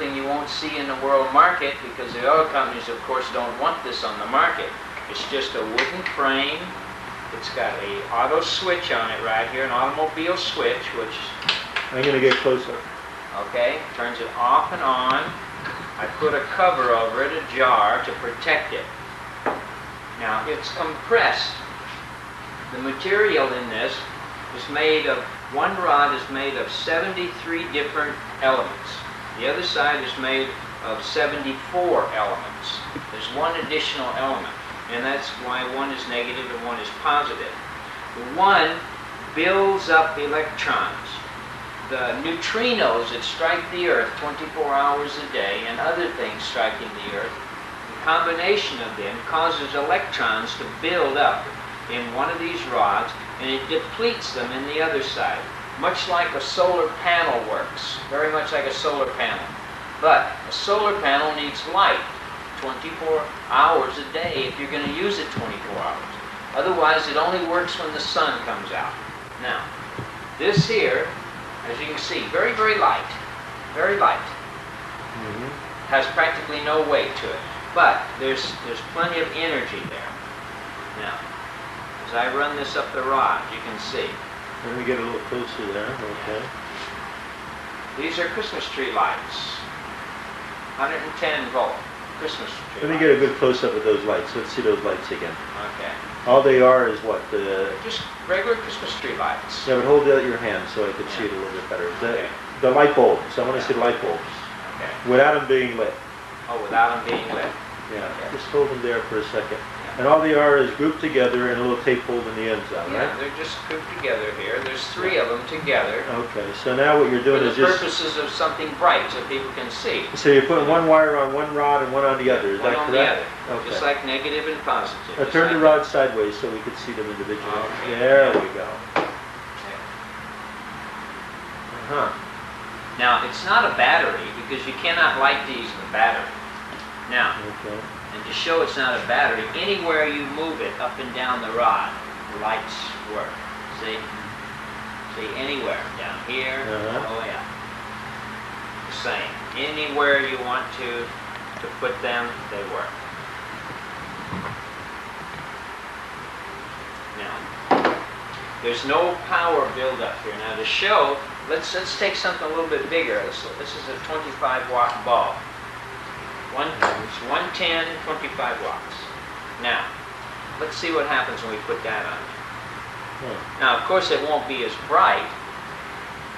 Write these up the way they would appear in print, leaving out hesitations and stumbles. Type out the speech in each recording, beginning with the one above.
something you won't see in the world market because the oil companies, of course, don't want this on the market. It's just a wooden frame. It's got a auto switch on it right here, an automobile switch, which... I'm going to get closer. Okay, turns it off and on. I put a cover over it, a jar, to protect it. Now, it's compressed. The material in this is made of, one rod is made of 73 different elements. The other side is made of 74 elements. There's one additional element, and that's why one is negative and one is positive. The one builds up electrons. The neutrinos that strike the Earth 24 hours a day and other things striking the Earth, the combination of them causes electrons to build up in one of these rods, and it depletes them in the other side, much like a solar panel works, very much like a solar panel. But a solar panel needs light 24 hours a day if you're going to use it 24 hours. Otherwise, it only works when the sun comes out. Now, this here, as you can see, very, very light, very light. Has practically no weight to it, but there's plenty of energy there. Now, as I run this up the rod, you can see. Let me get a little closer there. Okay. These are Christmas tree lights, 110 volt Christmas tree. Let me get a good close up of those lights. Let's see those lights again. Okay. All they are is what? Just regular Christmas tree lights. Yeah, but hold out your hand so I can see it a little bit better. The light bulbs. I want to see the light bulbs. Okay. Without them being lit. Oh, without them being lit. Yeah. Just hold them there for a second. And all they are is grouped together and a little tape holding the ends out, right? Yeah, they're just grouped together here. There's three of them together. Okay, so now what you're doing is just... for the purposes of something bright so people can see. So you're putting one wire on one rod and one on the other, is that correct? One on the other, okay. Just like negative and positive. Now turn the rod sideways so we can see them individually. Okay. There we go. Now, it's not a battery because you cannot light these with a battery. Now, and to show it's not a battery, anywhere you move it up and down the rod, the lights work. See? See, anywhere. Down here, all the way up. The same. Anywhere you want to put them, they work. Now, there's no power buildup here. Now, to show, let's take something a little bit bigger. This is a 25 watt bulb. 110, 25 watts. Now, let's see what happens when we put that on. Now, of course, it won't be as bright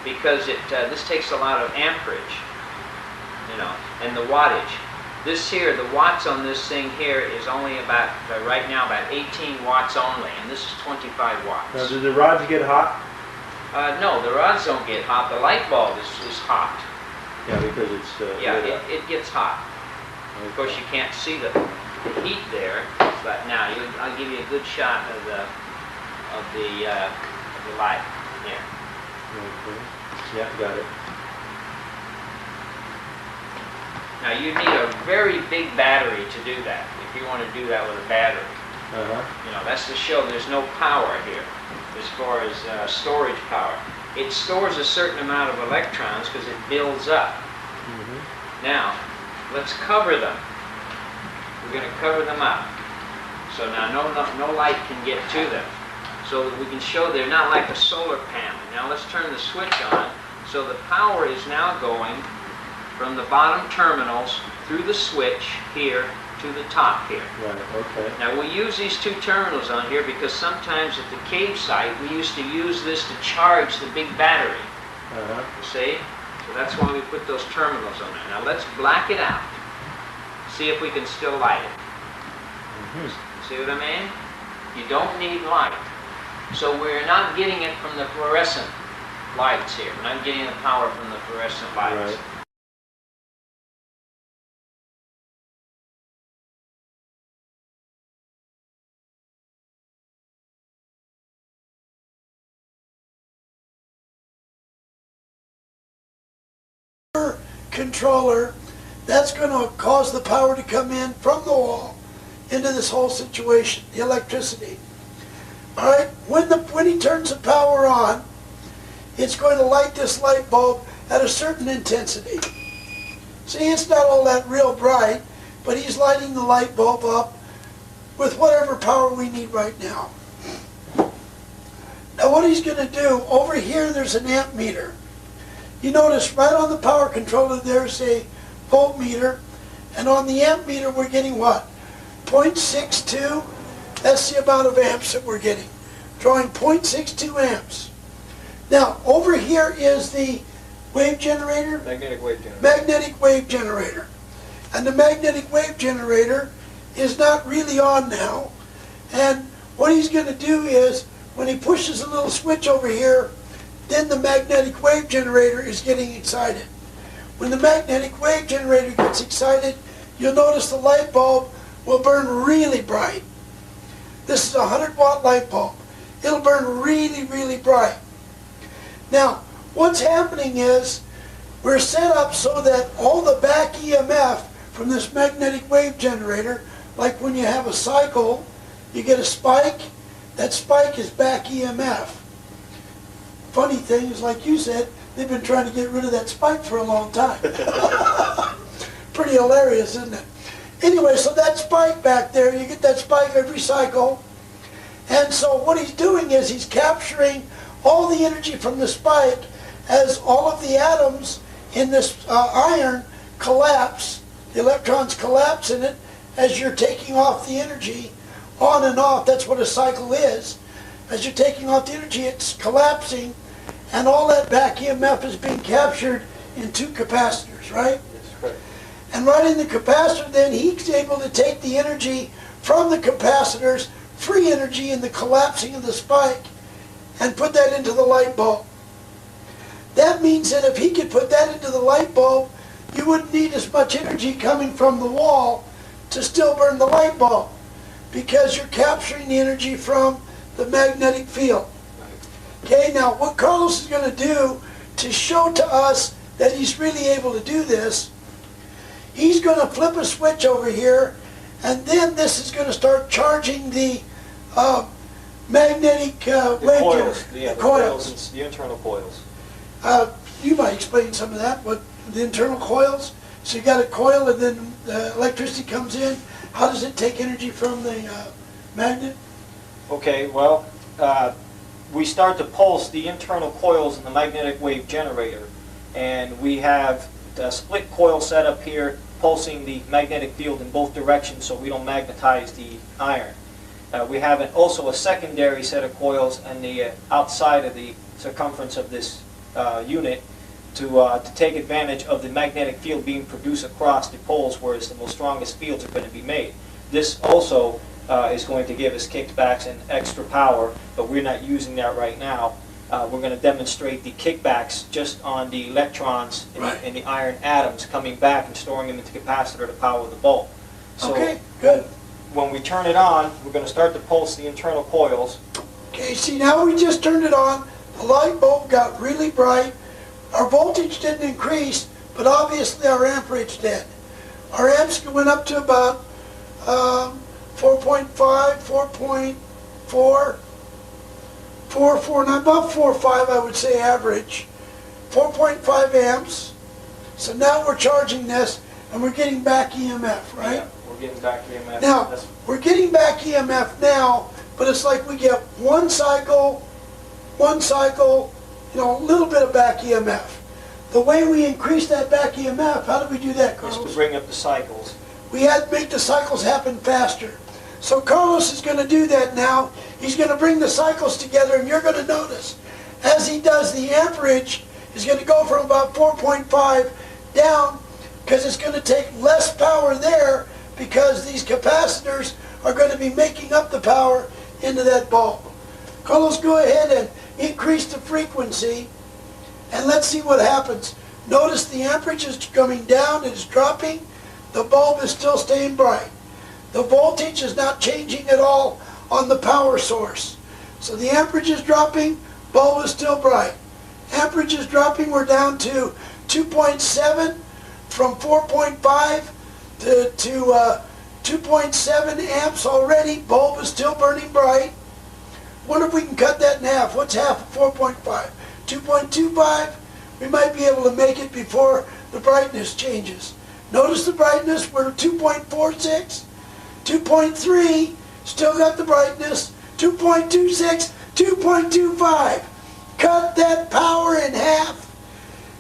because this takes a lot of amperage, you know, and the wattage. This here, the watts on this thing here is only about, right now, about 18 watts only, and this is 25 watts. Now, do the rods get hot? No, the rods don't get hot. The light bulb is hot. Yeah, because it's... it gets hot. Of course, you can't see the heat there, but now I'll give you a good shot of the light here. Okay. Yeah, got it. Now you need a very big battery to do that. If you want to do that with a battery, you know, that's to show there's no power here as far as storage power. It stores a certain amount of electrons because it builds up. Now, let's cover them. We're going to cover them up. So now no light can get to them. So that we can show they're not like a solar panel. Now let's turn the switch on. So the power is now going from the bottom terminals through the switch here to the top here. Right, okay. Now we use these two terminals on here because sometimes at the cave site we used to use this to charge the big battery. See? So that's why we put those terminals on there. Now let's black it out. See if we can still light it. See what I mean? You don't need light. So we're not getting it from the fluorescent lights here. We're not getting the power from the fluorescent lights. Right. Controller, that's going to cause the power to come in from the wall into this whole situation, the electricity. All right, when he turns the power on, it's going to light this light bulb at a certain intensity. See, it's not all that real bright, but he's lighting the light bulb up with whatever power we need right now. Now what he's going to do, over here there's an amp meter. You notice right on the power controller there's a voltmeter, and on the amp meter we're getting what? 0.62. That's the amount of amps that we're getting. Drawing 0.62 amps. Now over here is the wave generator. Magnetic wave generator. Magnetic wave generator. And the magnetic wave generator is not really on now. And what he's going to do is, when he pushes a little switch over here, then the magnetic wave generator is getting excited. When the magnetic wave generator gets excited, you'll notice the light bulb will burn really bright. This is a 100-watt light bulb. It'll burn really, really bright. Now, what's happening is we're set up so that all the back EMF from this magnetic wave generator, like when you have a cycle, you get a spike, that spike is back EMF. Funny thing is, like you said, they've been trying to get rid of that spike for a long time. Pretty hilarious, isn't it? Anyway, so that spike back there, you get that spike every cycle. And so what he's doing is he's capturing all the energy from the spike as all of the atoms in this iron collapse. The electrons collapse in it as you're taking off the energy on and off. That's what a cycle is. As you're taking off the energy, it's collapsing, and all that back EMF is being captured in two capacitors, right? That's correct. And right in the capacitor, then he's able to take the energy from the capacitors, free energy in the collapsing of the spike, and put that into the light bulb. That means that if he could put that into the light bulb, you wouldn't need as much energy coming from the wall to still burn the light bulb, because you're capturing the energy from the magnetic field. Okay, now what Carlos is going to do to show to us that he's really able to do this, he's going to flip a switch over here, and then this is going to start charging the magnetic wave coils, generator, the coils, the internal coils. You might explain some of that, what the internal coils. So you got a coil, and then the electricity comes in. How does it take energy from the magnet? Okay, well, we start to pulse the internal coils in the magnetic wave generator, and we have the split coil set up here pulsing the magnetic field in both directions so we don't magnetize the iron. We have also a secondary set of coils on the outside of the circumference of this unit to take advantage of the magnetic field being produced across the poles where the most strongest fields are going to be made. This also is going to give us kickbacks and extra power, but we're not using that right now. We're going to demonstrate the kickbacks just on the electrons in the iron atoms coming back and storing them into the capacitor to power the bulb. So Okay, good. when we turn it on, we're going to start to pulse the internal coils. Okay, see, now we just turned it on. The light bulb got really bright. Our voltage didn't increase, but obviously our amperage did. Our amps went up to about 4.5, 4.4, 4.4, not about 4.5, I would say average. 4.5 amps. So now we're charging this, and we're getting back EMF, right? Yeah, we're getting back EMF. Now, we're getting back EMF now, but it's like we get one cycle, you know, a little bit of back EMF. The way we increase that back EMF, how do we do that, Is Carlos? to bring up the cycles. We had to make the cycles happen faster. So Carlos is going to do that now. He's going to bring the cycles together, and you're going to notice, as he does, the amperage is going to go from about 4.5 down, because it's going to take less power there, because these capacitors are going to be making up the power into that bulb. Carlos, go ahead and increase the frequency, and let's see what happens. Notice the amperage is coming down, it's dropping, the bulb is still staying bright. The voltage is not changing at all on the power source. So the amperage is dropping, bulb is still bright. Amperage is dropping, we're down to 2.7 from 4.5 to 2.7 amps already, bulb is still burning bright. Wonder if we can cut that in half. What's half of 4.5? 2.25? We might be able to make it before the brightness changes. Notice the brightness, we're 2.46, 2.3, still got the brightness, 2.26, 2.25. Cut that power in half.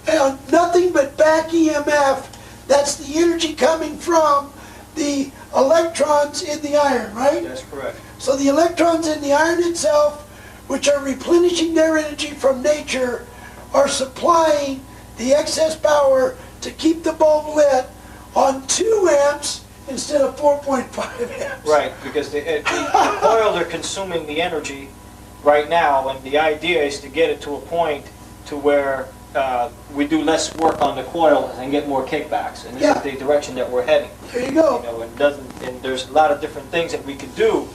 And nothing but back EMF. That's the energy coming from the electrons in the iron, right? That's correct. So the electrons in the iron itself, which are replenishing their energy from nature, are supplying the excess power to keep the bulb lit on 2 amps instead of 4.5 amps. Right, because the coils are consuming the energy right now, and the idea is to get it to a point to where we do less work on the coil and get more kickbacks, and this Yeah. is the direction that we're heading. There you go. And there's a lot of different things that we could do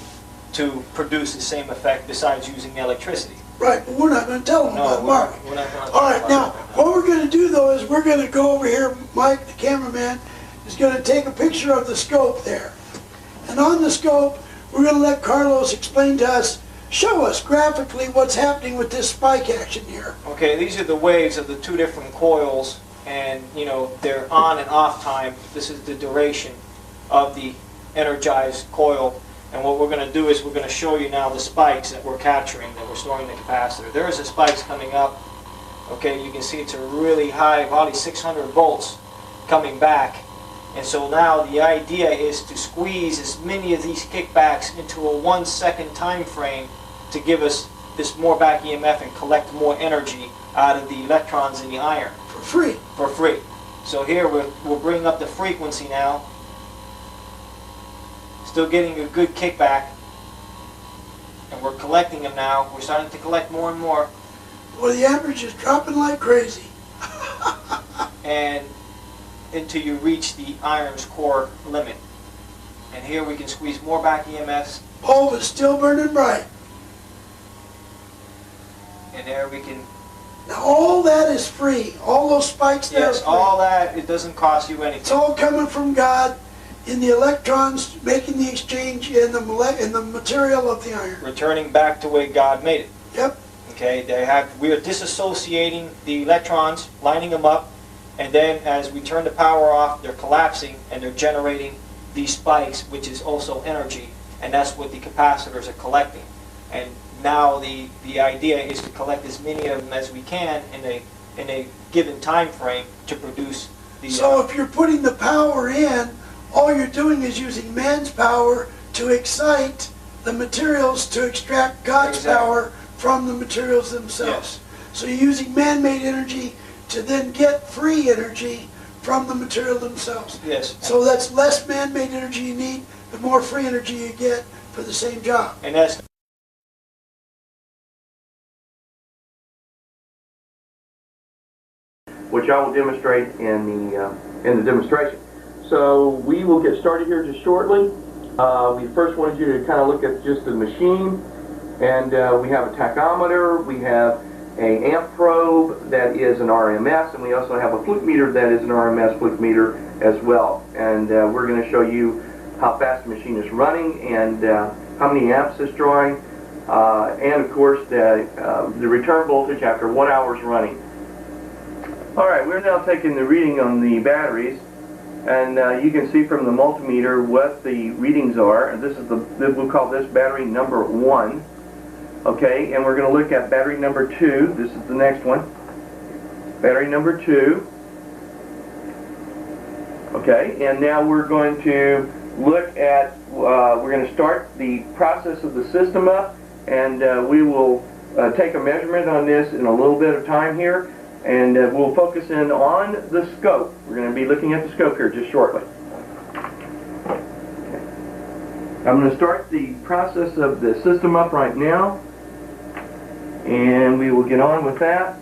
to produce the same effect besides using electricity. Right, but we're not going to tell them about Mark. we're not going to. All right, now, what we're going to do, though, is we're going to go over here. Mike, the cameraman, is going to take a picture of the scope there. And on the scope, we're going to let Carlos explain to us, show us graphically what's happening with this spike action here. Okay, these are the waves of the 2 different coils, and they're on and off time. This is the duration of the energized coil. And what we're going to do is we're going to show you now the spikes that we're capturing, that we're storing in the capacitor. There is the spikes coming up. Okay, you can see it's a really high, probably 600 volts coming back. And so now the idea is to squeeze as many of these kickbacks into a 1-second time frame to give us this more back EMF and collect more energy out of the electrons in the iron. For free. For free. So here we'll bring up the frequency now. Still getting a good kickback, and we're collecting them now. We're starting to collect more and more, Well, the amperage is dropping like crazy. and until you reach the iron's core limit. And here we can squeeze more back EMFs, Bulb is still burning bright. and there we can. Now, all that is free. All those spikes there are Yes, free. all that, it doesn't cost you It's anything. all coming from God in the electrons making the exchange in the material of the iron. Returning back to where God made it. Yep. Okay, we are disassociating the electrons, lining them up, and then as we turn the power off, they're collapsing and they're generating these spikes, which is also energy, and that's what the capacitors are collecting. And now the idea is to collect as many of them as we can in a given time frame to produce the. So if you're putting the power in, all you're doing is using man's power to excite the materials to extract God's Exactly. power from the materials themselves. So you're using man-made energy to then get free energy from the material themselves. Yes. So that's less man-made energy you need, the more free energy you get for the same job. And that's. Which I will demonstrate in the demonstration. So we will get started here just shortly. We first wanted you to kind of look at just the machine, and we have a tachometer, we have a amp probe that is an RMS, and we also have a fluke meter that is an RMS fluke meter as well. And we're going to show you how fast the machine is running and how many amps it's drawing, and of course the return voltage after 1 hour's running. Alright, we're now taking the reading on the batteries, and you can see from the multimeter what the readings are. And this is we'll call this battery number 1. Okay, and we're going to look at battery number 2. This is the next one. Battery number 2. Okay, and now we're going to look at, we're going to start the process of the system up, and we will take a measurement on this in a little bit of time here. And we'll focus in on the scope. We're going to be looking at the scope here just shortly. Okay. I'm going to start the process of the system up right now, and we will get on with that.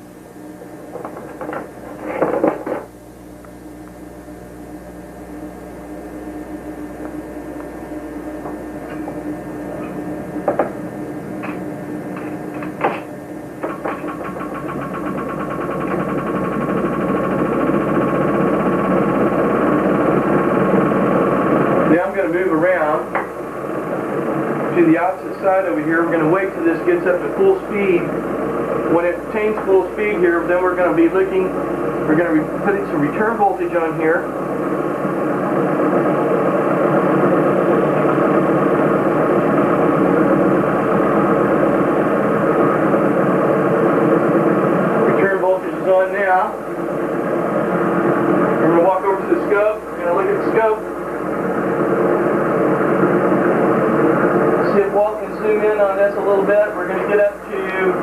To the opposite side over here. We're going to wait till this gets up to full speed. When it attains full speed here, then we're going to be looking, we're going to be putting some return voltage on here. scope. See if Walt can zoom in on this a little bit. We're going to get up to,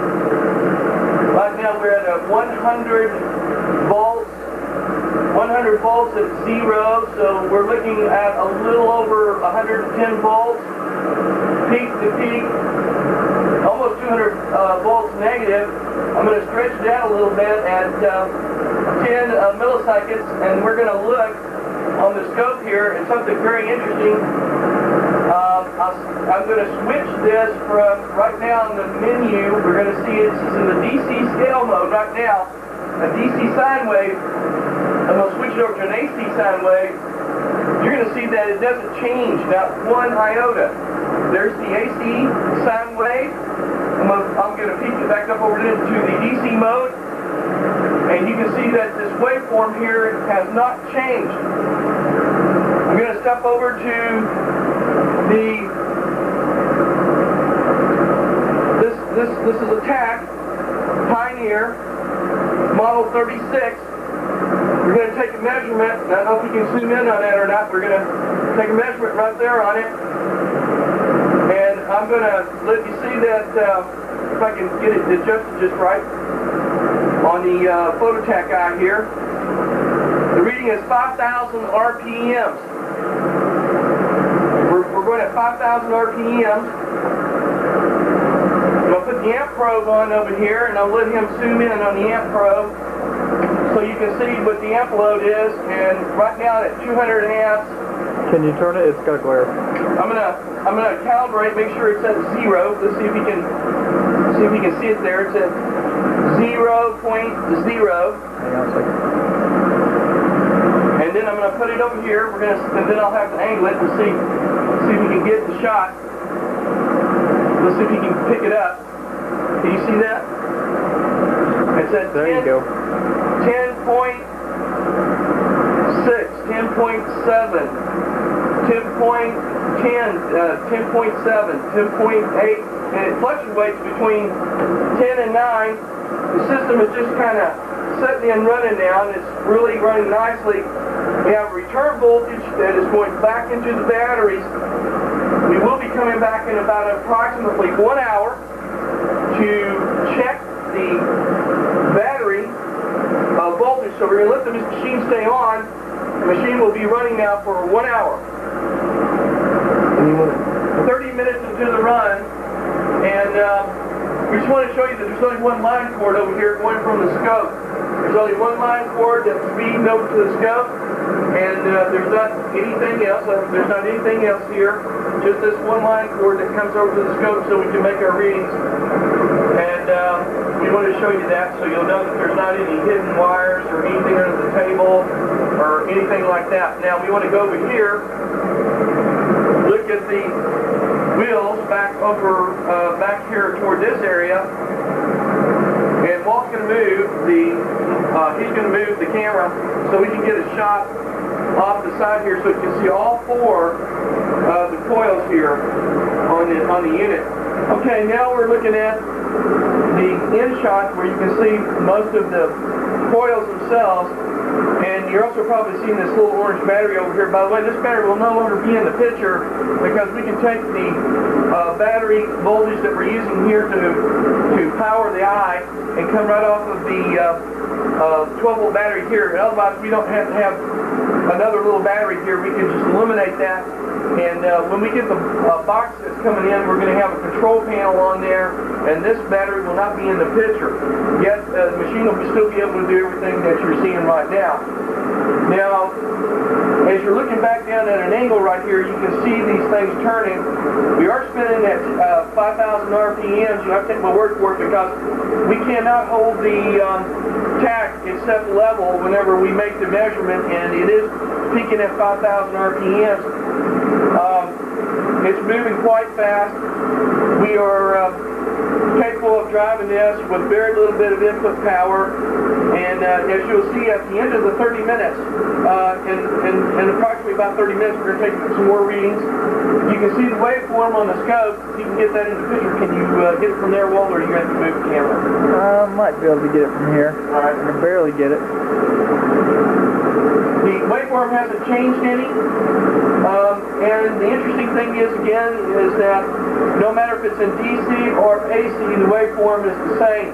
right now we're at a 100 volts. 100 volts at 0, so we're looking at a little over 110 volts, peak to peak, almost 200 volts negative. I'm going to stretch it out a little bit at 10 milliseconds, and we're going to look on the scope here at something very interesting. I'm going to switch this from, right now in the menu, we're going to see this is in the DC scale mode right now, a DC sine wave. I'm going to switch it over to an AC sine wave. You're going to see that it doesn't change, not one iota. There's the AC sine wave. I'm going to peek it back up over into the DC mode. And you can see that this waveform here has not changed. I'm going to step over to the, this is a TAC, Pioneer, Model 36. We're going to take a measurement. I don't know if you can zoom in on that or not. We're going to take a measurement right there on it. And I'm going to let you see that, if I can get it adjusted just right, on the Phototac eye here. The reading is 5,000 RPMs. We're going at 5,000 RPMs. I'm going to put the amp probe on over here, and I'll let him zoom in on the amp probe, so you can see what the amp load is, and right now at 200 amps. Can you turn it? It's got a glare. I'm gonna calibrate, make sure it's at 0. Let's see if you can see it there. It's at 0.0. Hang on a second. And then I'm gonna put it over here. And then I'll have to angle it to see if you can get the shot. Let's see if you can pick it up. Can you see that? It's at There you go. 10.6, 10.7, 10.10, 10.7, 10.8, and it fluctuates between 10 and 9. The system is just kind of setting and running now, and it's really running nicely. We have a return voltage that is going back into the batteries. We will be coming back in about approximately 1 hour to check the battery voltage. So we're going to let the machine stay on. The machine will be running now for 1 hour. 30 minutes into the run, and we just want to show you that there's only one line cord over here going from the scope. There's only one line cord that's feeding over to the scope, and there's not anything else. There's not anything else here. Just this one line cord that comes over to the scope so we can make our readings. And we want to show you that so you'll know that there's not any hidden wires or anything under the table or anything like that. Now we want to go over here, look at the wheels back over, back here toward this area, and Walt's going to move he's going to move the camera so we can get a shot off the side here so you can see all four of the coils here on the unit. Okay, now we're looking at the end shot where you can see most of the coils themselves, and you're also probably seeing this little orange battery over here. By the way, this battery will no longer be in the picture because we can take the battery voltage that we're using here to power the eye and come right off of the 12-volt battery here. Otherwise, we don't have to have another little battery here. We can just eliminate that. And when we get the box that's coming in, we're going to have a control panel on there, and this battery will not be in the picture. Yet the machine will still be able to do everything that you're seeing right now. Now, as you're looking back down at an angle right here, you can see these things turning. We are spinning at 5,000 RPMs. You have to take my word for it because we cannot hold the tack at set level whenever we make the measurement, and it is peaking at 5,000 RPMs. It's moving quite fast. We are capable of driving this with very little bit of input power, and as you'll see at the end of the 30 minutes, in approximately about 30 minutes, we're going to take some more readings. You can see the waveform on the scope. You can get that in the picture. Can you get it from there, Walt, or are you going to have to move the camera? I might be able to get it from here. All right. I can barely get it. The waveform hasn't changed any. And the interesting thing is, again, is that no matter if it's in DC or AC, the waveform is the same.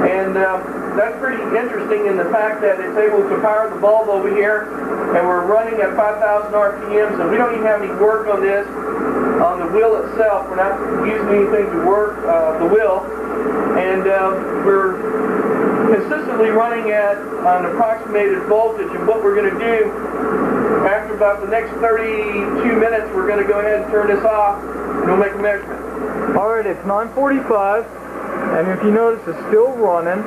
And that's pretty interesting in the fact that it's able to power the bulb over here, and we're running at 5,000 RPMs, and we don't even have any work on this, on the wheel itself. We're not using anything to work the wheel, and we're consistently running at an approximated voltage. And what we're going to do after about the next 32 minutes, we're going to go ahead and turn this off, and we'll make a measurement. Alright, it's 9:45, and if you notice, it's still running.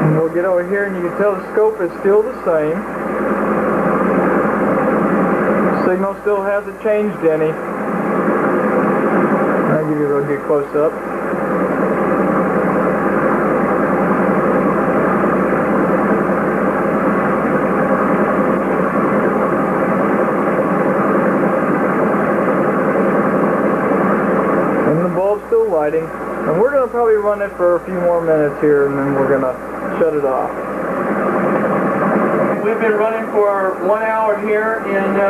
And we'll get over here, and you can tell the scope is still the same. Signal still hasn't changed any. I'll give you a real good close-up. Still lighting, and we're going to probably run it for a few more minutes here, and then we're going to shut it off. We've been running for 1 hour here, and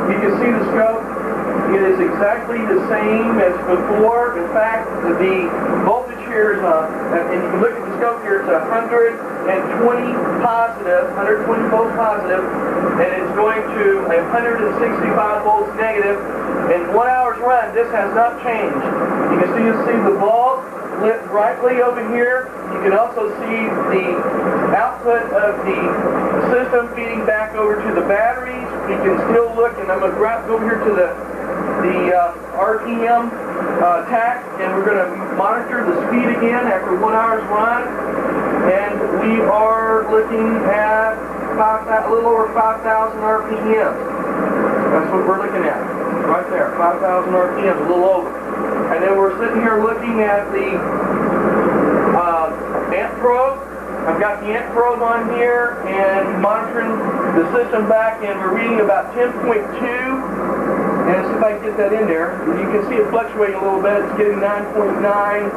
you can see the scope. It is exactly the same as before. In fact, the voltage here is, and you can look at the scope here, it's 120 positive, 120 volts positive, and it's going to 165 volts negative. In 1 hour's run, this has not changed. You can see the bulb lit brightly over here. You can also see the output of the system feeding back over to the batteries. You can still look, and I'm going to go over here to the RPM tach, and we're going to monitor the speed again after 1 hour's run. And we are looking at a little over 5,000 RPMs. That's what we're looking at. Right there, 5,000 RPMs, a little over. And then we're sitting here looking at the amp probe. I've got the amp probe on here and monitoring the system back, and we're reading about 10.2. And let's see if I can get that in there. You can see it fluctuating a little bit. It's getting 9.9.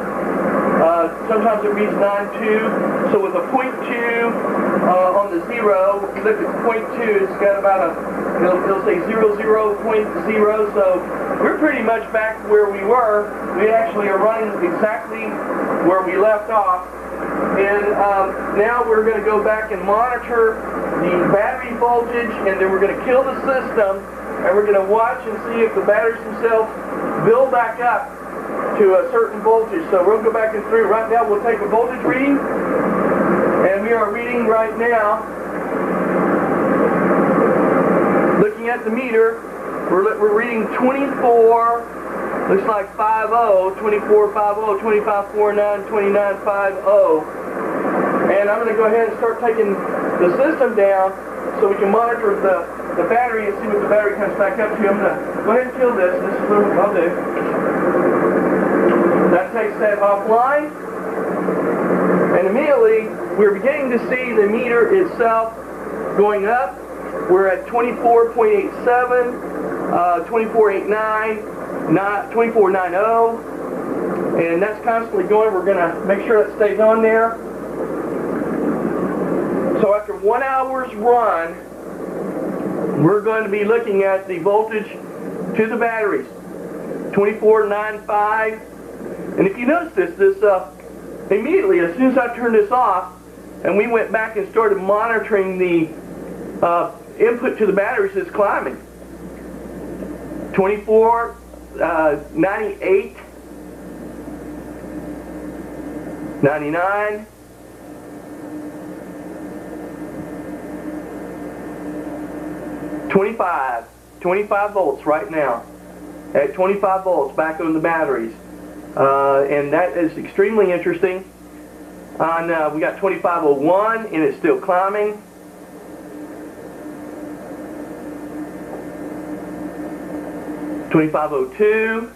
Sometimes it reads 9.2. So with a 0.2 on the zero, if you look at 0.2, it's got about it'll say 00.0. So we're pretty much back where we were. We actually are running exactly where we left off. And now we're going to go back and monitor the battery voltage, and then we're going to kill the system, and we're going to watch and see if the batteries themselves build back up to a certain voltage. So we'll go back and through. Right now we'll take a voltage reading, and we are reading right now, looking at the meter, we're reading 24, looks like 50, 2450, 2549, 2950. And I'm going to go ahead and start taking the system down so we can monitor the battery and see what the battery comes back up to. I'm going to go ahead and kill this. This is what I'll do. That takes that offline. And immediately, we're beginning to see the meter itself going up. We're at 24.87, 24.89, 24.90, and that's constantly going. We're going to make sure that stays on there. So after 1 hour's run, we're going to be looking at the voltage to the batteries, 24.95. And if you notice this immediately, as soon as I turned this off, and we went back and started monitoring the input to the batteries, it's climbing. 24.98, 99. 25 volts right now. At 25 volts back on the batteries. And that is extremely interesting. We got 2501 and it's still climbing. 2502.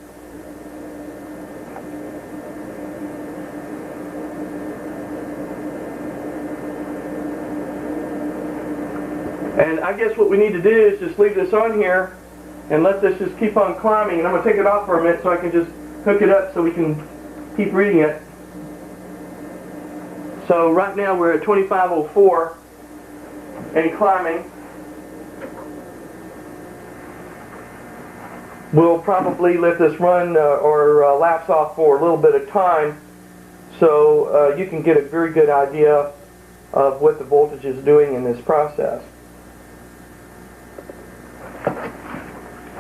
And I guess what we need to do is just leave this on here and let this just keep on climbing. And I'm going to take it off for a minute so I can just hook it up so we can keep reading it. So right now we're at 2504. any climbing. We'll probably let this run or lapse off for a little bit of time so you can get a very good idea of what the voltage is doing in this process.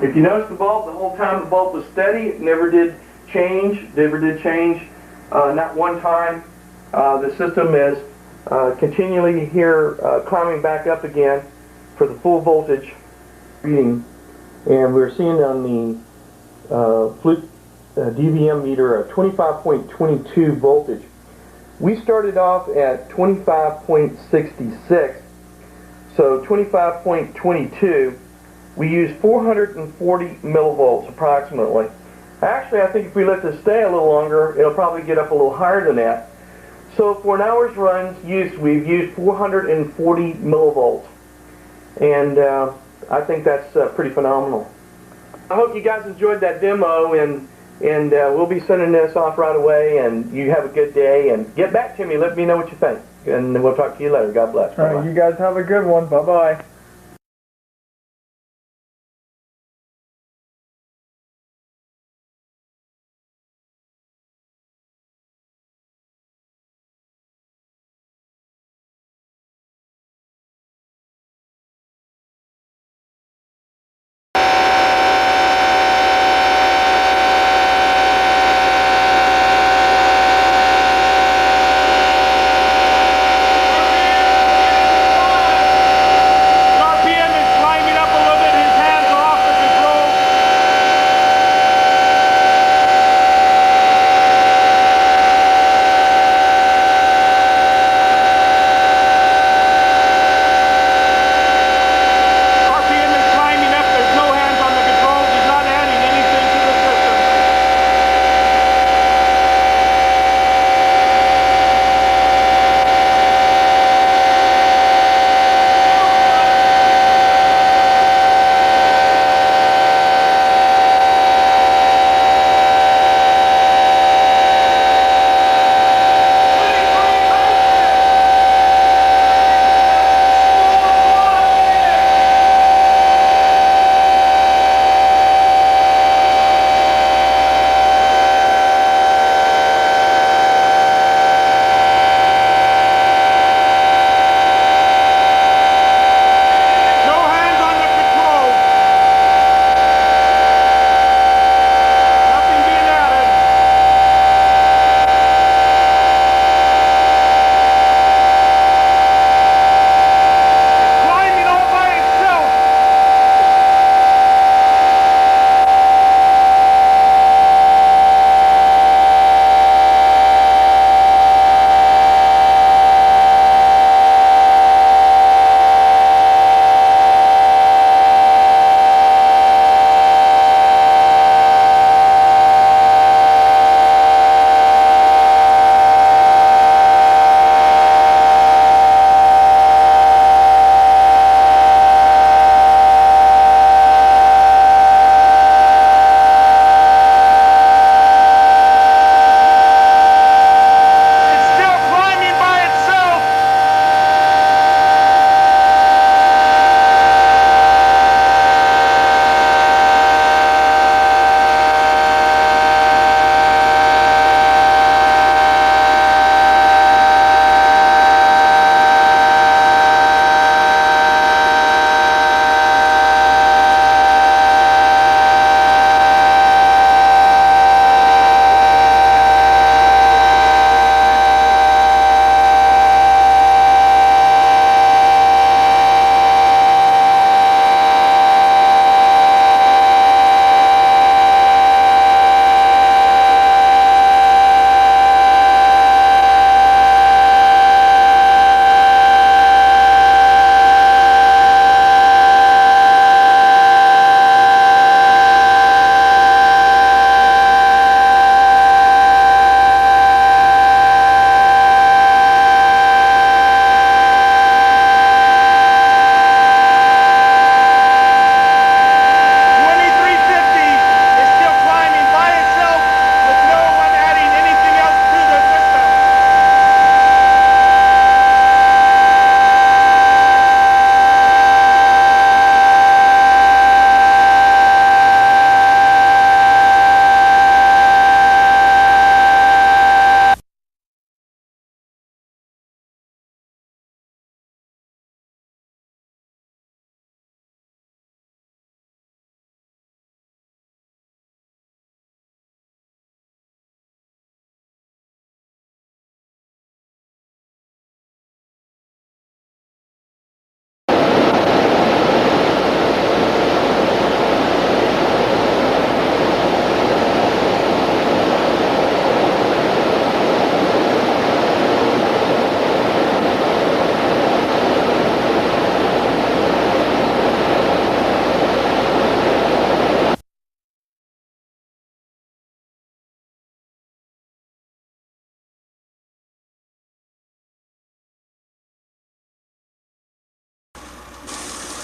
If you notice the bulb, the whole time the bulb was steady, it never did change, not one time. The system is continually here climbing back up again for the full voltage reading. And we're seeing on the Fluke DVM meter a 25.22 voltage. We started off at 25.66, so 25.22. We use 440 millivolts approximately. Actually, I think if we let this stay a little longer, it'll probably get up a little higher than that. So for an hour's runs used, we've used 440 millivolts. And I think that's pretty phenomenal. I hope you guys enjoyed that demo, and we'll be sending this off right away, and you have a good day, and get back to me, let me know what you think, and we'll talk to you later. God bless. All right, you guys have a good one. Bye-bye.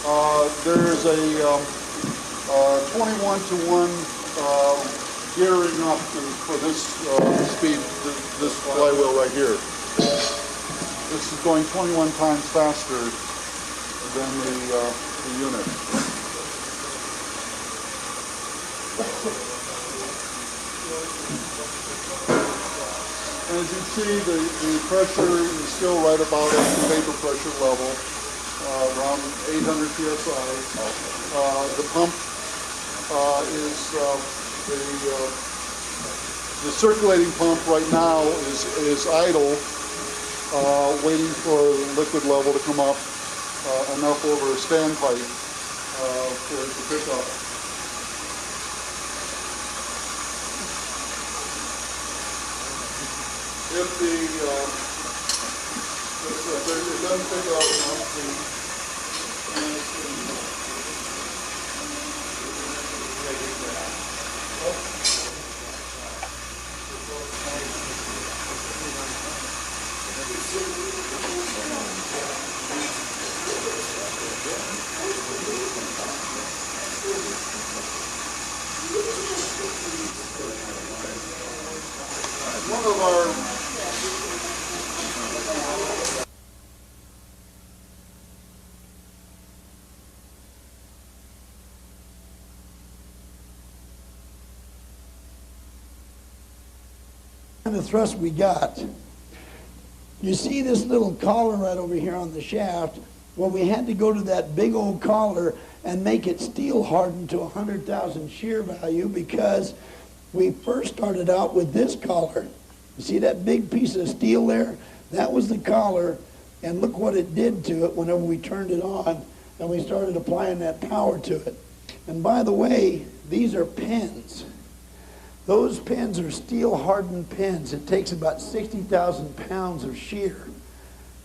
There's a 21-to-1 gearing up for this speed, this flywheel right here. This is going 21 times faster than the unit. As you see, the pressure is still right about at the vapor pressure level, around 800 psi. The pump is the circulating pump right now is idle, waiting for the liquid level to come up enough over a standpipe for it to pick up. If it doesn't pick up enough, one of our the thrust we got. You see this little collar right over here on the shaft? Well, we had to go to that big old collar and make it steel hardened to 100,000 shear value because we first started out with this collar. You see that big piece of steel there? That was the collar, and look what it did to it whenever we turned it on and we started applying that power to it. And by the way, these are pins. Those pins are steel hardened pins. It takes about 60,000 pounds of shear.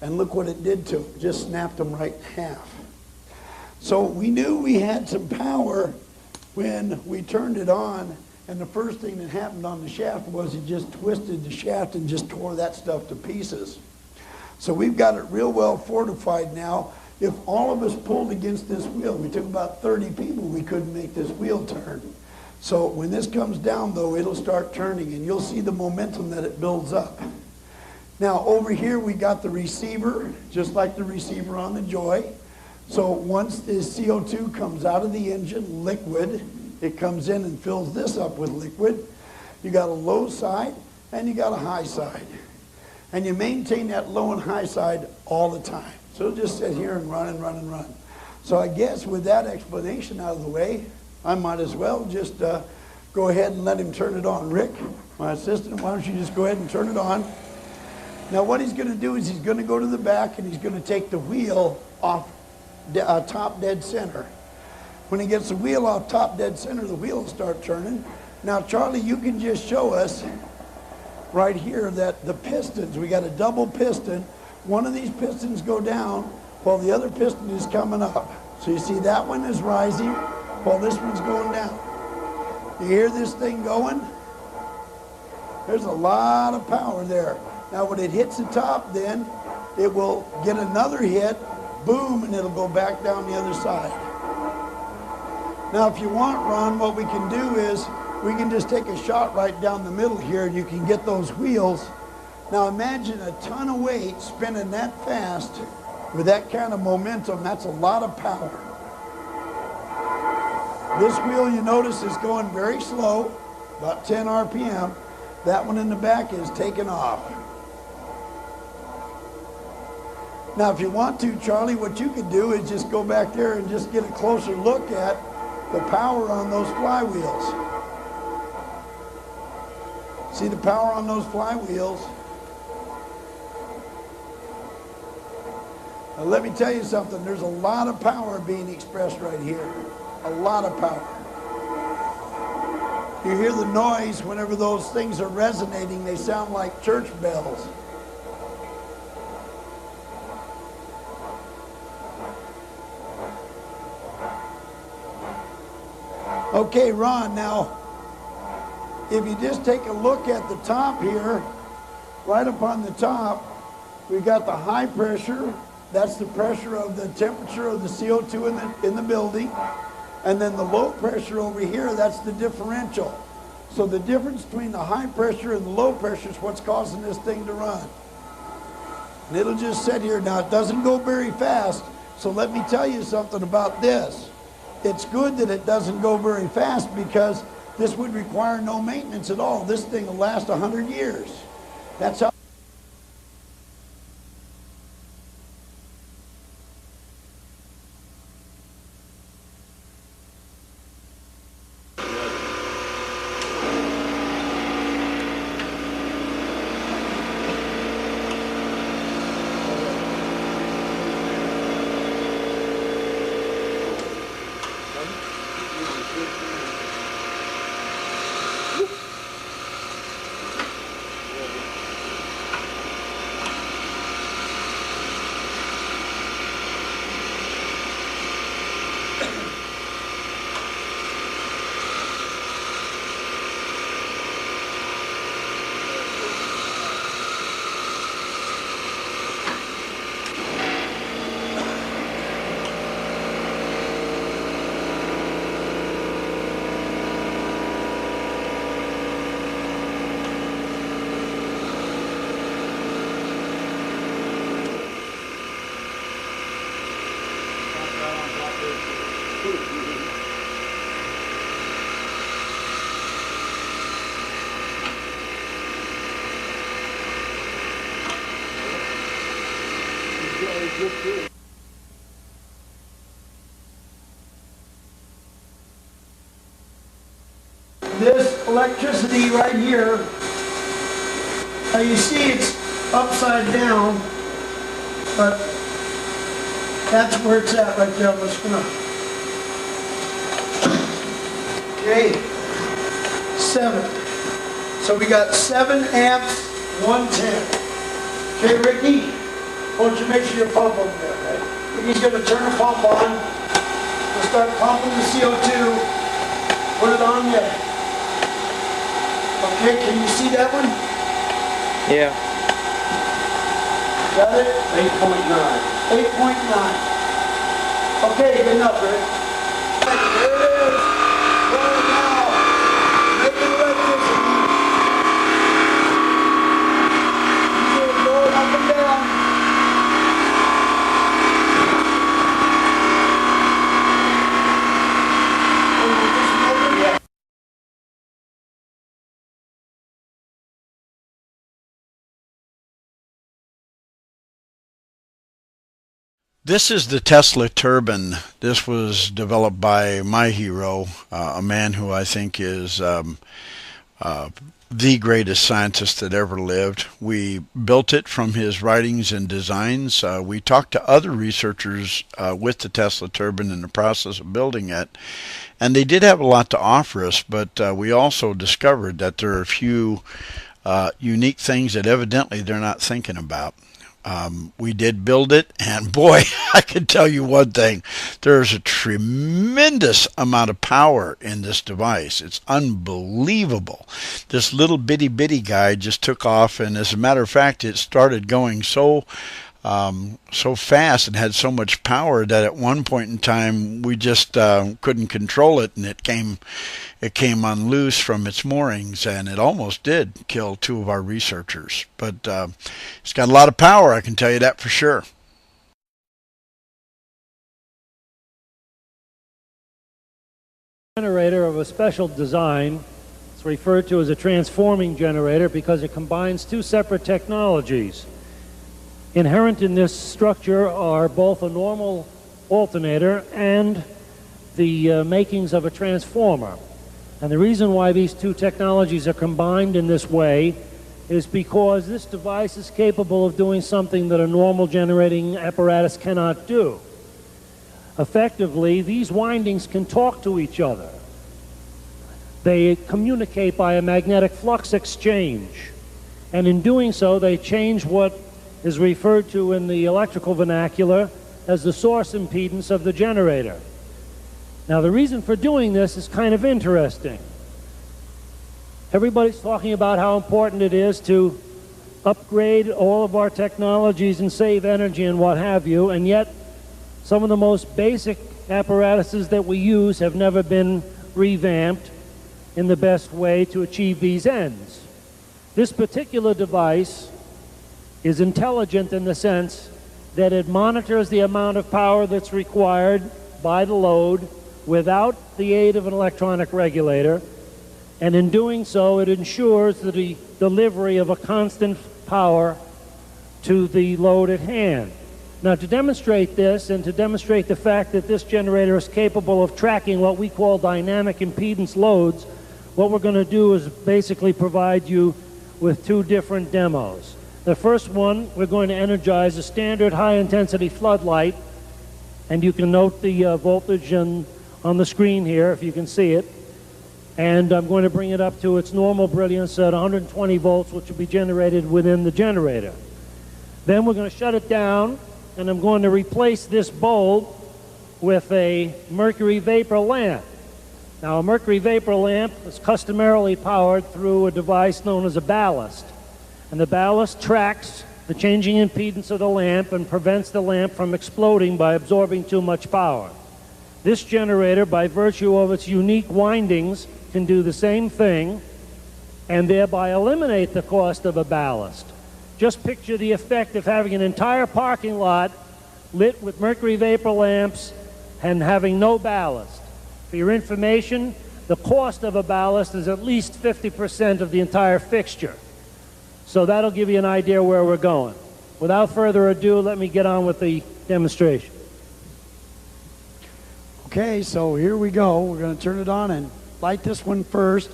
And look what it did to them. Just snapped them right in half. So we knew we had some power when we turned it on. And the first thing that happened on the shaft was it just twisted the shaft and just tore that stuff to pieces. So we've got it real well fortified now. If all of us pulled against this wheel, we took about 30 people, we couldn't make this wheel turn. So when this comes down, though, it'll start turning, and you'll see the momentum that it builds up. Now, over here, we got the receiver, just like the receiver on the Joy. So once this CO2 comes out of the engine, liquid, it comes in and fills this up with liquid. You got a low side, and you got a high side. And you maintain that low and high side all the time. So it'll just sit here and run and run and run. So I guess with that explanation out of the way, I might as well just go ahead and let him turn it on. Rick, my assistant, why don't you just go ahead and turn it on. Now what he's going to do is he's going to go to the back and he's going to take the wheel off top dead center. When he gets the wheel off top dead center, the wheel will start turning. Now Charlie, you can just show us right here that the pistons, we got a double piston. One of these pistons go down while the other piston is coming up. So you see that one is rising while this one's going down. You hear this thing going? There's a lot of power there. Now when it hits the top, then it will get another hit, boom, and it'll go back down the other side. Now if you want, Ron, what we can do is we can just take a shot right down the middle here and you can get those wheels. Now imagine a ton of weight spinning that fast with that kind of momentum. That's a lot of power. This wheel, you notice, is going very slow, about 10 RPM. That one in the back is taking off. Now, if you want to, Charlie, what you could do is just go back there and just get a closer look at the power on those flywheels. See the power on those flywheels? Now, let me tell you something. There's a lot of power being expressed right here. A lot of power. You hear the noise whenever those things are resonating. They sound like church bells. Okay, Ron, now, if you just take a look at the top here, right up on the top, we've got the high pressure That's the pressure of the temperature of the CO2 in the building. And then the low pressure over here, that's the differential. So the difference between the high pressure and the low pressure is what's causing this thing to run. And it'll just sit here. Now, it doesn't go very fast, so let me tell you something about this. It's good that it doesn't go very fast because this would require no maintenance at all. This thing will last 100 years. That's how. This electricity right here, now you see it's upside down, but that's where it's at right there on the screen. Okay, 7. So we got 7 amps, 110. Okay, Ricky, why don't you make sure your pump over there, right? Ricky's going to turn the pump on. We'll start pumping the CO2. Put it on there. Okay, can you see that one? Yeah. Got it? 8.9. 8.9. Okay, good enough, Rick. There it is. Going now. Making electricity. Easy, going up and down. This is the Tesla turbine. This was developed by my hero, a man who I think is the greatest scientist that ever lived. We built it from his writings and designs. We talked to other researchers with the Tesla turbine in the process of building it, and they did have a lot to offer us, but we also discovered that there are a few unique things that evidently they're not thinking about. We did build it, and boy, I can tell you one thing. There's a tremendous amount of power in this device. It's unbelievable. This little bitty guy just took off, and as a matter of fact, it started going so fast and had so much power that at one point in time we just couldn't control it, and it came unloose from its moorings, and it almost did kill 2 of our researchers. But it's got a lot of power, I can tell you that for sure. Generator of a special design. It's referred to as a transforming generator because it combines 2 separate technologies. Inherent in this structure are both a normal alternator and the makings of a transformer. And the reason why these 2 technologies are combined in this way is because this device is capable of doing something that a normal generating apparatus cannot do. Effectively, these windings can talk to each other. They communicate by a magnetic flux exchange. And in doing so, they change what is referred to in the electrical vernacular as the source impedance of the generator. Now, the reason for doing this is kind of interesting. Everybody's talking about how important it is to upgrade all of our technologies and save energy and what have you, and yet some of the most basic apparatuses that we use have never been revamped in the best way to achieve these ends. This particular device is intelligent in the sense that it monitors the amount of power that's required by the load without the aid of an electronic regulator, and in doing so it ensures the delivery of a constant power to the load at hand. Now, to demonstrate this and to demonstrate the fact that this generator is capable of tracking what we call dynamic impedance loads, what we're going to do is basically provide you with two different demos. The first one, we're going to energize a standard high-intensity floodlight, and you can note the voltage on the screen here if you can see it. And I'm going to bring it up to its normal brilliance at 120 volts, which will be generated within the generator. Then we're going to shut it down, and I'm going to replace this bulb with a mercury vapor lamp. Now, a mercury vapor lamp is customarily powered through a device known as a ballast. And the ballast tracks the changing impedance of the lamp and prevents the lamp from exploding by absorbing too much power. This generator, by virtue of its unique windings, can do the same thing and thereby eliminate the cost of a ballast. Just picture the effect of having an entire parking lot lit with mercury vapor lamps and having no ballast. For your information, the cost of a ballast is at least 50% of the entire fixture. So that'll give you an idea where we're going. Without further ado, let me get on with the demonstration. Okay, so here we go. We're going to turn it on and light this one first.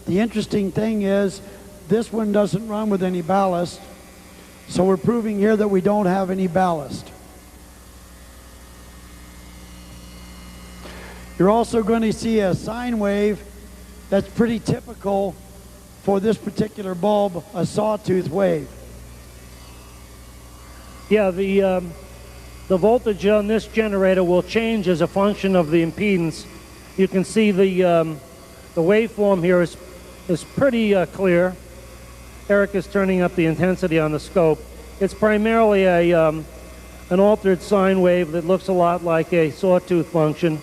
The interesting thing is this one doesn't run with any ballast. So we're proving here that we don't have any ballast. You're also going to see a sine wave that's pretty typical for this particular bulb, a sawtooth wave. Yeah, the voltage on this generator will change as a function of the impedance. You can see the waveform here is pretty clear. Eric is turning up the intensity on the scope. It's primarily an altered sine wave that looks a lot like a sawtooth function.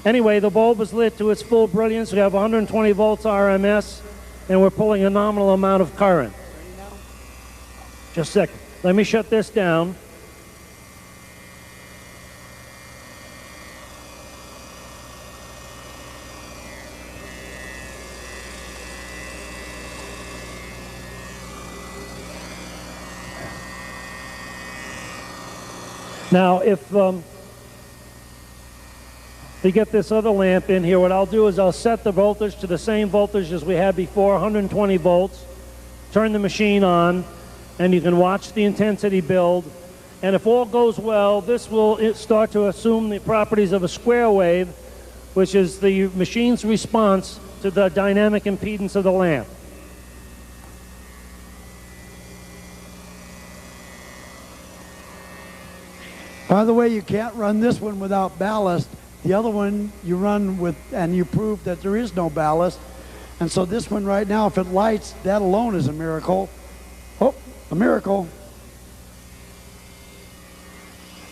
Anyway, the bulb is lit to its full brilliance. We have 120 volts RMS, and we're pulling a nominal amount of current. Just a second. Let me shut this down. Now, if we get this other lamp in here, what I'll do is I'll set the voltage to the same voltage as we had before, 120 volts, turn the machine on, and you can watch the intensity build. And if all goes well, this will start to assume the properties of a square wave, which is the machine's response to the dynamic impedance of the lamp. By the way, you can't run this one without ballast. The other one you run with, and you prove that there is no ballast. And so this one right now, if it lights, that alone is a miracle. Oh, a miracle.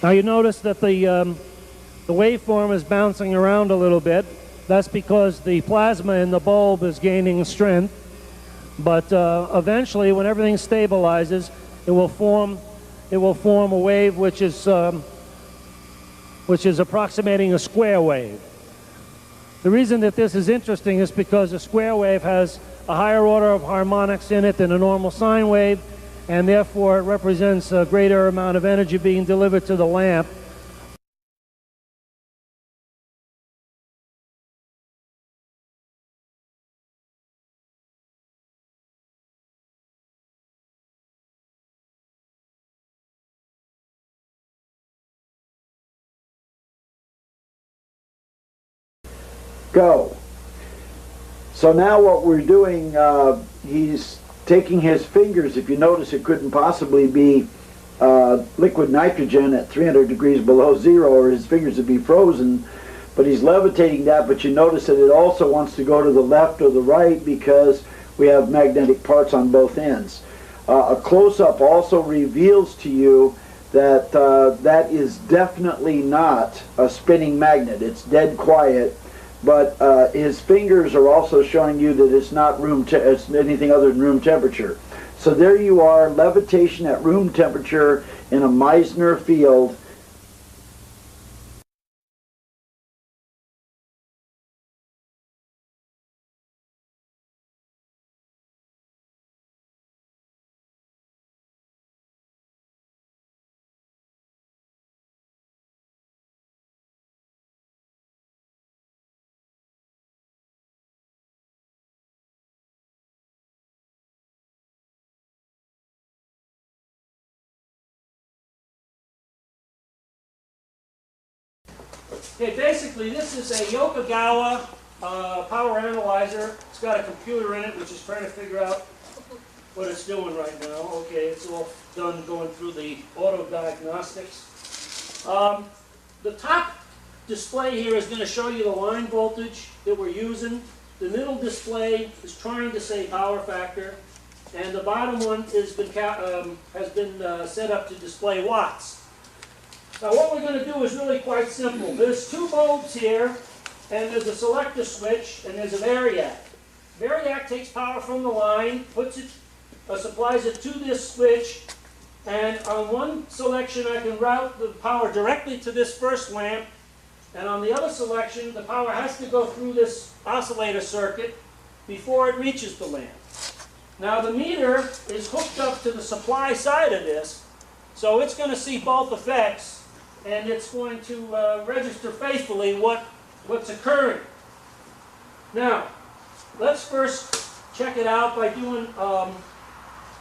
Now you notice that the waveform is bouncing around a little bit. That's because the plasma in the bulb is gaining strength. But eventually, when everything stabilizes, it will form a wave which is approximating a square wave. The reason that this is interesting is because a square wave has a higher order of harmonics in it than a normal sine wave, and therefore it represents a greater amount of energy being delivered to the lamp. Go. So now what we're doing, he's taking his fingers. If you notice, it couldn't possibly be liquid nitrogen at 300 degrees below zero, or his fingers would be frozen, but he's levitating that. But you notice that it also wants to go to the left or the right because we have magnetic parts on both ends. A close-up also reveals to you that that is definitely not a spinning magnet. It's dead quiet, but his fingers are also showing you that it's not it's anything other than room temperature. So there you are, levitation at room temperature in a Meissner field. Okay, basically this is a Yokogawa power analyzer. It's got a computer in it which is trying to figure out what it's doing right now. Okay, it's all done going through the auto diagnostics. The top display here is going to show you the line voltage that we're using. The middle display is trying to say power factor, and the bottom one has been set up to display watts. Now what we're going to do is really quite simple. There's two bulbs here, and there's a selector switch, and there's a variac. Variac takes power from the line, supplies it to this switch, and on one selection I can route the power directly to this first lamp, and on the other selection the power has to go through this oscillator circuit before it reaches the lamp. Now the meter is hooked up to the supply side of this, so it's going to see both effects, and it's going to register faithfully what's occurring. Now, let's first check it out by doing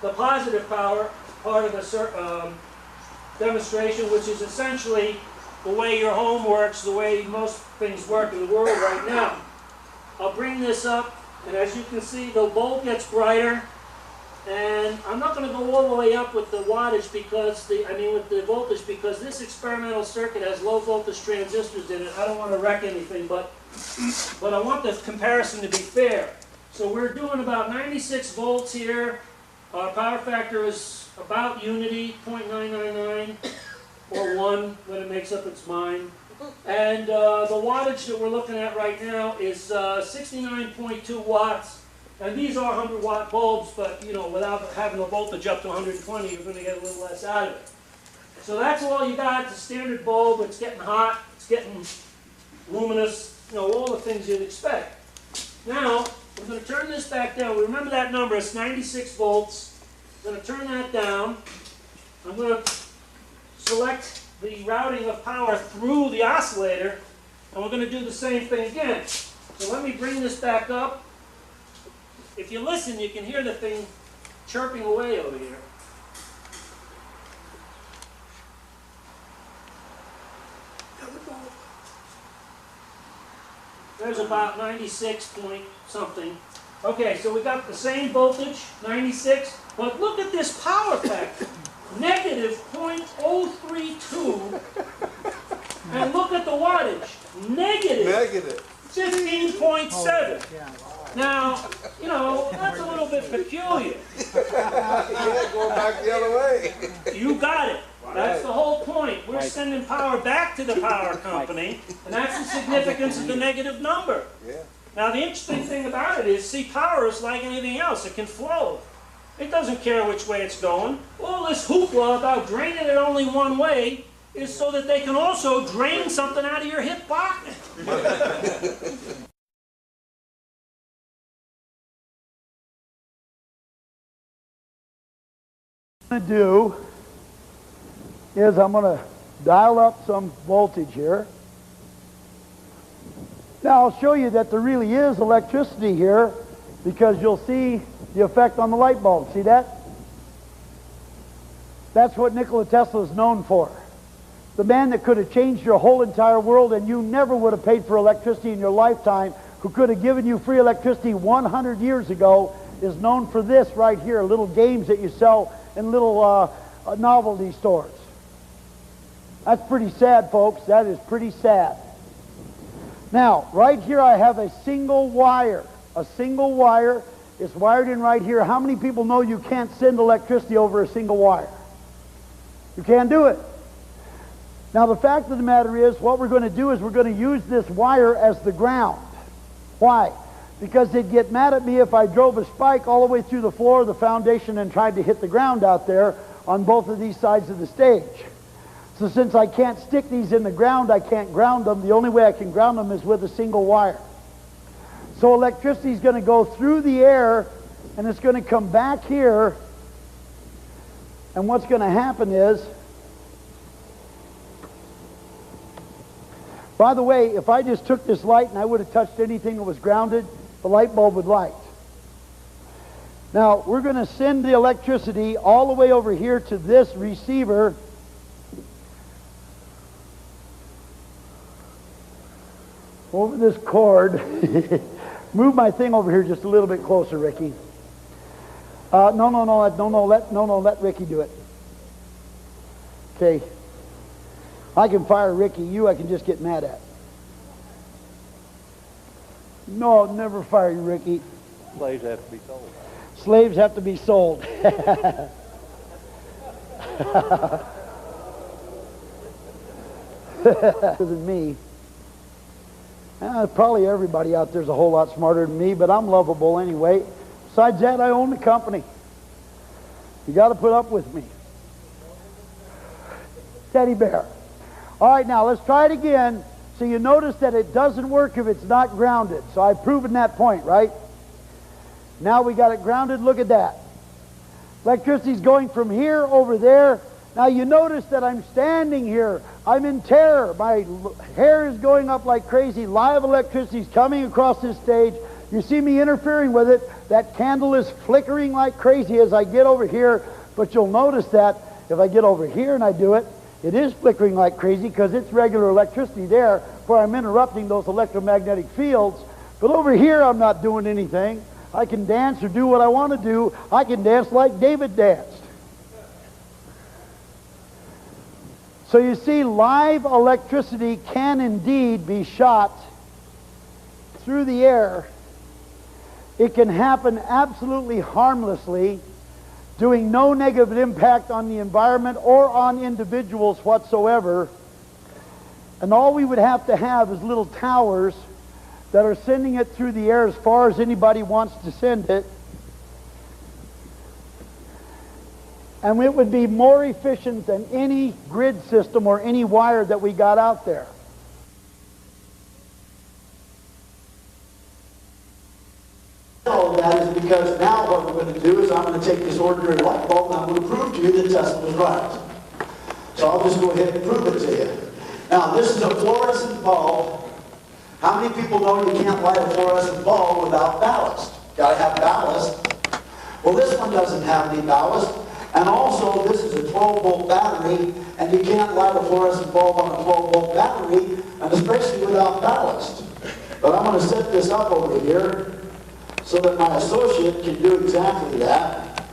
the positive power part of the demonstration, which is essentially the way your home works, the way most things work in the world right now. I'll bring this up, and as you can see, the bulb gets brighter. And I'm not going to go all the way up with the wattage because with the voltage, because this experimental circuit has low voltage transistors in it. I don't want to wreck anything, but I want the comparison to be fair. So we're doing about 96 volts here. Our power factor is about unity, 0.999 or 1 when it makes up its mind. And the wattage that we're looking at right now is 69.2 watts. And these are 100-watt bulbs, but without having the voltage up to 120, you're going to get a little less out of it. So that's all you got. It's a standard bulb. It's getting hot. It's getting luminous. All the things you'd expect. Now, we're going to turn this back down. Remember that number. It's 96 volts. I'm going to turn that down. I'm going to select the routing of power through the oscillator, and we're going to do the same thing again. So let me bring this back up. If you listen, you can hear the thing chirping away over here. There's about 96 point something. Okay, so we got the same voltage, 96, but look at this power factor, negative 0.032, and look at the wattage, negative 15.7. Now, that's a little bit peculiar. Yeah, going back the other way. You got it. That's the whole point. We're sending power back to the power company, and that's the significance of the negative number. Yeah. Now, the interesting thing about it is, see, power is like anything else. It can flow. It doesn't care which way it's going. All this hoopla about draining it only one way is so that they can also drain something out of your hip pocket. What I'm going to do is I'm going to dial up some voltage here. Now I'll show you that there really is electricity here because you'll see the effect on the light bulb. See that? That's what Nikola Tesla is known for. The man that could have changed your whole entire world and you never would have paid for electricity in your lifetime, who could have given you free electricity 100 years ago, is known for this right here, little games that you sell in little novelty stores. That's pretty sad, folks. That is pretty sad. Now, right here I have a single wire. A single wire. It's wired in right here. How many people know you can't send electricity over a single wire? You can't do it. Now the fact of the matter is, what we're going to do is we're going to use this wire as the ground. Why? Because they'd get mad at me if I drove a spike all the way through the floor of the foundation and tried to hit the ground out there on both of these sides of the stage. So since I can't stick these in the ground, I can't ground them. The only way I can ground them is with a single wire. So electricity is going to go through the air, and it's going to come back here, and what's going to happen is, by the way, if I just took this light and I would have touched anything that was grounded, the light bulb would light. Now, we're going to send the electricity all the way over here to this receiver. Over this cord. Move my thing over here just a little bit closer, Ricky. Let Ricky do it. Okay. I can fire Ricky. You I can just get mad at. No, never fire you, Ricky. Slaves have to be sold. Slaves have to be sold. Than me. Probably everybody out there's a whole lot smarter than me, but I'm lovable anyway. Besides that, I own the company. You got to put up with me. Teddy bear. All right, now let's try it again. So you notice that it doesn't work if it's not grounded. So I've proven that point, right? Now we got it grounded. Look at that. Electricity's going from here over there. Now you notice that I'm standing here. I'm in terror. My hair is going up like crazy. Live electricity is coming across this stage. You see me interfering with it. That candle is flickering like crazy as I get over here. But you'll notice that if I get over here and I do it, it is flickering like crazy because it's regular electricity there where I'm interrupting those electromagnetic fields. But over here I'm not doing anything. I can dance or do what I want to do. I can dance like David danced. So you see, live electricity can indeed be shot through the air. It can happen absolutely harmlessly, doing no negative impact on the environment or on individuals whatsoever. And all we would have to have is little towers that are sending it through the air as far as anybody wants to send it. And it would be more efficient than any grid system or any wire that we got out there. All that is because now what we're going to do is I'm going to take this ordinary light bulb and I'm going to prove to you that Tesla was right. So I'll just go ahead and prove it to you. Now this is a fluorescent bulb. How many people know you can't light a fluorescent bulb without ballast? Got to have ballast. Well, this one doesn't have any ballast. And also, this is a 12-volt battery, and you can't light a fluorescent bulb on a 12-volt battery, and especially without ballast. But I'm going to set this up over here so that my associate can do exactly that.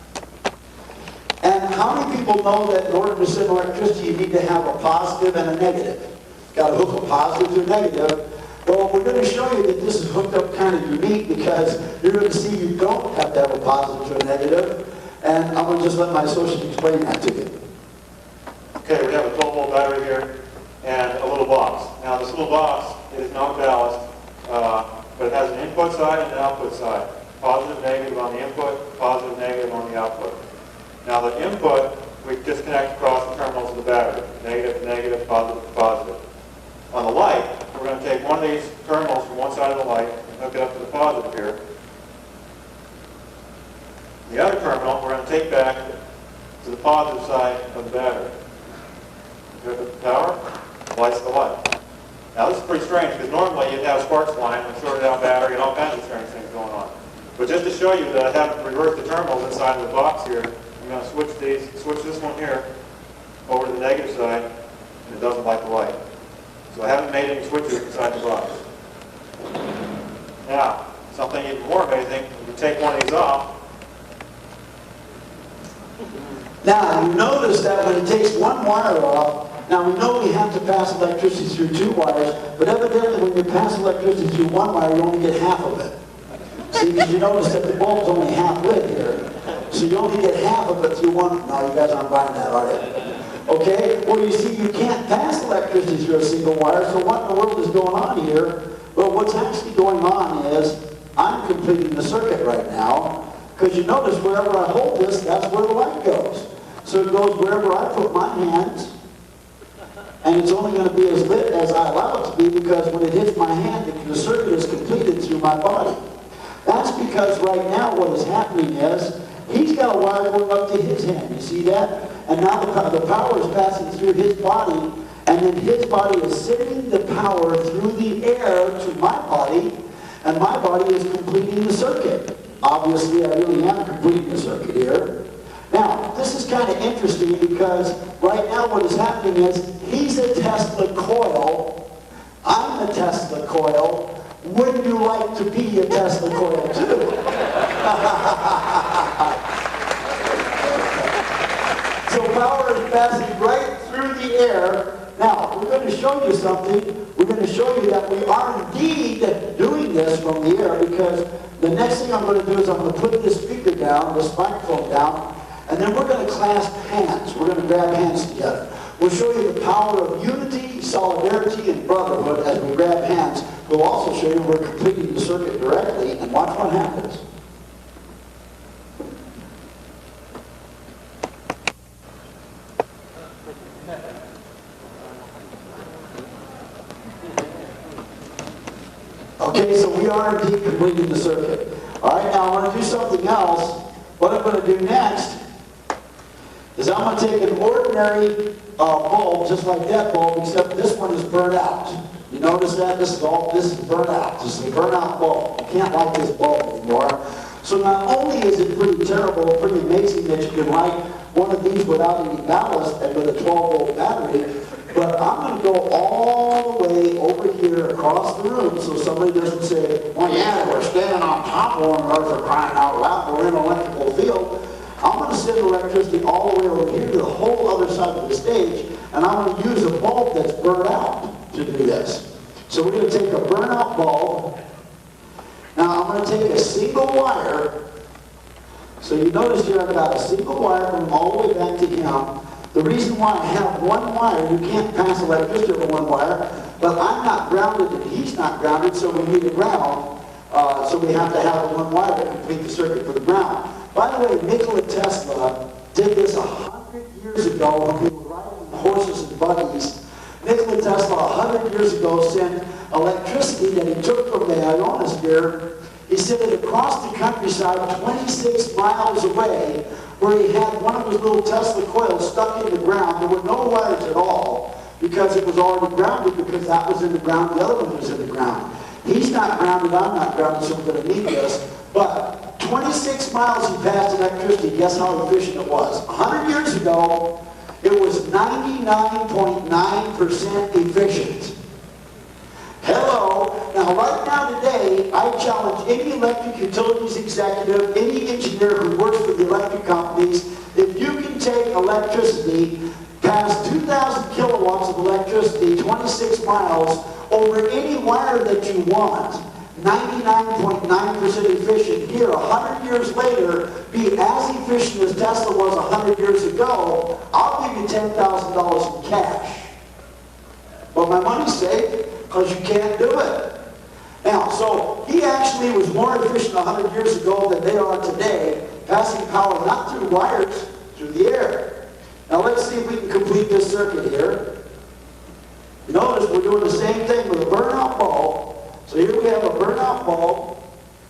And how many people know that in order to send electricity, you need to have a positive and a negative? You've got to hook a positive to a negative. Well, we're going to show you that this is hooked up kind of unique because you're going to see you don't have to have a positive to a negative. And I'm going to just let my associate explain that to you. Okay, we have a 12-volt battery here and a little box. Now this little box is not ballast, but it has an input side and an output side. Positive, negative on the input, positive, negative on the output. Now the input, we disconnect across the terminals of the battery. Negative, negative, positive, positive. On the light, we're going to take one of these terminals from one side of the light and hook it up to the positive here. The other terminal we're going to take back to the positive side of the battery. Hook up the power, lights the light. Now this is pretty strange because normally you'd have sparks flying and shorted out battery and all kinds of strange things going on. But just to show you that I haven't reversed the terminals inside of the box here, I'm going to switch this one here over to the negative side, and it doesn't light the light. So I haven't made any switches inside the box. Now, something even more amazing, you take one of these off. Now, you notice that when it takes one wire off, now we know we have to pass electricity through two wires, but evidently when you pass electricity through one wire, you only get half of it. See, because you notice that the bulb's only half lit here. So you only get half of it through one. No, you guys aren't buying that, are you? Okay? Well, you see, you can't pass electricity through a single wire, so what in the world is going on here? Well, what's actually going on is I'm completing the circuit right now, because you notice wherever I hold this, that's where the light goes. So it goes wherever I put my hands, and it's only going to be as lit as I allow it to be, because when it hits my hand, the circuit is completed through my body. That's because right now what is happening is, he's got a wire going up to his hand, you see that? And now the power is passing through his body, and then his body is sending the power through the air to my body, and my body is completing the circuit. Obviously, I really am completing the circuit here. Now, this is kind of interesting because right now what is happening is he's a Tesla coil, I'm a Tesla coil. Wouldn't you like to be a Tesla coil too? So power is passing right through the air. Now, we're going to show you something. We're going to show you that we are indeed doing this from the air, because the next thing I'm going to do is I'm going to put this speaker down, this microphone down, and then we're going to clasp hands. We're going to grab hands together. We'll show you the power of unity, solidarity, and brotherhood as we grab hands. We'll also show you we're completing the circuit directly, and watch what happens. Okay, so we are indeed completing the circuit. All right, now I'm going to do something else. What I'm going to do next is I'm going to take an ordinary bulb, just like that bulb, except this one is burnt out. You notice that? This is burnt out. This is a burnt out bulb. You can't light this bulb anymore. So not only is it pretty terrible, pretty amazing that you can light one of these without any ballast and with a 12-volt battery, but I'm going to go all the way over here across the room so somebody doesn't say, well, yeah, we're standing on top of one another for crying out loud, we're in an electrical field. I'm going to send electricity all the way over here to the whole other side of the stage, and I'm going to use a bulb that's burnt out to do this. So we're going to take a burnt out bulb. Now I'm going to take a single wire. So you notice here I've got a single wire going all the way back to him. The reason why I have one wire, you can't pass electricity over one wire, but I'm not grounded and he's not grounded, so we need a ground. So we have to have one wire to complete the circuit for the ground. By the way, Nikola Tesla did this 100 years ago when we were riding horses and buggies. Nikola Tesla 100 years ago sent electricity that he took from the ionosphere. He sent it across the countryside 26 miles away, where he had one of his little Tesla coils stuck in the ground. There were no wires at all because it was already grounded, because that was in the ground, the other one was in the ground. He's not grounded, I'm not grounded, so we're going to need this. But 26 miles he passed electricity. Guess how efficient it was? 100 years ago, it was 99.9% efficient. Hello. Now, right now today, I challenge any electric utilities executive, any engineer who works for the electric companies, if you can take electricity, pass 2,000 kilowatts of electricity 26 miles over any wire that you want, 99.9% efficient here, 100 years later, be as efficient as Tesla was 100 years ago, I'll give you $10,000 in cash. But my money's safe, because you can't do it. Now, so he actually was more efficient 100 years ago than they are today, passing power not through wires, through the air. Now let's see if we can complete this circuit here. Notice we're doing the same thing with a burnout bulb. So here we have a burnout bulb.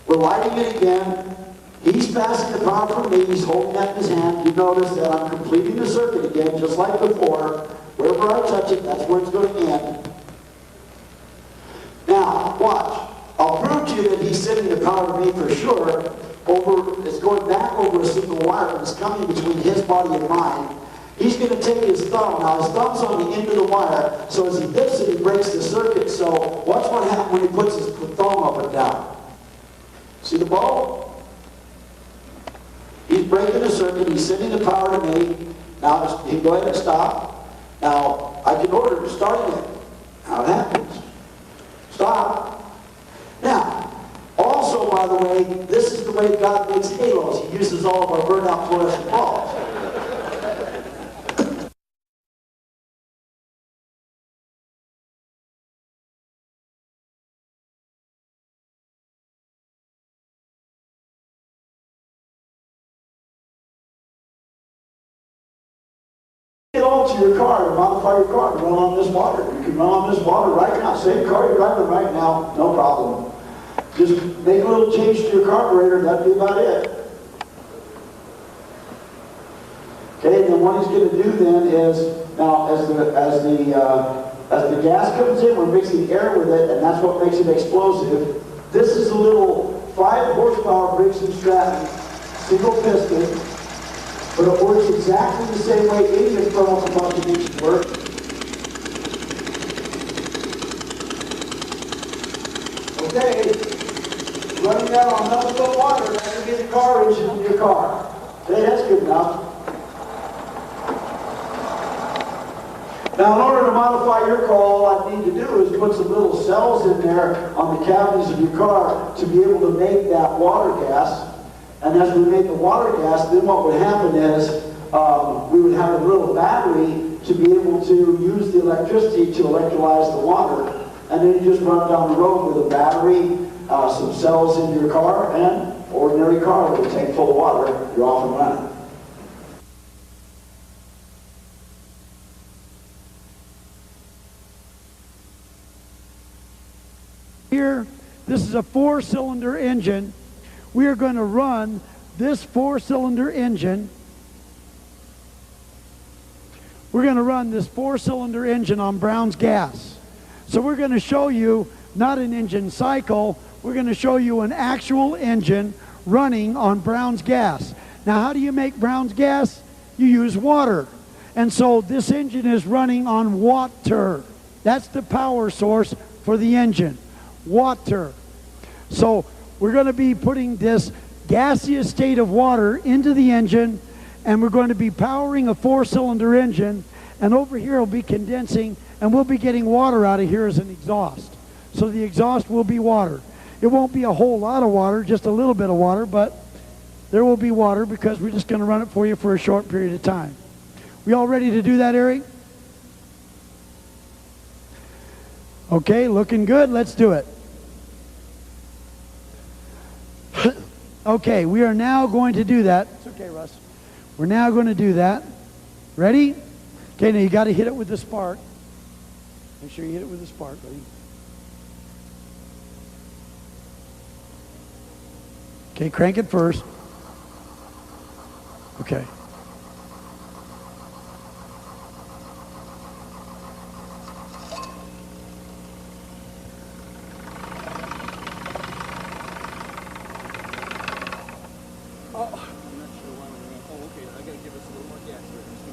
We're lighting it again. He's passing the power from me. He's holding that in his hand. You notice that I'm completing the circuit again, just like before. Wherever I touch it, that's where it's going to end. Now, watch. I'll prove to you that he's sending the power to me for sure. It's going back over a single wire, and it's coming between his body and mine. He's going to take his thumb. Now, his thumb's on the end of the wire, so as he lifts it, he breaks the circuit. So, watch what happens when he puts his thumb up and down. See the bulb? He's breaking the circuit. He's sending the power to me. Now, he can go ahead and stop. Now, I can order to start again. Now, it happens. Stop. Now, also by the way, this is the way God makes halos. He uses all of our burnout fluorescent bulbs. Get onto your car and modify your car to run on this water. You can run on this water right now. Same car you're driving right now, no problem. Just make a little change to your carburetor, that'd be about it. Okay, and then what he's going to do then is, now as the gas comes in, we're mixing air with it, and that's what makes it explosive. This is a little 5 horsepower Briggs & Stratton single piston, but it works exactly the same way any internal combustion engine works. Okay, running that on nothing but water, that's going to get the car engine in your car. Okay, that's good enough. Now, in order to modify your car, all I need to do is put some little cells in there on the cavities of your car to be able to make that water gas. And as we make the water gas, then what would happen is we would have a little battery to be able to use the electricity to electrolyze the water. And then you just run down the road with a battery, some cells in your car, and ordinary car with a tank full of water, you're off and running. Here, this is a 4-cylinder engine. We are going to run this 4-cylinder engine. We're going to run this 4-cylinder engine on Brown's gas. So we're going to show you not an engine cycle, we're going to show you an actual engine running on Brown's gas. Now, how do you make Brown's gas? You use water. And so this engine is running on water. That's the power source for the engine. Water. So we're going to be putting this gaseous state of water into the engine, and we're going to be powering a 4-cylinder engine, and over here will be condensing, and we'll be getting water out of here as an exhaust. So the exhaust will be water. It won't be a whole lot of water, just a little bit of water, but there will be water because we're just going to run it for you for a short period of time. We all ready to do that, Eric? Okay, looking good. Let's do it. Okay, we are now going to do that. It's okay, Russ. We're now going to do that. Ready? Okay, now you got to hit it with the spark. Make sure you hit it with the spark, buddy. Okay, crank it first. Okay.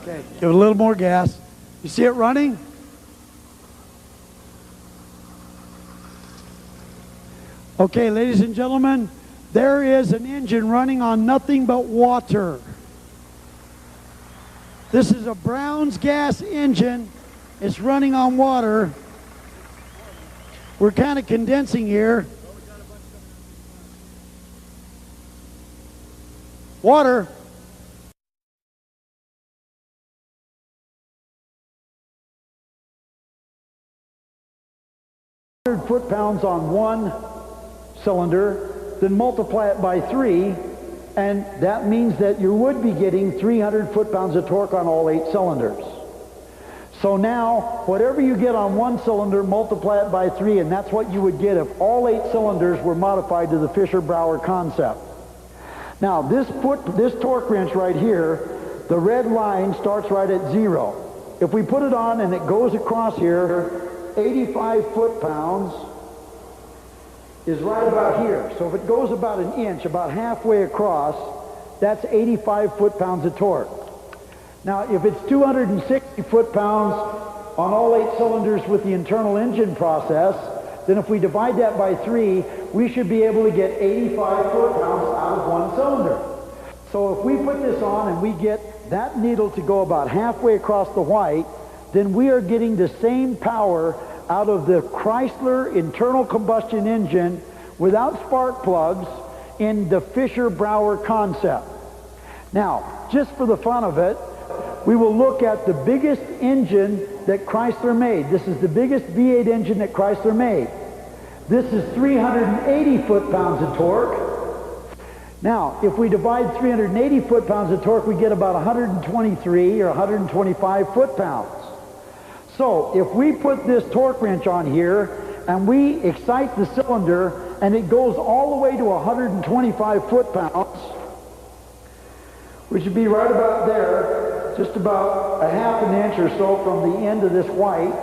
Okay, give it a little more gas. You see it running? Okay, ladies and gentlemen, there is an engine running on nothing but water. This is a Brown's gas engine. It's running on water. We're kind of condensing here. Water. Foot-pounds on one cylinder, then multiply it by 3, and that means that you would be getting 300 foot-pounds of torque on all 8 cylinders. So now, whatever you get on one cylinder, multiply it by 3, and that's what you would get if all 8 cylinders were modified to the Fisher-Brauer concept. Now, this torque wrench right here, the red line starts right at 0. If we put it on and it goes across here, 85 foot-pounds is right about here. So if it goes about an inch, about halfway across, that's 85 foot-pounds of torque. Now, if it's 260 foot-pounds on all 8 cylinders with the internal engine process, then if we divide that by 3, we should be able to get 85 foot-pounds out of one cylinder. So if we put this on and we get that needle to go about halfway across the white, then we are getting the same power out of the Chrysler internal combustion engine without spark plugs in the Fisher-Brauer concept. Now, just for the fun of it, we will look at the biggest engine that Chrysler made. This is the biggest V8 engine that Chrysler made. This is 380 foot-pounds of torque. Now, if we divide 380 foot-pounds of torque, we get about 123 or 125 foot-pounds. So, if we put this torque wrench on here and we excite the cylinder and it goes all the way to 125 foot-pounds, which would be right about there, just about a half an inch or so from the end of this white.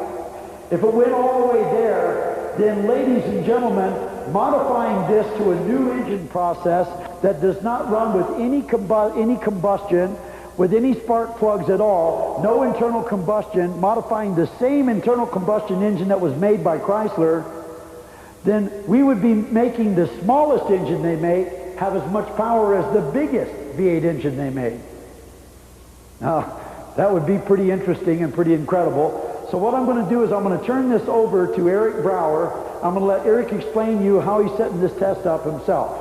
If it went all the way there, then ladies and gentlemen, modifying this to a new engine process that does not run with any combustion, with any spark plugs at all, no internal combustion, modifying the same internal combustion engine that was made by Chrysler, then we would be making the smallest engine they make have as much power as the biggest V8 engine they made. Now, that would be pretty interesting and pretty incredible. So what I'm going to do is I'm going to turn this over to Eric Brauer. I'm going to let Eric explain to you how he's setting this test up himself.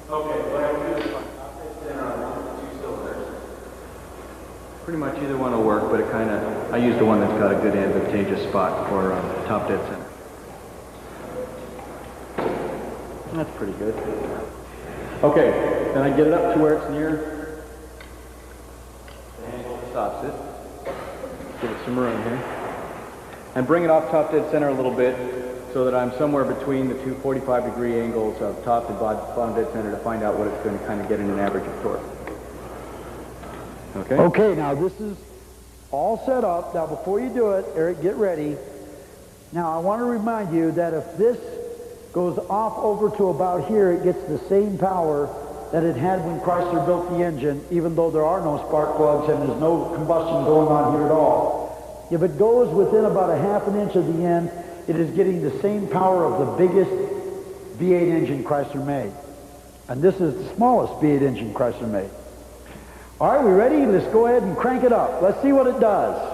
Okay, what I would do is two cylinders. Pretty much either one will work, but I use the one that's got a good advantageous spot for top dead center. That's pretty good. Okay, then I get it up to where it's near the angle that stops it. Give it some room here. And bring it off top dead center a little bit so that I'm somewhere between the two 45-degree angles of top and bottom dead center to find out what it's going to kind of get in an average of torque. Okay? Okay, now this is all set up. Now before you do it, Eric, get ready. Now I want to remind you that if this goes off over to about here, it gets the same power that it had when Chrysler built the engine, even though there are no spark plugs and there's no combustion going on here at all. If it goes within about a half an inch of the end, it is getting the same power of the biggest V8 engine Chrysler made. And this is the smallest V8 engine Chrysler made. All right, we ready? Let's go ahead and crank it up. Let's see what it does.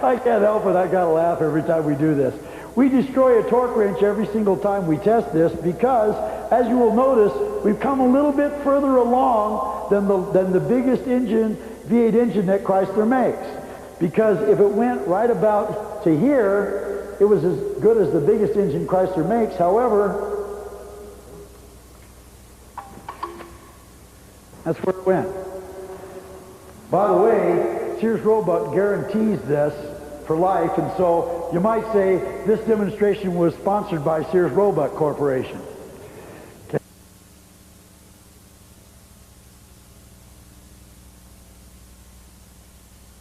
I can't help it. I gotta laugh every time we do this. We destroy a torque wrench every single time we test this because, as you will notice, we've come a little bit further along than the biggest engine, V8 engine that Chrysler makes. Because if it went right about to here, it was as good as the biggest engine Chrysler makes. However, that's where it went. By the way, Sears Roebuck guarantees this for life, and so you might say this demonstration was sponsored by Sears Roebuck Corporation. Okay.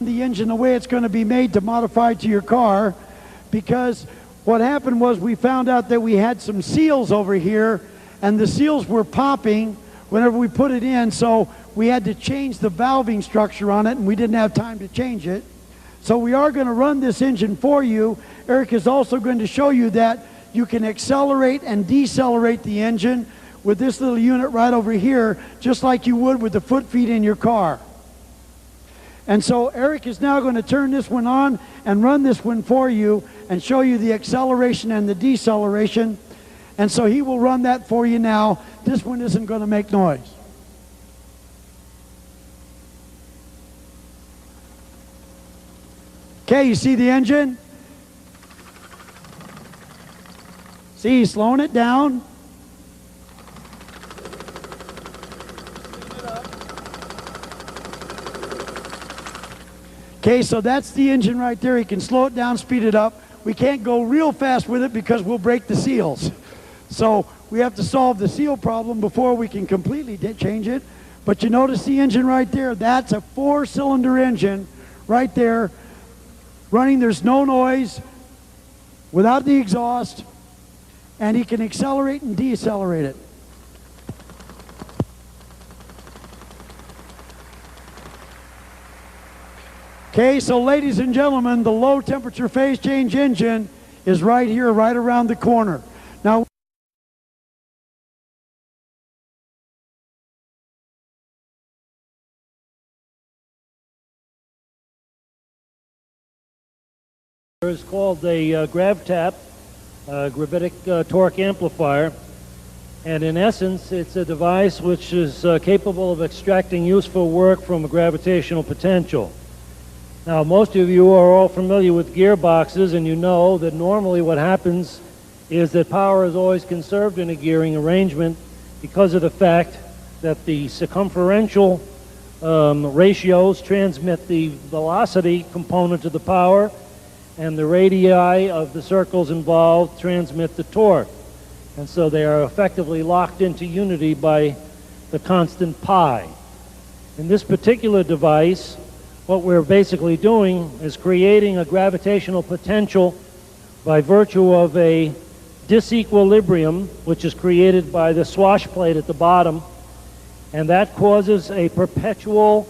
The engine the way it's going to be made to modify to your car, because what happened was we found out that we had some seals over here, and the seals were popping whenever we put it in, so we had to change the valving structure on it, and we didn't have time to change it. So we are going to run this engine for you. Eric is also going to show you that you can accelerate and decelerate the engine with this little unit right over here, just like you would with the foot feet in your car. And so Eric is now going to turn this one on and run this one for you and show you the acceleration and the deceleration. And so he will run that for you now. This one isn't going to make noise. Okay, you see the engine? See, he's slowing it down. Okay, so that's the engine right there. He can slow it down, speed it up. We can't go real fast with it because we'll break the seals. So we have to solve the seal problem before we can completely change it. But you notice the engine right there? That's a 4-cylinder engine right there. Running, there's no noise, without the exhaust, and he can accelerate and decelerate it. Okay, so ladies and gentlemen, the low temperature phase change engine is right here, right around the corner. Now, is called a GravTap, gravitic torque amplifier. And in essence, it's a device which is capable of extracting useful work from a gravitational potential. Now, most of you are all familiar with gearboxes, and you know that normally what happens is that power is always conserved in a gearing arrangement because of the fact that the circumferential ratios transmit the velocity component of the power, and the radii of the circles involved transmit the torque. And so they are effectively locked into unity by the constant pi. In this particular device, what we're basically doing is creating a gravitational potential by virtue of a disequilibrium, which is created by the swash plate at the bottom, and that causes a perpetual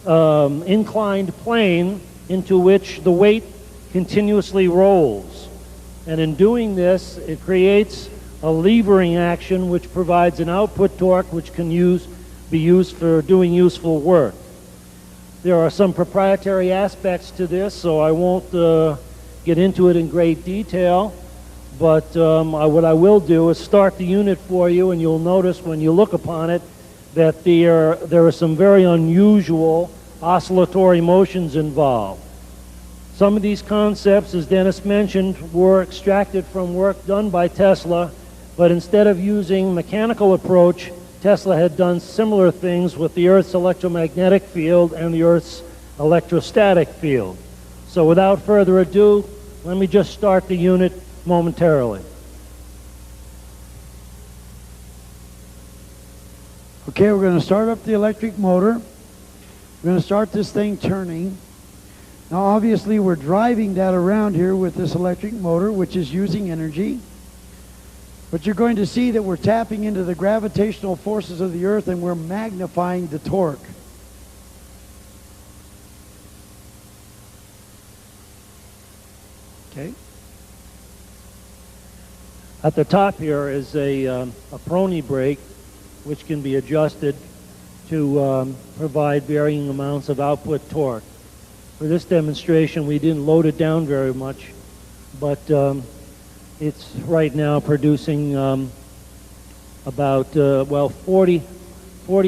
inclined plane into which the weight continuously rolls. And in doing this, it creates a levering action which provides an output torque which can be used for doing useful work. There are some proprietary aspects to this, so I won't get into it in great detail, but what I will do is start the unit for you, and you'll notice when you look upon it that there are some very unusual oscillatory motions involved. Some of these concepts, as Dennis mentioned, were extracted from work done by Tesla, but instead of using mechanical approach, Tesla had done similar things with the Earth's electromagnetic field and the Earth's electrostatic field. So without further ado, let me just start the unit momentarily. Okay, we're going to start up the electric motor. We're going to start this thing turning. Now obviously we're driving that around here with this electric motor, which is using energy. But you're going to see that we're tapping into the gravitational forces of the Earth and we're magnifying the torque. Okay. At the top here is a Prony brake, which can be adjusted to provide varying amounts of output torque. For this demonstration, we didn't load it down very much, but it's right now producing about 40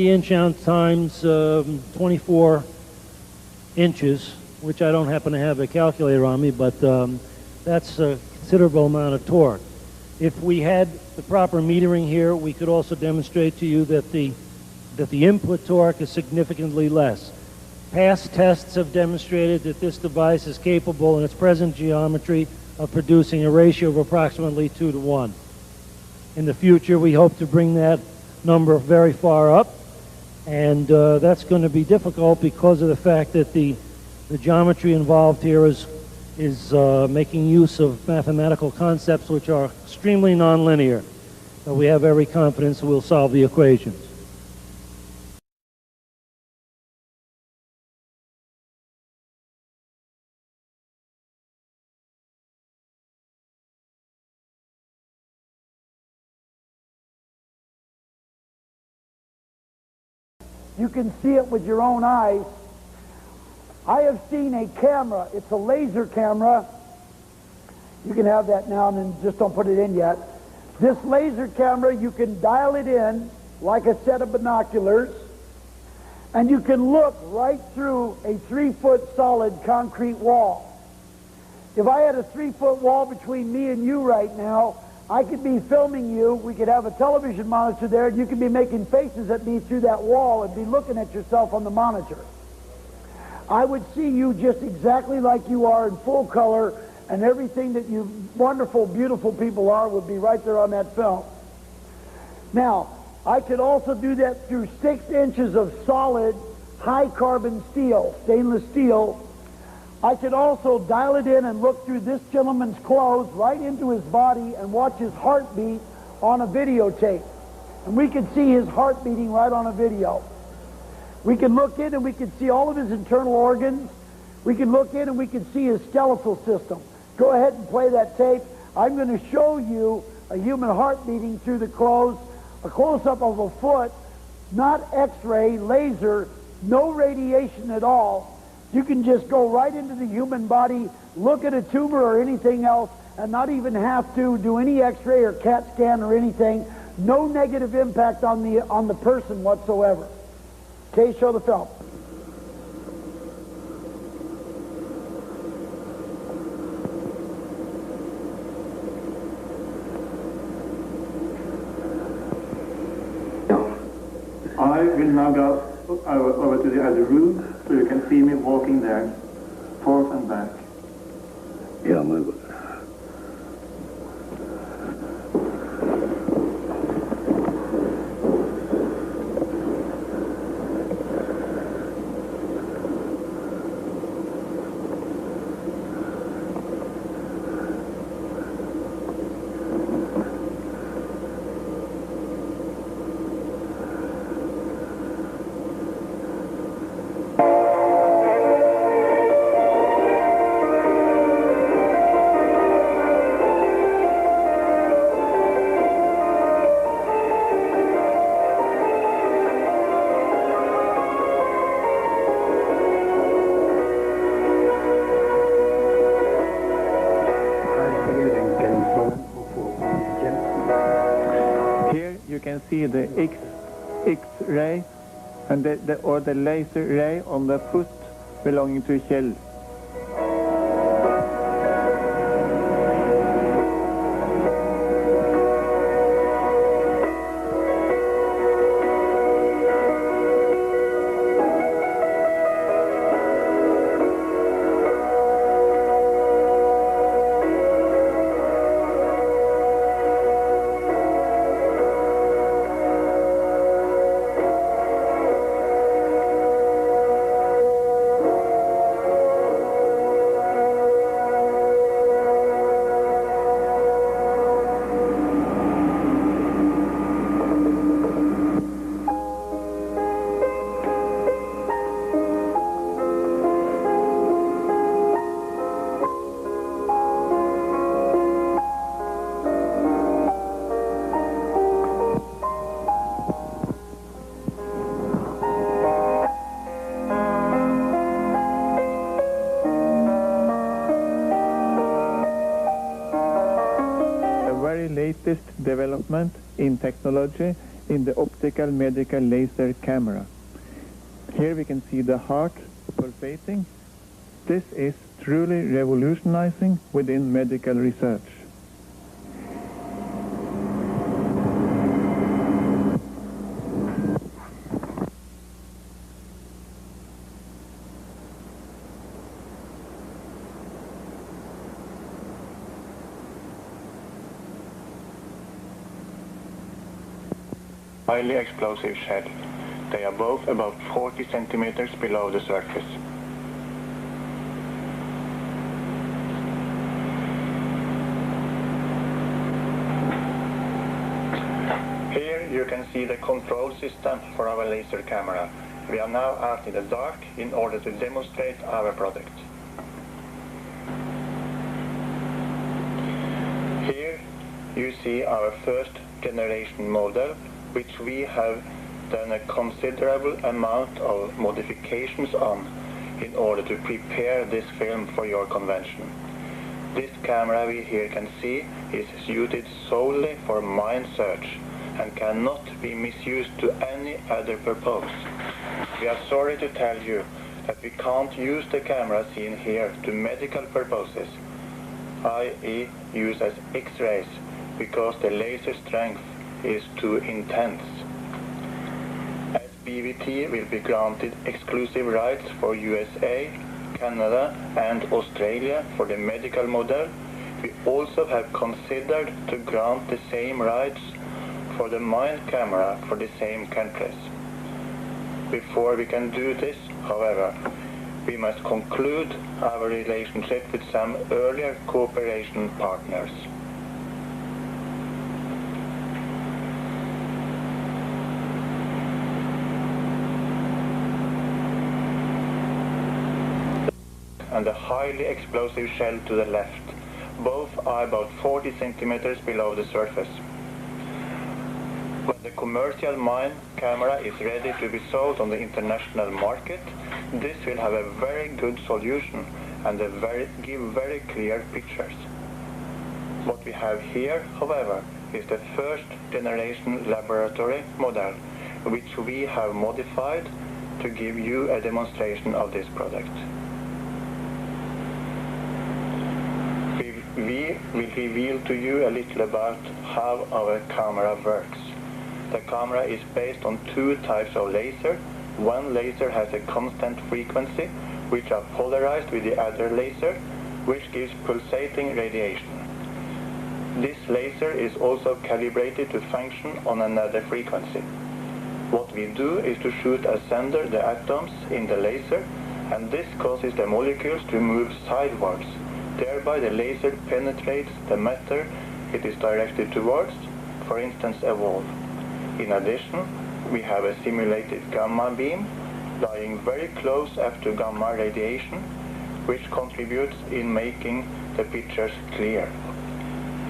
inch ounce times 24 inches, which I don't happen to have a calculator on me, but that's a considerable amount of torque. If we had the proper metering here, we could also demonstrate to you that the input torque is significantly less. Past tests have demonstrated that this device is capable in its present geometry of producing a ratio of approximately 2 to 1. In the future, we hope to bring that number very far up, and that's going to be difficult because of the fact that the geometry involved here is making use of mathematical concepts which are extremely nonlinear. But we have every confidence that we'll solve the equations. You can see it with your own eyes. I have seen a camera. It's a laser camera. You can have that now and then, just don't put it in yet. This laser camera, you can dial it in like a set of binoculars, and you can look right through a 3-foot solid concrete wall. If I had a 3-foot wall between me and you right now, I could be filming you, we could have a television monitor there, and you could be making faces at me through that wall and be looking at yourself on the monitor. I would see you just exactly like you are in full color, and everything that you wonderful, beautiful people are would be right there on that film. Now, I could also do that through 6 inches of solid, high-carbon steel, stainless steel. I could also dial it in and look through this gentleman's clothes right into his body and watch his heartbeat on a videotape. And we could see his heart beating right on a video. We can look in and we can see all of his internal organs. We can look in and we can see his skeletal system. Go ahead and play that tape. I'm going to show you a human heart beating through the clothes, a close-up of a foot, not X-ray, laser, no radiation at all. You can just go right into the human body, look at a tumor or anything else and not even have to do any x-ray or CAT scan or anything. No negative impact on the person whatsoever. Okay, show the film. I will now go over to the other room so you can see me walking there, forth and back. Yeah, move it. See the X-ray and the laser ray on the foot belonging to Kjell. Latest development in technology in the optical medical laser camera. Here we can see the heart pulsating. This is truly revolutionizing within medical research. Highly explosive shell. They are both about 40 centimeters below the surface. Here you can see the control system for our laser camera. We are now out in the dark in order to demonstrate our product. Here you see our first generation model, which we have done a considerable amount of modifications on in order to prepare this film for your convention. This camera we here can see is suited solely for mine search and cannot be misused to any other purpose. We are sorry to tell you that we can't use the camera seen here to medical purposes, i.e. use as X-rays, because the laser strength is too intense. As BVT will be granted exclusive rights for USA, Canada and Australia for the medical model, we also have considered to grant the same rights for the mine camera for the same countries. Before we can do this, however, we must conclude our relationship with some earlier cooperation partners. And a highly explosive shell to the left. Both are about 40 centimeters below the surface. When the commercial mine camera is ready to be sold on the international market, this will have a very good solution and they give very clear pictures. What we have here, however, is the first generation laboratory model, which we have modified to give you a demonstration of this product. We will reveal to you a little about how our camera works. The camera is based on two types of laser. One laser has a constant frequency, which are polarized with the other laser, which gives pulsating radiation. This laser is also calibrated to function on another frequency. What we do is to shoot asunder the atoms in the laser, and this causes the molecules to move sidewards. Thereby the laser penetrates the matter it is directed towards, for instance a wall. In addition, we have a simulated gamma beam lying very close after gamma radiation, which contributes in making the pictures clear.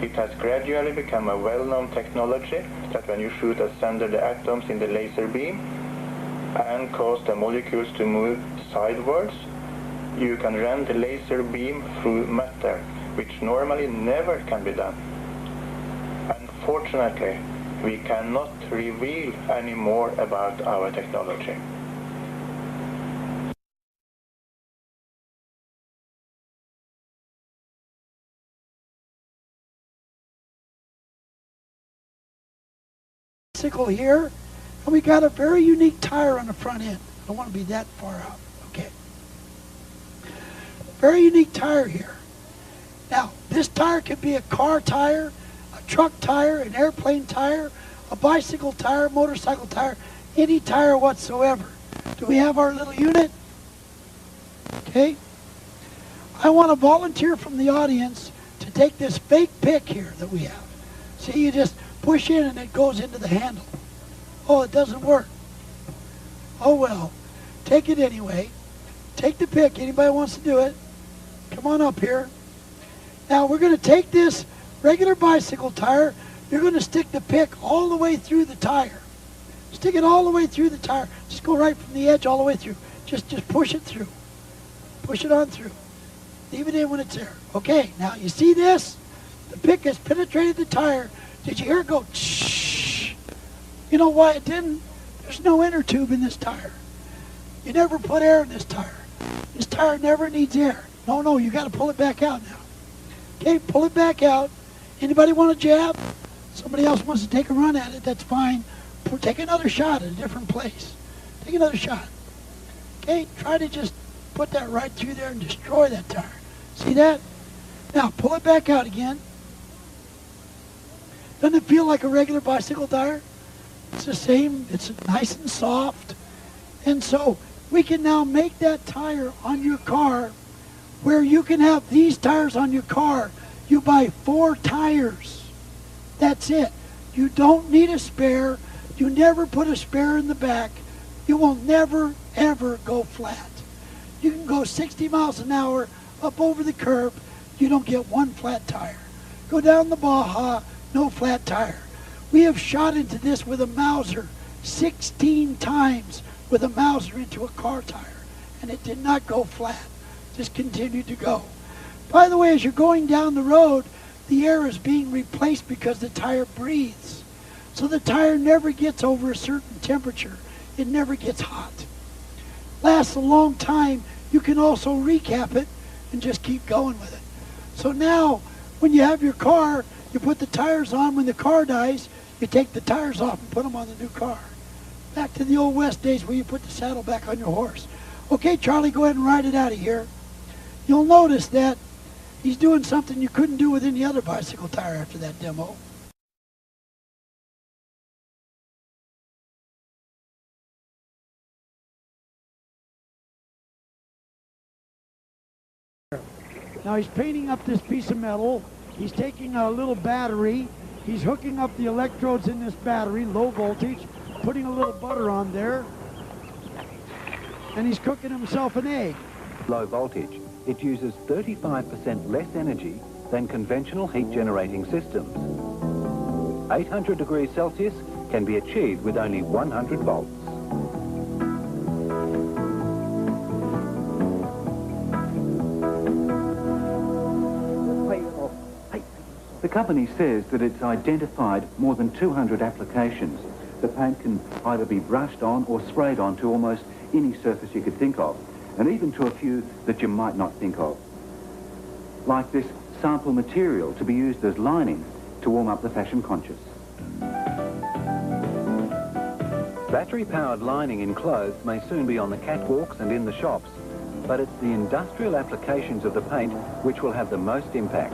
It has gradually become a well-known technology that when you shoot asunder the atoms in the laser beam and cause the molecules to move sidewards, you can run the laser beam through matter, which normally never can be done. Unfortunately, we cannot reveal any more about our technology. Bicycle here, and we got a very unique tire on the front end. I don't want to be that far out. Okay. Very unique tire here. Now, this tire could be a car tire, a truck tire, an airplane tire, a bicycle tire, motorcycle tire, any tire whatsoever. Do we have our little unit? Okay. I want a volunteer from the audience to take this fake pick here that we have. See, you just push in and it goes into the handle. Oh, it doesn't work. Oh well, take it anyway. Take the pick. Anybody wants to do it? Come on up here. Now we're going to take this regular bicycle tire. You're going to stick the pick all the way through the tire. Stick it all the way through the tire. Just go right from the edge all the way through. Just push it through. Push it on through. Leave it in when it's there. Okay, now you see this? The pick has penetrated the tire. Did you hear it go shh? You know why it didn't? There's no inner tube in this tire. You never put air in this tire. This tire never needs air. No, you got to pull it back out now. Okay, pull it back out. Anybody want a jab? Somebody else wants to take a run at it, that's fine. Take another shot at a different place. Take another shot. Okay, try to just put that right through there and destroy that tire. See that? Now, pull it back out again. Doesn't it feel like a regular bicycle tire? It's the same. It's nice and soft. And so we can now make that tire on your car where you can have these tires on your car. You buy 4 tires. That's it. You don't need a spare. You never put a spare in the back. You will never, ever go flat. You can go 60 miles an hour up over the curb. You don't get one flat tire. Go down the Baja, no flat tire. We have shot into this with a Mauser 16 times with a Mauser into a car tire, and it did not go flat. Just continued to go. By the way, as you're going down the road, the air is being replaced because the tire breathes. So the tire never gets over a certain temperature. It never gets hot. Lasts a long time. You can also recap it and just keep going with it. So now, when you have your car, you put the tires on. When the car dies, you take the tires off and put them on the new car. Back to the old West days where you put the saddle back on your horse. Okay, Charlie, go ahead and ride it out of here. You'll notice that he's doing something you couldn't do with any other bicycle tire after that demo. Now he's painting up this piece of metal. He's taking a little battery. He's hooking up the electrodes in this battery, low voltage, putting a little butter on there, and he's cooking himself an egg. Low voltage. It uses 35% less energy than conventional heat generating systems. 800 degrees Celsius can be achieved with only 100 volts. The company says that it's identified more than 200 applications. The paint can either be brushed on or sprayed on to almost any surface you could think of, and even to a few that you might not think of. Like this sample material to be used as lining to warm up the fashion conscious. Battery-powered lining in clothes may soon be on the catwalks and in the shops, but it's the industrial applications of the paint which will have the most impact.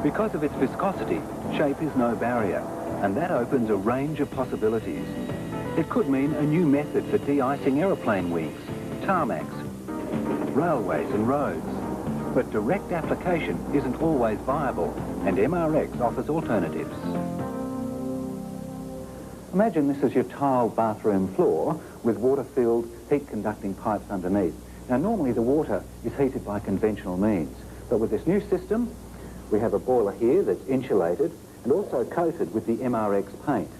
Because of its viscosity, shape is no barrier, and that opens a range of possibilities. It could mean a new method for de-icing aeroplane wings, tarmacs, railways and roads. But direct application isn't always viable, and MRX offers alternatives. Imagine this is your tiled bathroom floor with water-filled, heat-conducting pipes underneath. Now, normally the water is heated by conventional means, but with this new system, we have a boiler here that's insulated and also coated with the MRX paint.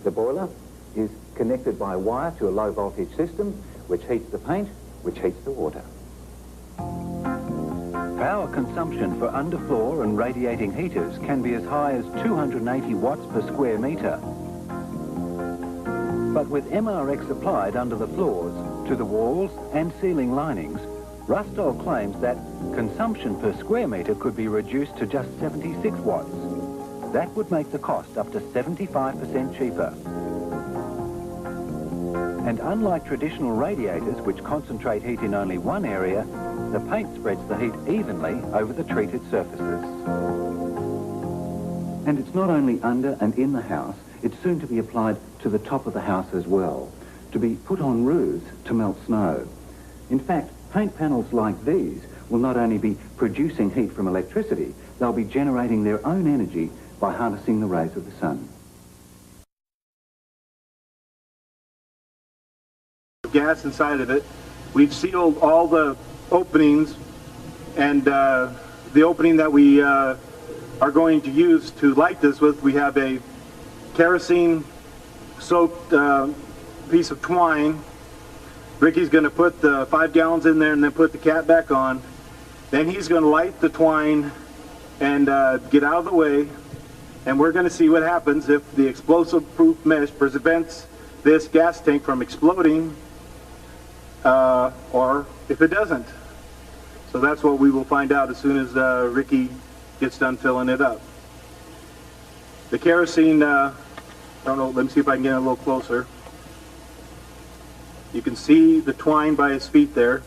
The boiler is connected by wire to a low-voltage system, which heats the paint, which heats the water. Power consumption for underfloor and radiating heaters can be as high as 280 watts per square metre. But with MRX applied under the floors, to the walls and ceiling linings, Rustall claims that consumption per square metre could be reduced to just 76 watts. That would make the cost up to 75% cheaper. And unlike traditional radiators, which concentrate heat in only one area, the paint spreads the heat evenly over the treated surfaces. And it's not only under and in the house, it's soon to be applied to the top of the house as well, to be put on roofs to melt snow. In fact, paint panels like these will not only be producing heat from electricity, they'll be generating their own energy by harnessing the rays of the sun. Gas inside of it. We've sealed all the openings, and the opening that we are going to use to light this with, we have a kerosene soaked piece of twine. Ricky's going to put the 5 gallons in there and then put the cap back on. Then he's going to light the twine and get out of the way, and we're going to see what happens if the explosive proof mesh prevents this gas tank from exploding, or if it doesn't. So that's what we will find out as soon as Ricky gets done filling it up. The kerosene, I don't know, let me see if I can get a little closer. You can see the twine by his feet there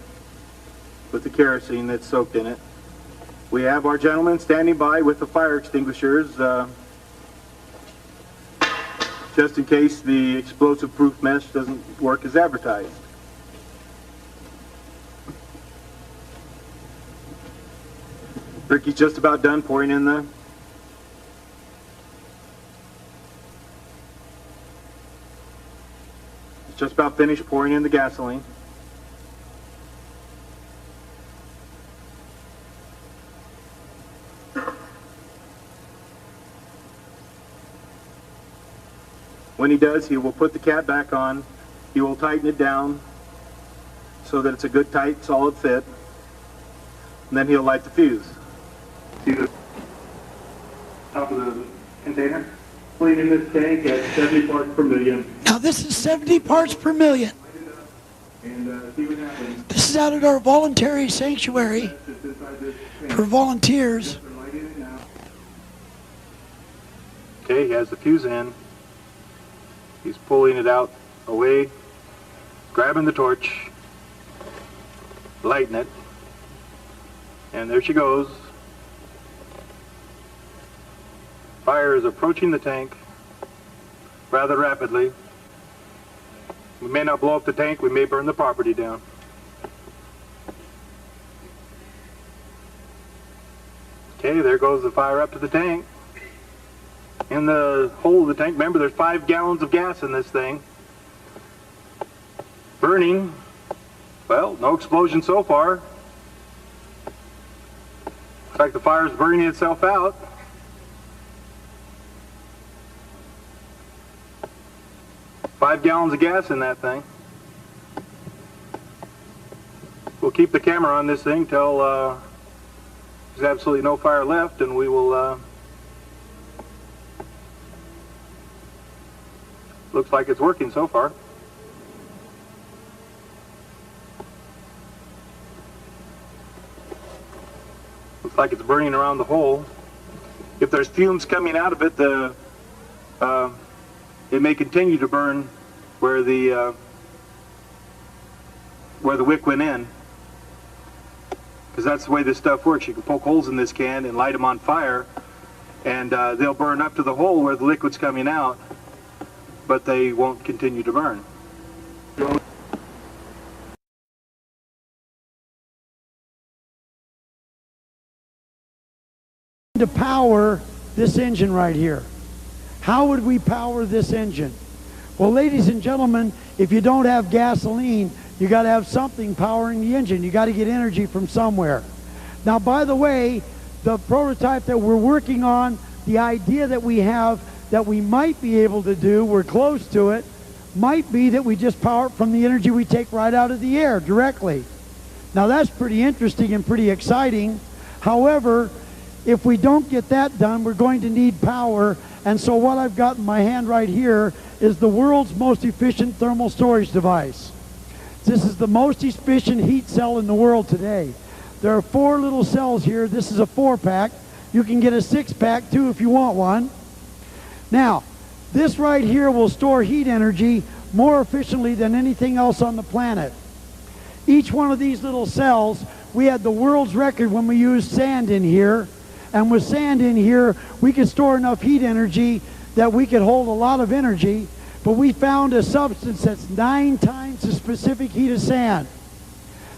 with the kerosene that's soaked in it. We have our gentleman standing by with the fire extinguishers just in case the explosive proof mesh doesn't work as advertised. Ricky's just about done pouring in the just about finished pouring in the gasoline. When he does, he will put the cap back on. He will tighten it down so that it's a good, tight, solid fit. And then he'll light the fuse. See the top of the container? Putting in this tank at 70 parts per million. Now this is 70 parts per million. And see what happens. This is out at our voluntary sanctuary for volunteers. Okay, he has the fuse in. He's pulling it out away, grabbing the torch, lighting it, and there she goes. Fire is approaching the tank rather rapidly. We may not blow up the tank, we may burn the property down. Okay, there goes the fire up to the tank. In the hole of the tank, remember there's 5 gallons of gas in this thing. Burning. Well, no explosion so far. In fact, the fire's burning itself out. Five gallons of gas in that thing. We'll keep the camera on this thing till There's absolutely no fire left, and we will, looks like it's working so far. Looks like it's burning around the hole. If there's fumes coming out of it, it may continue to burn where the wick went in, because that's the way this stuff works. You can poke holes in this can and light them on fire, and they'll burn up to the hole where the liquid's coming out, but they won't continue to burn. To power this engine right here. How would we power this engine? Well, ladies and gentlemen, if you don't have gasoline, you got to have something powering the engine. You got to get energy from somewhere. Now, by the way, the prototype that we're working on, the idea that we have that we might be able to do, we're close to it, might be that we just power it from the energy we take right out of the air directly. Now, that's pretty interesting and pretty exciting. However, if we don't get that done, we're going to need power. And so what I've got in my hand right here is the world's most efficient thermal storage device. This is the most efficient heat cell in the world today. There are 4 little cells here. This is a 4-pack. You can get a 6-pack too if you want one. Now, this right here will store heat energy more efficiently than anything else on the planet. Each one of these little cells, we had the world's record when we used sand in here. And with sand in here, we could store enough heat energy that we could hold a lot of energy, but we found a substance that's 9 times the specific heat of sand.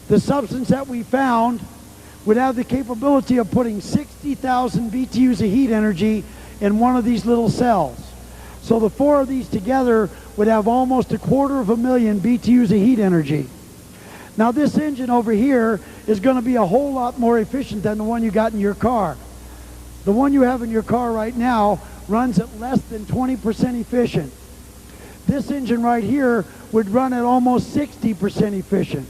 The substance that we found would have the capability of putting 60,000 BTUs of heat energy in one of these little cells. So the 4 of these together would have almost 250,000 BTUs of heat energy. Now this engine over here is going to be a whole lot more efficient than the one you got in your car. The one you have in your car right now runs at less than 20% efficient. This engine right here would run at almost 60% efficient.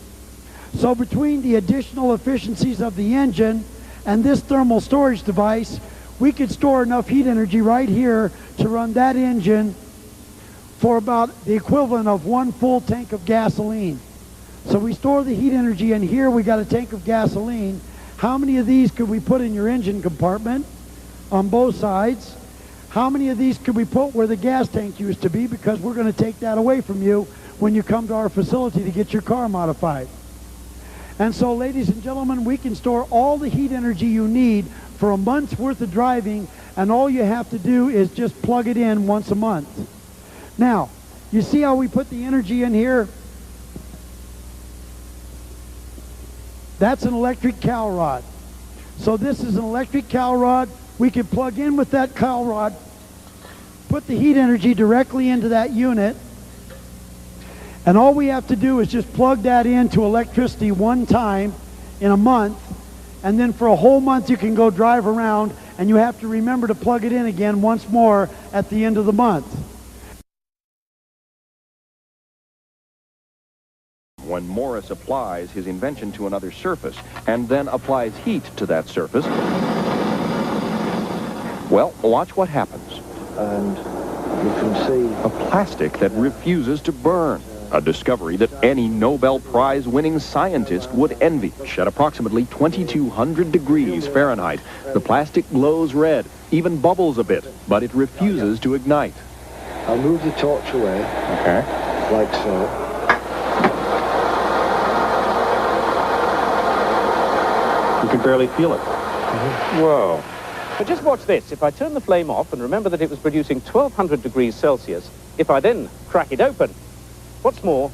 So between the additional efficiencies of the engine and this thermal storage device, we could store enough heat energy right here to run that engine for about the equivalent of 1 full tank of gasoline. So we store the heat energy in here, we got a tank of gasoline. How many of these could we put in your engine compartment on both sides? How many of these could we put where the gas tank used to be, because we're going to take that away from you when you come to our facility to get your car modified. And so, ladies and gentlemen, we can store all the heat energy you need for a month's worth of driving, and all you have to do is just plug it in once a month. Now, you see how we put the energy in here? That's an electric cowl rod. So this is an electric cowl rod. We can plug in with that cowl rod, put the heat energy directly into that unit, and all we have to do is just plug that into electricity one time in a month, and then for a whole month you can go drive around, and you have to remember to plug it in again once more at the end of the month. When Morris applies his invention to another surface and then applies heat to that surface, well, watch what happens. And you can see a plastic that refuses to burn. A discovery that any Nobel Prize-winning scientist would envy. At approximately 2,200 degrees Fahrenheit, the plastic glows red, even bubbles a bit, but it refuses to ignite. I'll move the torch away. Okay. Like so. You can barely feel it. Whoa. But just watch this. If I turn the flame off and remember that it was producing 1,200 degrees Celsius, if I then crack it open, what's more,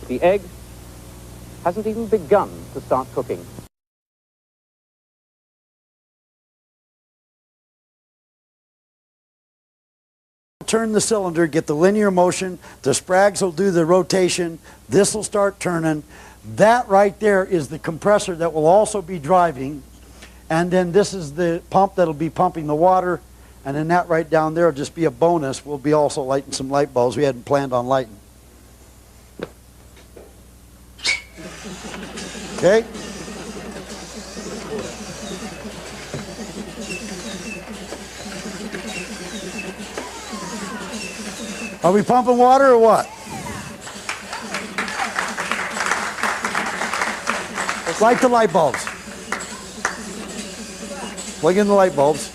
the egg hasn't even begun to start cooking. Turn the cylinder, get the linear motion, the sprags will do the rotation, this will start turning. That right there is the compressor that will also be driving, and then this is the pump that'll be pumping the water, and then that right down there will just be a bonus. We'll be also lighting some light bulbs we hadn't planned on lighting. Okay? Are we pumping water or what? Light the light bulbs. Plug in the light bulbs.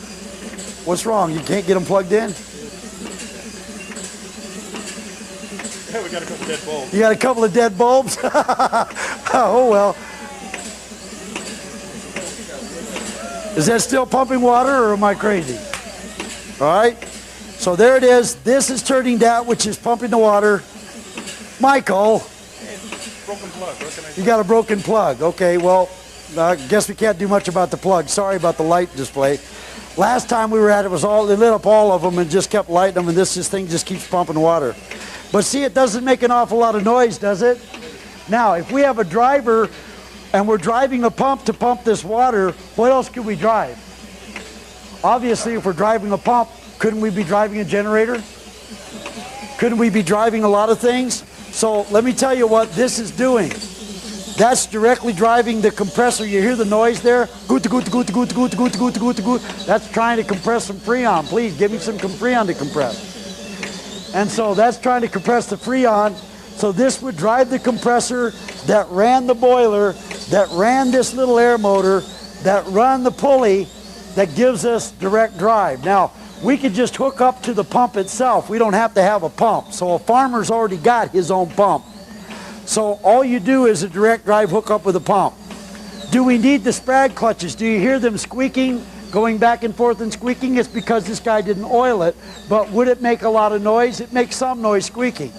What's wrong? You can't get them plugged in? Yeah, we got a couple dead bulbs. You got a couple of dead bulbs? Oh, well. Is that still pumping water or am I crazy? All right. So there it is. This is turning down, which is pumping the water. Michael. Broken plug. What can I do? You got a broken plug. Okay, well, I guess we can't do much about the plug. Sorry about the light display. Last time we were at it, was all, they lit up all of them and just kept lighting them, and this thing just keeps pumping water. But see, it doesn't make an awful lot of noise, does it? Now, if we have a driver and we're driving a pump to pump this water, what else could we drive? Obviously, if we're driving a pump, couldn't we be driving a generator? Couldn't we be driving a lot of things? So let me tell you what this is doing. That's directly driving the compressor. You hear the noise there? Goot, goot, goot, goot, goot, goot, goot, goot, goot. That's trying to compress some Freon. Please give me some Freon to compress. And so that's trying to compress the Freon. So this would drive the compressor that ran the boiler, that ran this little air motor, that run the pulley that gives us direct drive. Now, we could just hook up to the pump itself. We don't have to have a pump. So a farmer's already got his own pump. So all you do is a direct drive hookup with a pump. Do we need the sprag clutches? Do you hear them squeaking, going back and forth and squeaking? It's because this guy didn't oil it. But would it make a lot of noise? It makes some noise squeaking.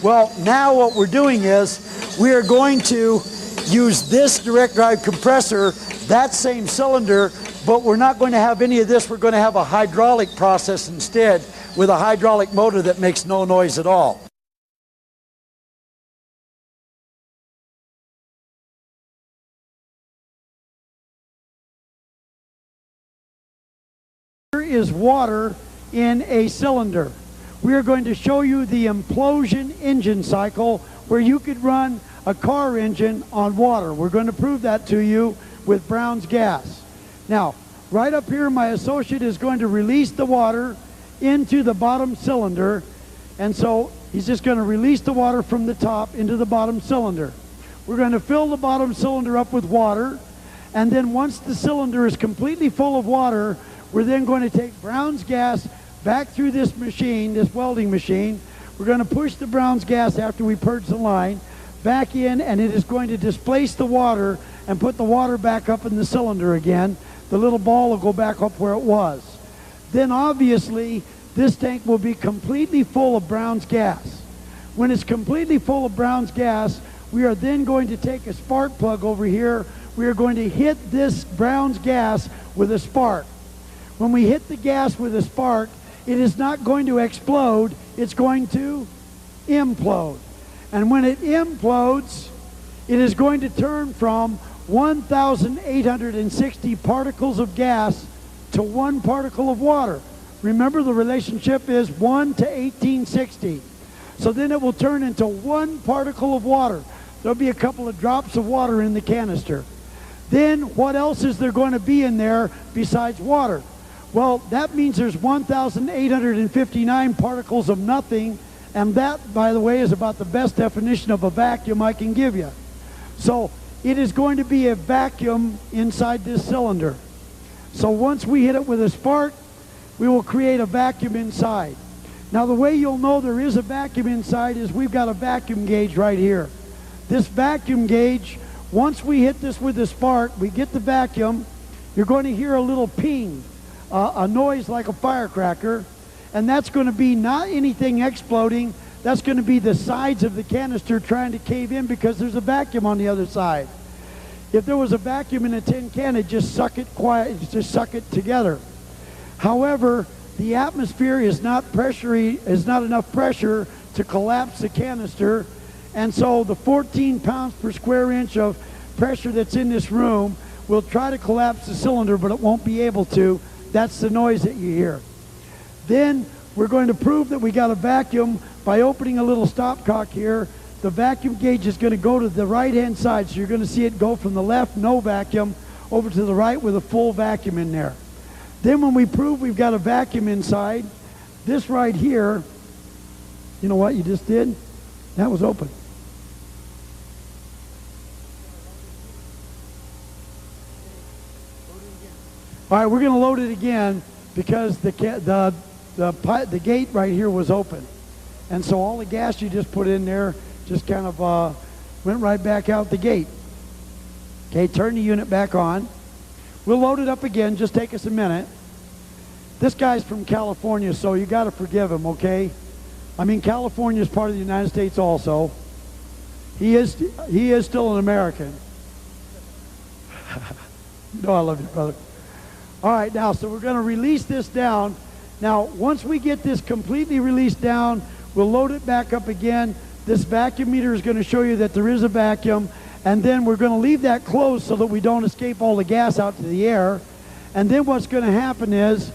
Well, now what we're doing is we are going to use this direct drive compressor, that same cylinder, but we're not going to have any of this. We're going to have a hydraulic process instead with a hydraulic motor that makes no noise at all. Here is water in a cylinder. We are going to show you the implosion engine cycle where you could run a car engine on water. We're going to prove that to you with Brown's gas. Now, right up here, my associate is going to release the water into the bottom cylinder. And so he's just going to release the water from the top into the bottom cylinder. We're going to fill the bottom cylinder up with water. And then once the cylinder is completely full of water, we're then going to take Brown's gas back through this machine, this welding machine. We're going to push the Brown's gas after we purge the line back in, and it is going to displace the water and put the water back up in the cylinder again. The little ball will go back up where it was. Then obviously this tank will be completely full of Brown's gas. When it's completely full of Brown's gas, we are then going to take a spark plug over here. We are going to hit this Brown's gas with a spark. When we hit the gas with a spark, it is not going to explode, it's going to implode. And when it implodes, it is going to turn from 1,860 particles of gas to 1 particle of water. Remember, the relationship is 1 to 1860. So then it will turn into 1 particle of water. There'll be a couple of drops of water in the canister. Then what else is there going to be in there besides water? Well, that means there's 1,859 particles of nothing, and that, by the way, is about the best definition of a vacuum I can give you. So it is going to be a vacuum inside this cylinder. So once we hit it with a spark, we will create a vacuum inside. Now the way you'll know there is a vacuum inside is we've got a vacuum gauge right here. This vacuum gauge, once we hit this with a spark, we get the vacuum, you're going to hear a little ping. A noise like a firecracker, and that's going to be not anything exploding. That's going to be the sides of the canister trying to cave in because there's a vacuum on the other side. If there was a vacuum in a tin can, it'd just suck it quiet, just suck it together. However, the atmosphere is not enough pressure to collapse the canister, and so the 14 pounds per square inch of pressure that's in this room will try to collapse the cylinder, but it won't be able to. That's the noise that you hear. Then we're going to prove that we got a vacuum by opening a little stopcock here. The vacuum gauge is going to go to the right-hand side, so you're going to see it go from the left, no vacuum, over to the right with a full vacuum in there. Then when we prove we've got a vacuum inside, this right here You know what you just did? That was open. All right, we're going to load it again because the gate right here was open. And so all the gas you just put in there just kind of went right back out the gate. Okay, turn the unit back on. We'll load it up again. Just take us a minute. This guy's from California, so you got to forgive him, okay? I mean, California is part of the United States also. He is still an American. No, I love you, brother. All right, now, so we're going to release this down. Now, once we get this completely released down, we'll load it back up again. This vacuum meter is going to show you that there is a vacuum, and then we're going to leave that closed so that we don't escape all the gas out to the air. And then what's going to happen is,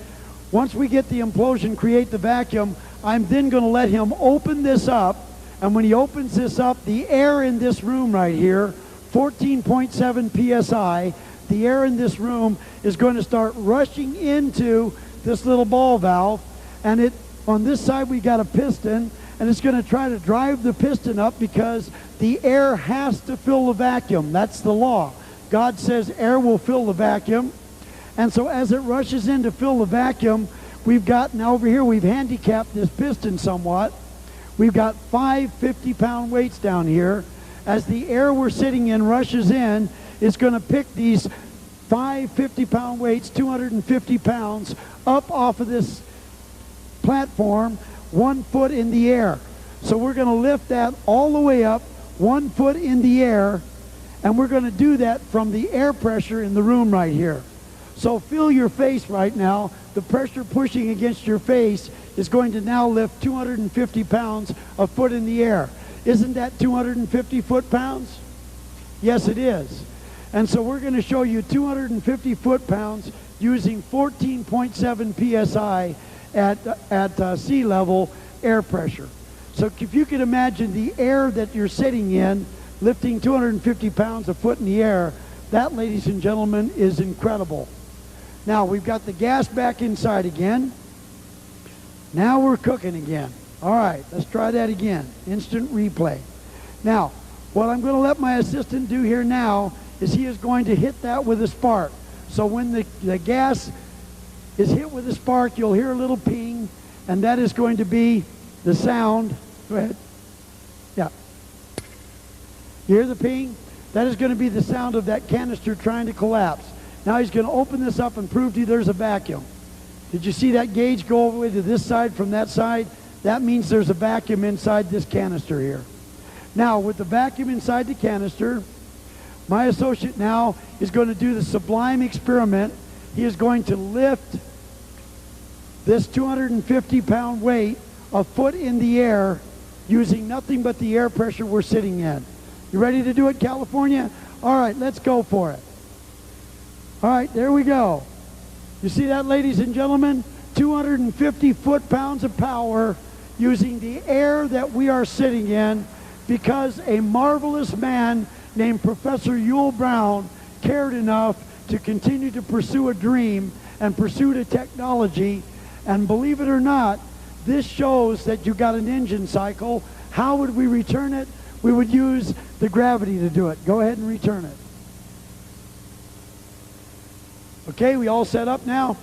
once we get the implosion, create the vacuum, I'm then going to let him open this up, and when he opens this up, the air in this room right here, 14.7 psi, the air in this room is going to start rushing into this little ball valve, and on this side we got a piston, and it's going to try to drive the piston up because the air has to fill the vacuum. That's the law. God says air will fill the vacuum, and so as it rushes in to fill the vacuum, we've got, now over here we've handicapped this piston somewhat. We've got 5 50-pound weights down here. As the air we're sitting in rushes in, it's going to pick these 5 50-pound weights, 250 pounds, up off of this platform 1 foot in the air. So we're going to lift that all the way up 1 foot in the air, and we're going to do that from the air pressure in the room right here. So feel your face right now. The pressure pushing against your face is going to now lift 250 pounds a foot in the air. Isn't that 250 foot-pounds? Yes, it is. And so we're going to show you 250 foot-pounds using 14.7 psi at sea level air pressure. So if you can imagine the air that you're sitting in, lifting 250 pounds a foot in the air, that, ladies and gentlemen, is incredible. Now, we've got the gas back inside again. Now we're cooking again. All right, let's try that again. Instant replay. Now, what I'm going to let my assistant do here now is he is going to hit that with a spark. So when the gas is hit with a spark, you'll hear a little ping, and that is going to be the sound. Go ahead. Yeah. You hear the ping? That is going to be the sound of that canister trying to collapse. Now he's going to open this up and prove to you there's a vacuum. Did you see that gauge go all the way to this side from that side? That means there's a vacuum inside this canister here. Now, with the vacuum inside the canister, my associate now is going to do the sublime experiment. He is going to lift this 250-pound weight a foot in the air using nothing but the air pressure we're sitting in. You ready to do it, California? All right, let's go for it. All right, there we go. You see that, ladies and gentlemen? 250 foot-pounds of power using the air that we are sitting in because a marvelous man named Professor Yul Brown cared enough to continue to pursue a dream and pursue a technology. And believe it or not, this shows that you got an engine cycle. How would we return it? We would use the gravity to do it. Go ahead and return it. Okay, we all set up now?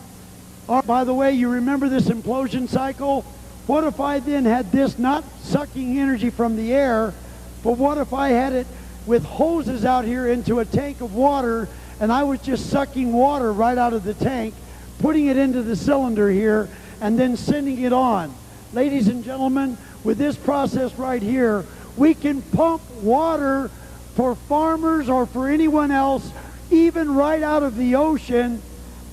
Oh, by the way, you remember this implosion cycle? What if I then had this not sucking energy from the air, but what if I had it with hoses out here into a tank of water, and I was just sucking water right out of the tank, putting it into the cylinder here, and then sending it on. Ladies and gentlemen, with this process right here, we can pump water for farmers or for anyone else, even right out of the ocean,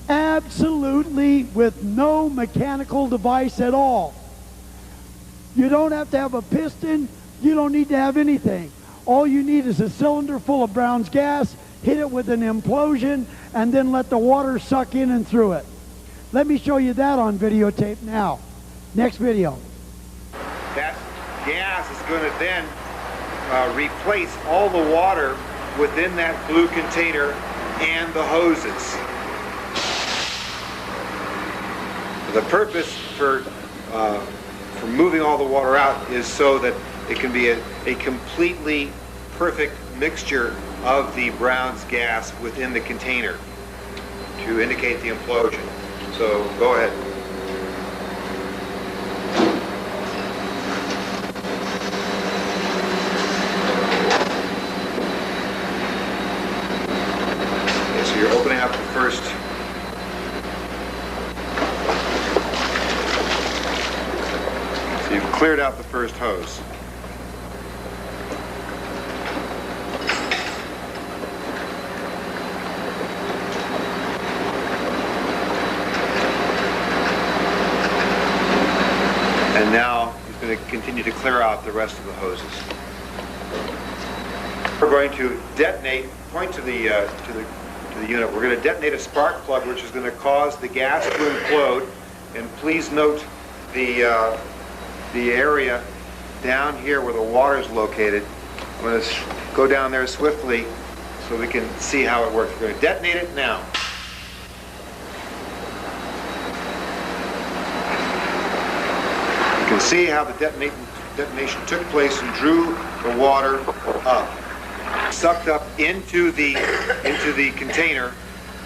absolutely with no mechanical device at all. You don't have to have a piston. You don't need to have anything. All you need is a cylinder full of Brown's gas, hit it with an implosion, and then let the water suck in and through it. Let me show you that on videotape now. Next video. That gas is going to then replace all the water within that blue container and the hoses. The purpose for for moving all the water out is so that it can be a completely perfect mixture of the Brown's gas within the container to indicate the implosion. So go ahead. Okay, so you're opening up the first. So you've cleared out the first hose. And now he's going to continue to clear out the rest of the hoses. We're going to detonate, point to the unit. We're going to detonate a spark plug, which is going to cause the gas to implode. And please note the area down here where the water is located. I'm going to go down there swiftly so we can see how it works. We're going to detonate it now. You can see how the detonation took place and drew the water up, sucked up into the container.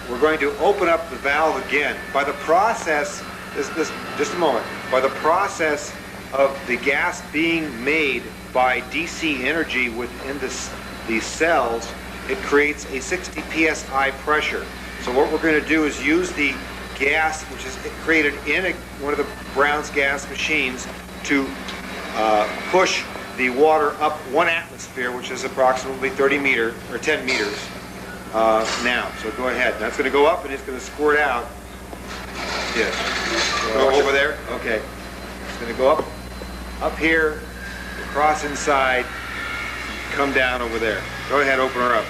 We're going to open up the valve again. By the process, just a moment, by the process of the gas being made by DC energy within these cells, it creates a 60 psi pressure. So what we're going to do is use the gas, which is created in one of the Brown's gas machines, to push the water up 1 atmosphere, which is approximately 30 meters or 10 meters now. So go ahead. That's going to go up and it's going to squirt out. Yes. Go over there. Okay. It's going to go up here, across inside, come down over there. Go ahead, open her up.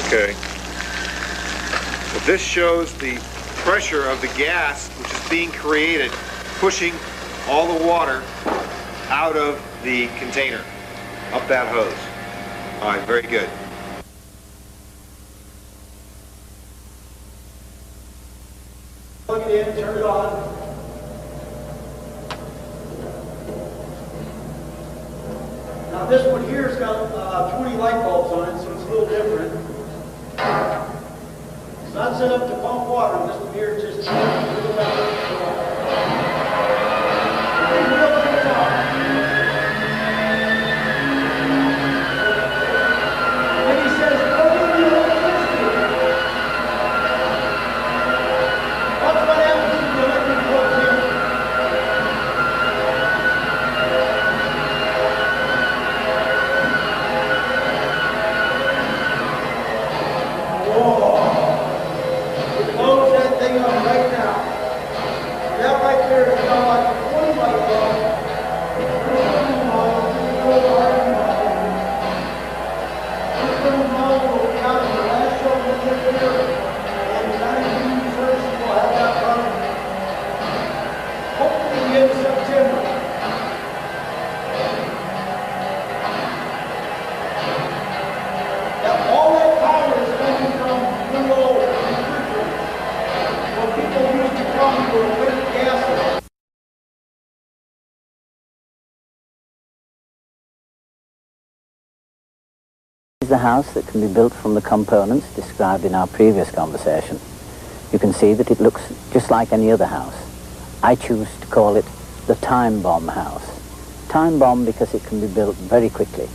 Okay. Well, this shows the pressure of the gas which is being created, pushing all the water out of the container, up that hose. All right, very good. Plug it in, turn it on. Now this one here's got 20 light bulbs on it, so it's a little different. It's not set up to pump water. This one here just is the house that can be built from the components described in our previous conversation. You can see that it looks just like any other house. I choose to call it the time bomb house. Time bomb because it can be built very quickly.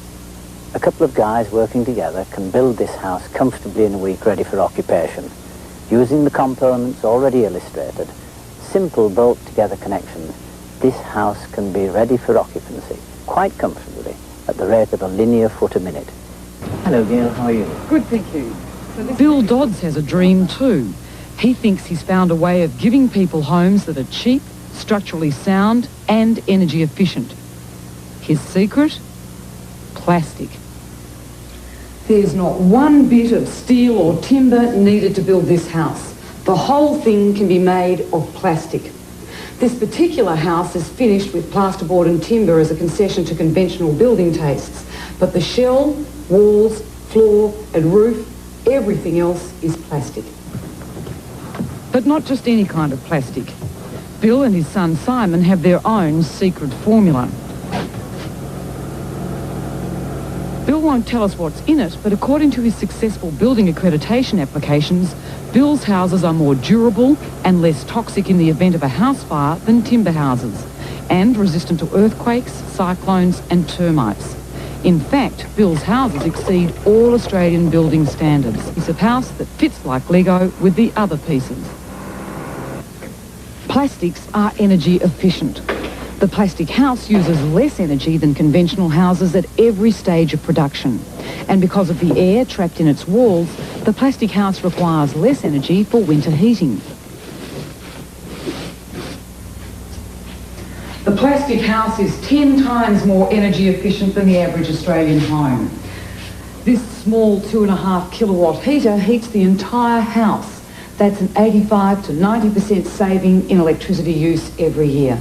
A couple of guys working together can build this house comfortably in a week, ready for occupation. Using the components already illustrated, simple bolt-together connections, this house can be ready for occupancy quite comfortably at the rate of a linear foot a minute. Hello, Gail. How are you? Good, thank you. Bill Dodds has a dream too. He thinks he's found a way of giving people homes that are cheap, structurally sound, and energy efficient. His secret? Plastic. There's not one bit of steel or timber needed to build this house. The whole thing can be made of plastic. This particular house is finished with plasterboard and timber as a concession to conventional building tastes, but the shell, walls, floor and roof, everything else is plastic. But not just any kind of plastic. Bill and his son Simon have their own secret formula. Bill won't tell us what's in it, but according to his successful building accreditation applications, Bill's houses are more durable and less toxic in the event of a house fire than timber houses, and resistant to earthquakes, cyclones and termites. In fact, Bill's houses exceed all Australian building standards. It's a house that fits like Lego with the other pieces. Plastics are energy efficient. The plastic house uses less energy than conventional houses at every stage of production. And because of the air trapped in its walls, the plastic house requires less energy for winter heating. The plastic house is 10 times more energy efficient than the average Australian home. This small 2.5 kilowatt heater heats the entire house. That's an 85 to 90% saving in electricity use every year.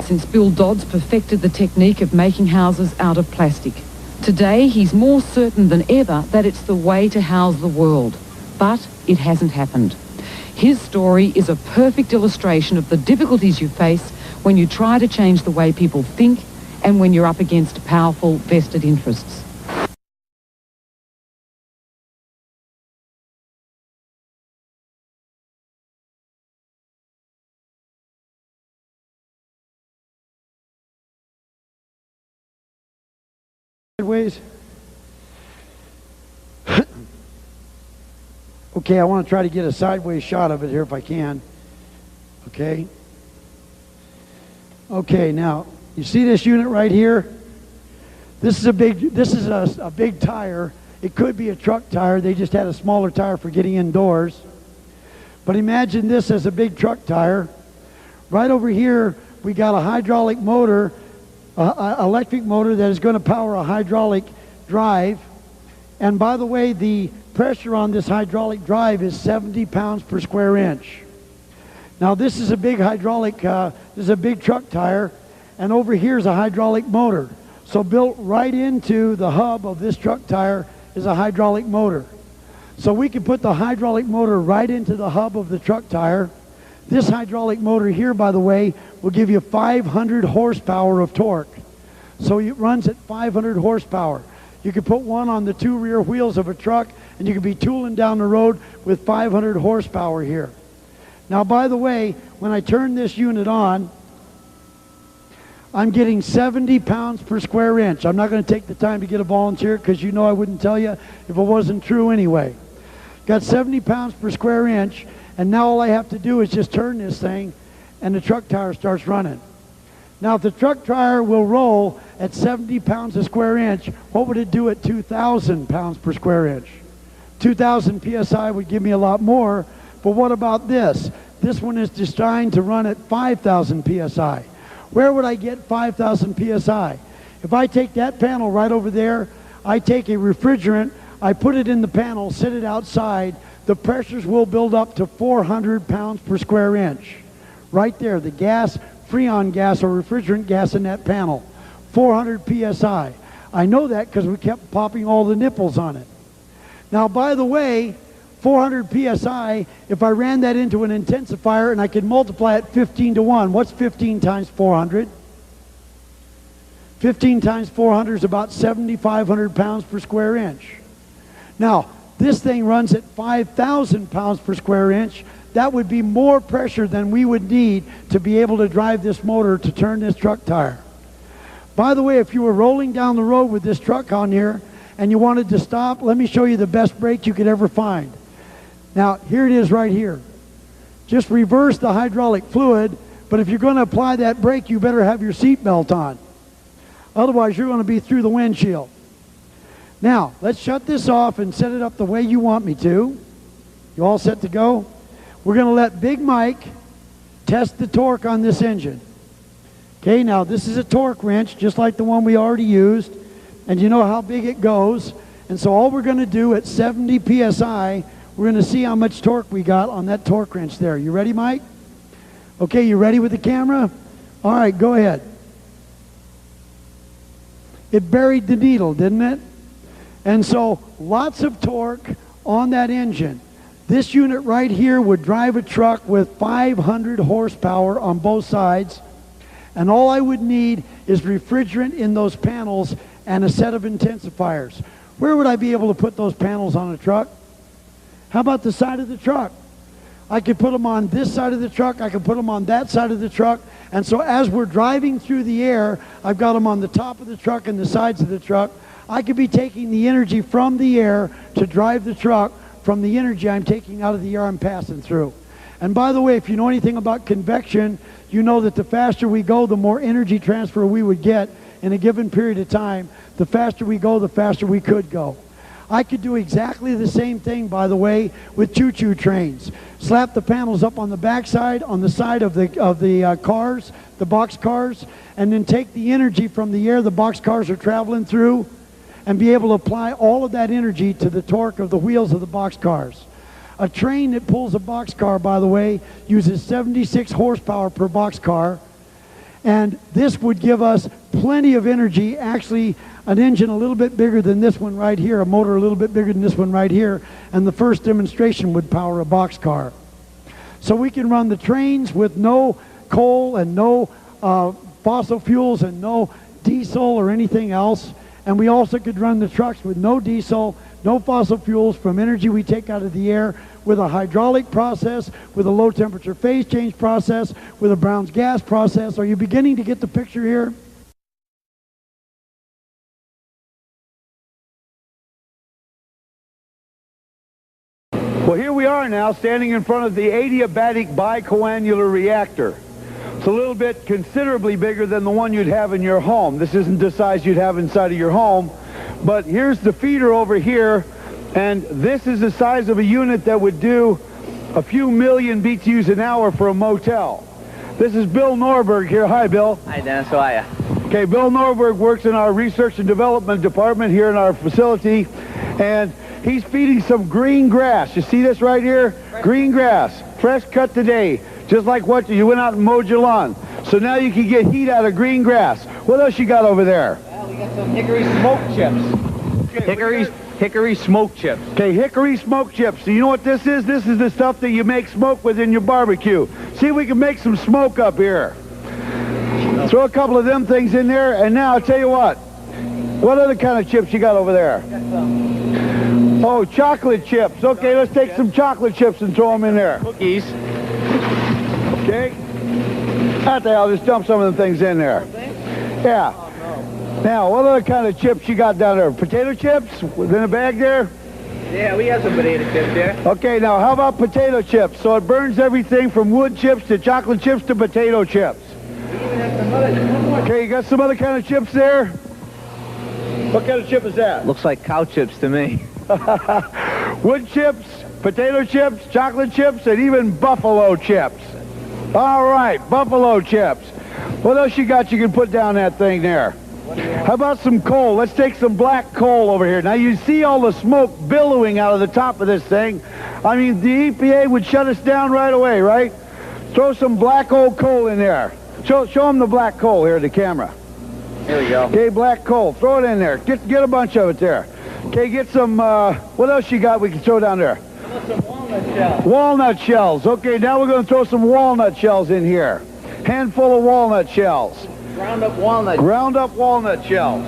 Since Bill Dodds perfected the technique of making houses out of plastic. Today, he's more certain than ever that it's the way to house the world. But it hasn't happened. His story is a perfect illustration of the difficulties you face when you try to change the way people think and when you're up against powerful vested interests. Sideways. Okay, I want to try to get a sideways shot of it here if I can. Okay. Okay, now you see this unit right here? This is a big tire. It could be a truck tire. They just had a smaller tire for getting indoors. But imagine this as a big truck tire. Right over here, we got a hydraulic motor, electric motor that is going to power a hydraulic drive. And by the way, the pressure on this hydraulic drive is 70 pounds per square inch. Now this is a big hydraulic, this is a big truck tire, and over here is a hydraulic motor. So built right into the hub of this truck tire is a hydraulic motor. So we can put the hydraulic motor right into the hub of the truck tire. This hydraulic motor here, by the way, will give you 500 horsepower of torque. So it runs at 500 horsepower. You can put one on the 2 rear wheels of a truck, and you can be tooling down the road with 500 horsepower here. Now, by the way, when I turn this unit on, I'm getting 70 pounds per square inch. I'm not going to take the time to get a volunteer because you know I wouldn't tell you if it wasn't true anyway. Got 70 pounds per square inch, and now all I have to do is just turn this thing, and the truck tire starts running. Now, if the truck tire will roll at 70 pounds a square inch, what would it do at 2,000 pounds per square inch? 2,000 PSI would give me a lot more, but what about this? This one is designed to run at 5,000 PSI. Where would I get 5,000 PSI? If I take that panel right over there, I take a refrigerant, I put it in the panel, sit it outside, the pressures will build up to 400 pounds per square inch. Right there, the gas, Freon gas or refrigerant gas in that panel, 400 PSI. I know that because we kept popping all the nipples on it. Now, by the way, 400 PSI, if I ran that into an intensifier and I could multiply it 15 to 1, what's 15 times 400? 15 times 400 is about 7,500 pounds per square inch. Now, this thing runs at 5,000 pounds per square inch. That would be more pressure than we would need to be able to drive this motor to turn this truck tire. By the way, if you were rolling down the road with this truck on here and you wanted to stop, let me show you the best brake you could ever find. Now, here it is right here. Just reverse the hydraulic fluid, but if you're going to apply that brake, you better have your seatbelt on. Otherwise, you're going to be through the windshield. Now, let's shut this off and set it up the way you want me to. You all set to go? We're going to let Big Mike test the torque on this engine. Okay, now this is a torque wrench, just like the one we already used, and you know how big it goes. And so all we're going to do at 70 PSI, we're going to see how much torque we got on that torque wrench there. You ready, Mike? Okay, you ready with the camera? All right, go ahead. It buried the needle, didn't it? And so lots of torque on that engine. This unit right here would drive a truck with 500 horsepower on both sides, and all I would need is refrigerant in those panels and a set of intensifiers. Where would I be able to put those panels on a truck? How about the side of the truck? I could put them on this side of the truck, I could put them on that side of the truck, and so as we're driving through the air, I've got them on the top of the truck and the sides of the truck. I could be taking the energy from the air to drive the truck from the energy I'm taking out of the air I'm passing through. And by the way, if you know anything about convection, you know that the faster we go, the more energy transfer we would get in a given period of time. The faster we go, the faster we could go. I could do exactly the same thing, by the way, with choo-choo trains. Slap the panels up on the backside, on the side of the cars, the box cars, and then take the energy from the air the box cars are traveling through and be able to apply all of that energy to the torque of the wheels of the box cars. A train that pulls a box car, by the way, uses 76 horsepower per box car, and this would give us plenty of energy, actually an engine a little bit bigger than this one right here, a motor a little bit bigger than this one right here, and the first demonstration would power a box car. So we can run the trains with no coal and no fossil fuels and no diesel or anything else, and we also could run the trucks with no diesel, no fossil fuels from energy we take out of the air, with a hydraulic process, with a low temperature phase change process, with a Brown's gas process. Are you beginning to get the picture here? Well, here we are now standing in front of the adiabatic bicoannular reactor. It's a little bit considerably bigger than the one you'd have in your home. This isn't the size you'd have inside of your home, but here's the feeder over here, and this is the size of a unit that would do a few million BTUs an hour for a motel. This is Bill Norberg here. Hi, Bill. Hi, Dennis. How are you? Okay, Bill Norberg works in our research and development department here in our facility, and he's feeding some green grass. You see this right here? Green grass, fresh cut today, just like what you went out and mowed your lawn. So now you can get heat out of green grass. What else you got over there? Well, we got some hickory smoke chips. Hickory smoke chips. Okay, hickory smoke chips. So you know what this is? This is the stuff that you make smoke with in your barbecue. See if we can make some smoke up here. Throw a couple of them things in there, and now I'll tell you what. What other kind of chips you got over there? Oh, chocolate chips. Okay, let's take some chocolate chips and throw them in there. Cookies. Okay. I'll just dump some of them things in there. Yeah. Now, what other kind of chips you got down there? Potato chips within a bag there? Yeah, we have some potato chips there. Okay, now how about potato chips? So it burns everything from wood chips to chocolate chips to potato chips. We even have some other. Okay, you got some other kind of chips there? What kind of chip is that? Looks like cow chips to me. Wood chips, potato chips, chocolate chips, and even buffalo chips. All right, buffalo chips. What else you got you can put down that thing there? How about some coal? Let's take some black coal over here. Now you see all the smoke billowing out of the top of this thing. I mean, the EPA would shut us down right away, right? Throw some black old coal in there. Show them the black coal here, the camera. Here we go. Okay, black coal. Throw it in there. Get a bunch of it there. Okay, get some, what else you got we can throw down there? Some walnut shells. Walnut shells. Okay, now we're going to throw some walnut shells in here. Handful of walnut shells. Ground up walnut. Ground up walnut shells.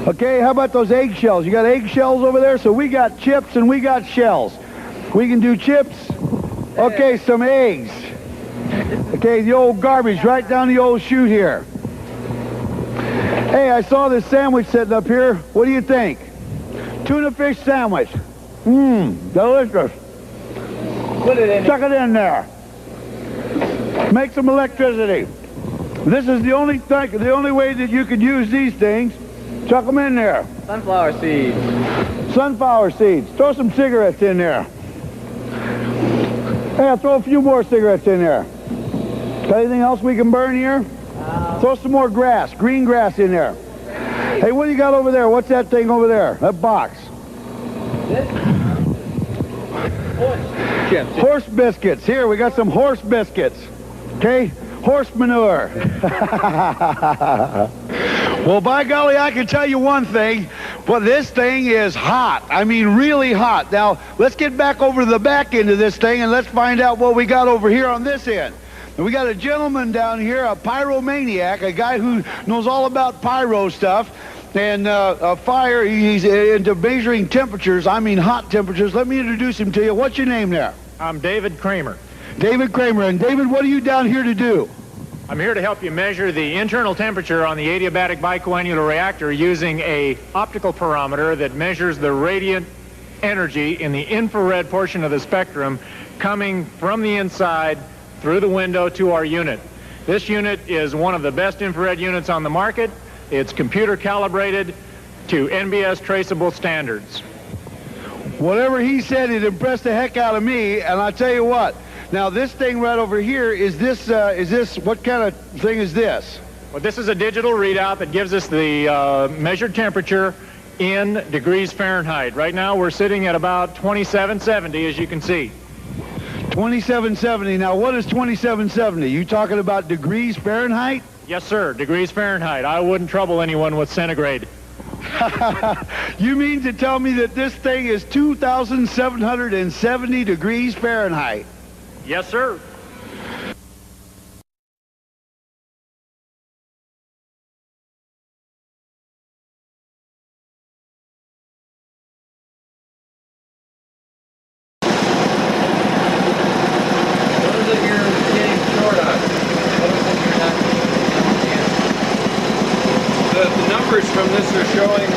Okay, how about those egg shells? You got egg shells over there? So we got chips and we got shells. We can do chips. Okay, some eggs. Okay, the old garbage right down the old chute here. Hey, I saw this sandwich sitting up here. What do you think? Tuna fish sandwich. Delicious. Put it in. Chuck it in there. Make some electricity. This is the only thing, the only way that you could use these things. Chuck them in there. Sunflower seeds. Sunflower seeds. Throw some cigarettes in there. Hey, throw a few more cigarettes in there. Got anything else we can burn here? Throw some more grass, green grass in there. Hey, what do you got over there? What's that thing over there? That box. This? Chips. Horse biscuits. Here, we got some horse biscuits. Okay? Horse manure. Well, by golly, I can tell you one thing. Well, this thing is hot. I mean, really hot. Now, let's get back over to the back end of this thing and let's find out what we got over here on this end. And we got a gentleman down here, a pyromaniac, a guy who knows all about pyro stuff. And a fire, he's into measuring temperatures, I mean hot temperatures. Let me introduce him to you. What's your name there? I'm David Kramer. David Kramer. And David, what are you down here to do? I'm here to help you measure the internal temperature on the adiabatic bicoannular reactor using a optical parameter that measures the radiant energy in the infrared portion of the spectrum coming from the inside through the window to our unit. This unit is one of the best infrared units on the market. It's computer calibrated to NBS traceable standards. Whatever he said, it impressed the heck out of me, and I'll tell you what. Now, this thing right over here, is this, what kind of thing is this? Well, this is a digital readout that gives us the measured temperature in degrees Fahrenheit. Right now, we're sitting at about 2770, as you can see. 2770. Now, what is 2770? You talking about degrees Fahrenheit? Yes, sir. Degrees Fahrenheit. I wouldn't trouble anyone with centigrade. You mean to tell me that this thing is 2,770 degrees Fahrenheit? Yes, sir. The numbers from this are showing only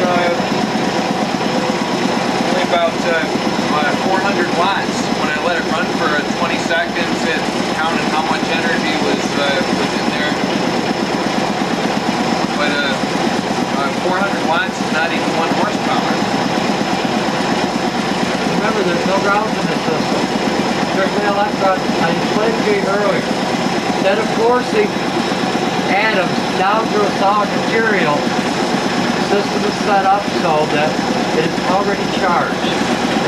about 400 watts. When I let it run for 20 seconds, it counted how much energy was in there. But 400 watts is not even 1 horsepower. Remember, there's no grounds in this system. There's no electrons. I explained to you earlier. Instead of forcing atoms down through a solid material, the system is set up so that it's already charged.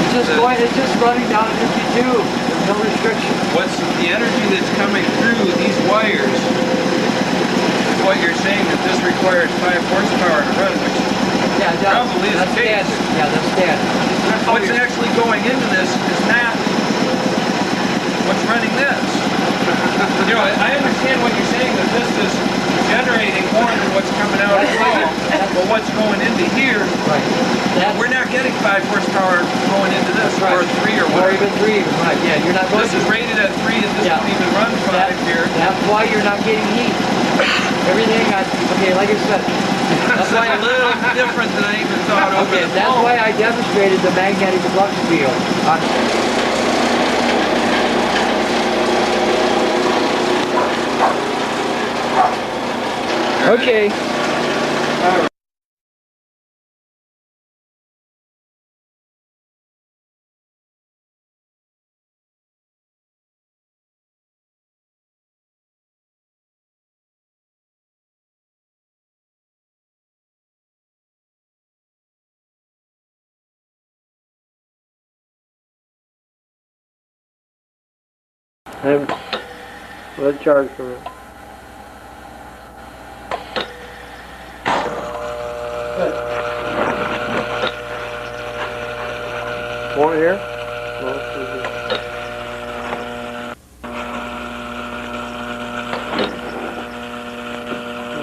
It's just running down an empty tube. There's no restriction. What's the energy that's coming through these wires is what you're saying that this requires 5 horsepower to run, which probably is the case. Yeah, that's standard. What's actually going into this is not what's running this. You know, I understand what you're saying, that this is generating more than what's coming out of the wall, but what's going into here, we're not getting 5 horsepower going into this, or 3 or whatever. Or even 3, right, yeah, you're not going This is rated at 3, and this won't even run 5 here. That's why you're not getting heat. Everything, okay, like I said. That's like a little different than I even thought over the phone. That's why I demonstrated the magnetic flux field. Okay. Let's charge for it. More here?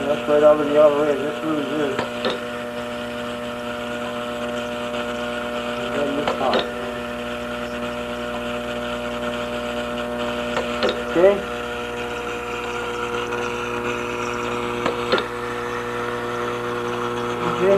That's right over the other way. This really is. And then this top. Okay? Okay.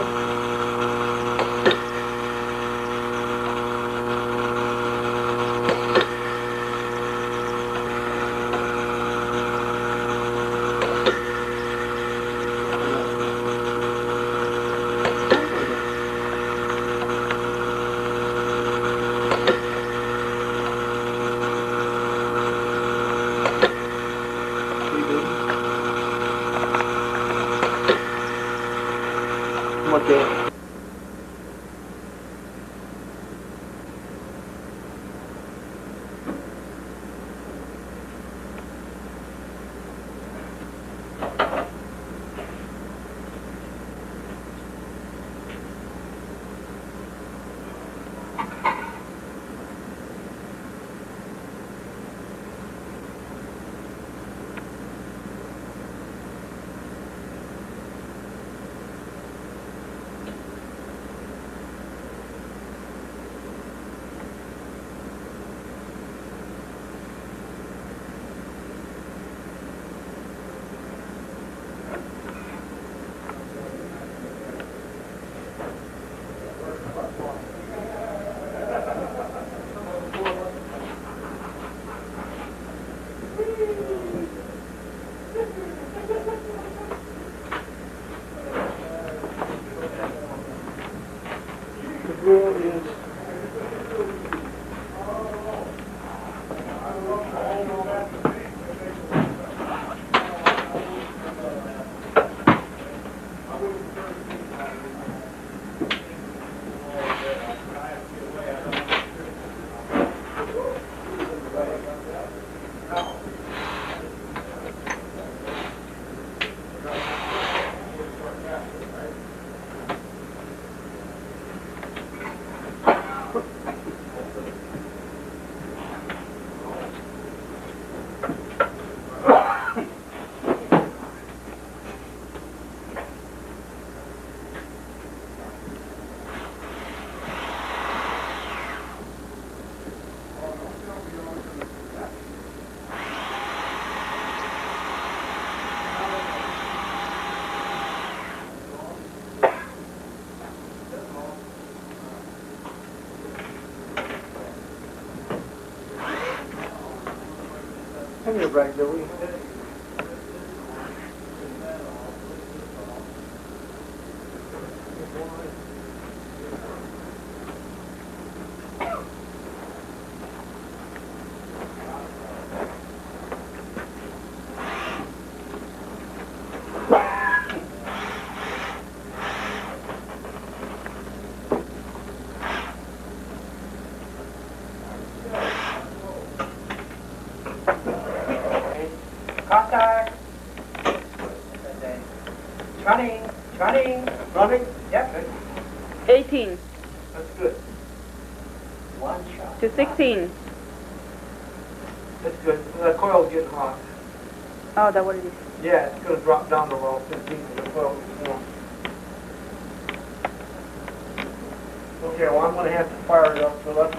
Come here, Brad, Billy. Contact. Running. Running? Yep. 18 That's good. One shot. to 16. That's good. The coil's getting hot. Oh, that's what it is. Yeah, it's going to drop down to around 15 when the coil gets warm. Okay, well, I'm going to have to fire it up, so let's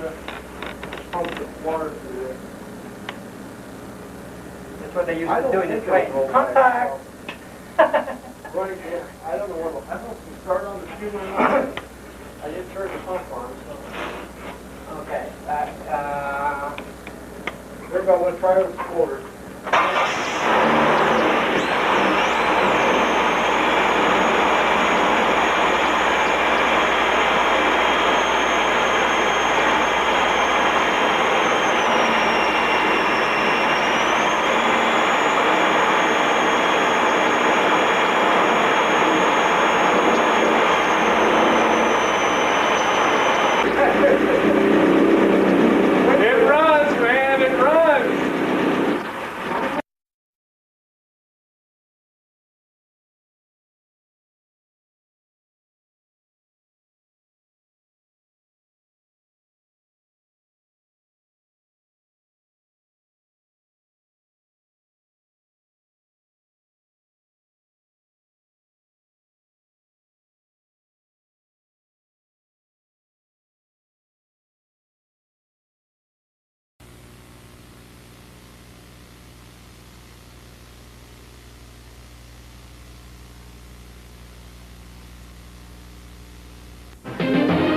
pump the water through there. That's what they used I to don't do in think the train. it'll roll Contact. Right, yeah. I don't know what, I don't know if you start on the tube or not. I didn't turn the pump on, so. Okay. Everybody want to try with the quarter. It runs, man, it runs.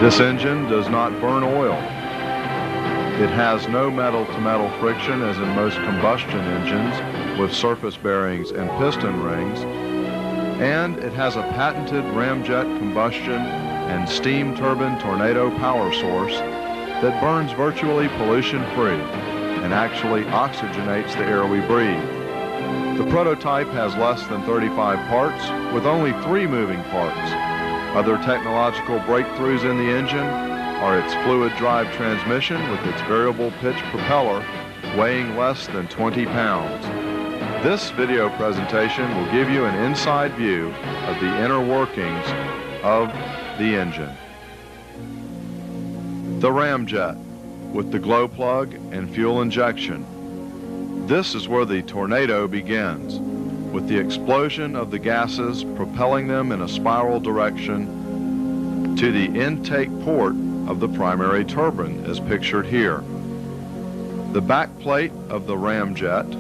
This engine does not burn oil. It has no metal-to-metal friction as in most combustion engines with surface bearings and piston rings, and it has a patented ramjet combustion and steam turbine tornado power source that burns virtually pollution-free and actually oxygenates the air we breathe. The prototype has less than 35 parts with only 3 moving parts. Other technological breakthroughs in the engine are its fluid drive transmission with its variable pitch propeller weighing less than 20 pounds. This video presentation will give you an inside view of the inner workings of the engine. The ramjet with the glow plug and fuel injection. This is where the tornado begins, with the explosion of the gases propelling them in a spiral direction to the intake port of the primary turbine, as pictured here. The back plate of the ramjet,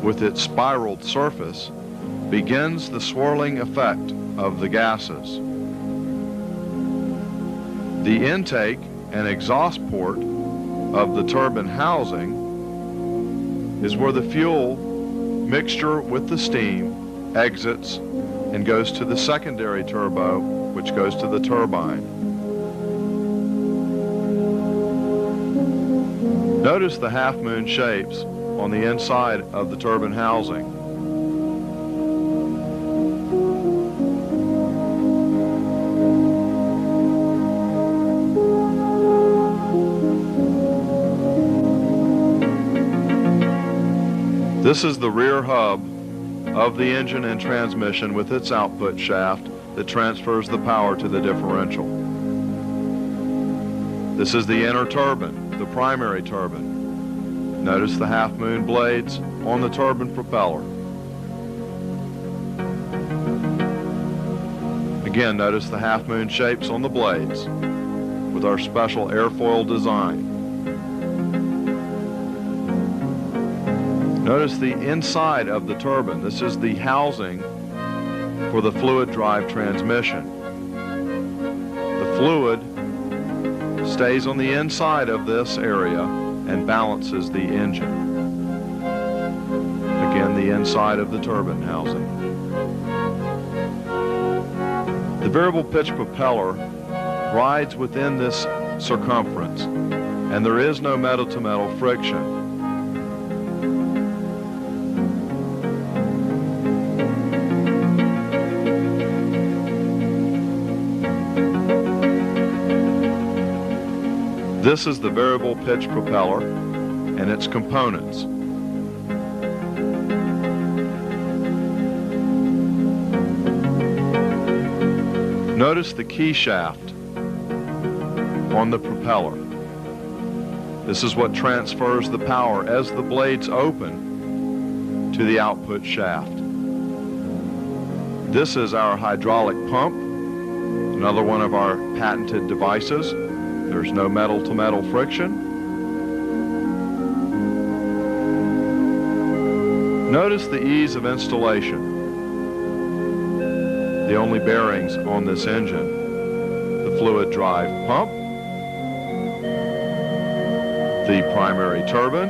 with its spiraled surface, begins the swirling effect of the gases. The intake and exhaust port of the turbine housing is where the fuel mixture with the steam exits and goes to the secondary turbo, which goes to the turbine. Notice the half-moon shapes on the inside of the turbine housing. This is the rear hub of the engine and transmission with its output shaft that transfers the power to the differential. This is the inner turbine, the primary turbine. Notice the half-moon blades on the turbine propeller. Again, notice the half-moon shapes on the blades with our special airfoil design. Notice the inside of the turbine. This is the housing for the fluid drive transmission. The fluid stays on the inside of this area and balances the engine. the inside of the turbine housing. The variable pitch propeller rides within this circumference, and there is no metal-to-metal friction. This is the variable pitch propeller and its components. Notice the key shaft on the propeller. This is what transfers the power as the blades open to the output shaft. This is our hydraulic pump, another one of our patented devices. There's no metal-to-metal friction. Notice the ease of installation. The only bearings on this engine, the fluid drive pump, the primary turbine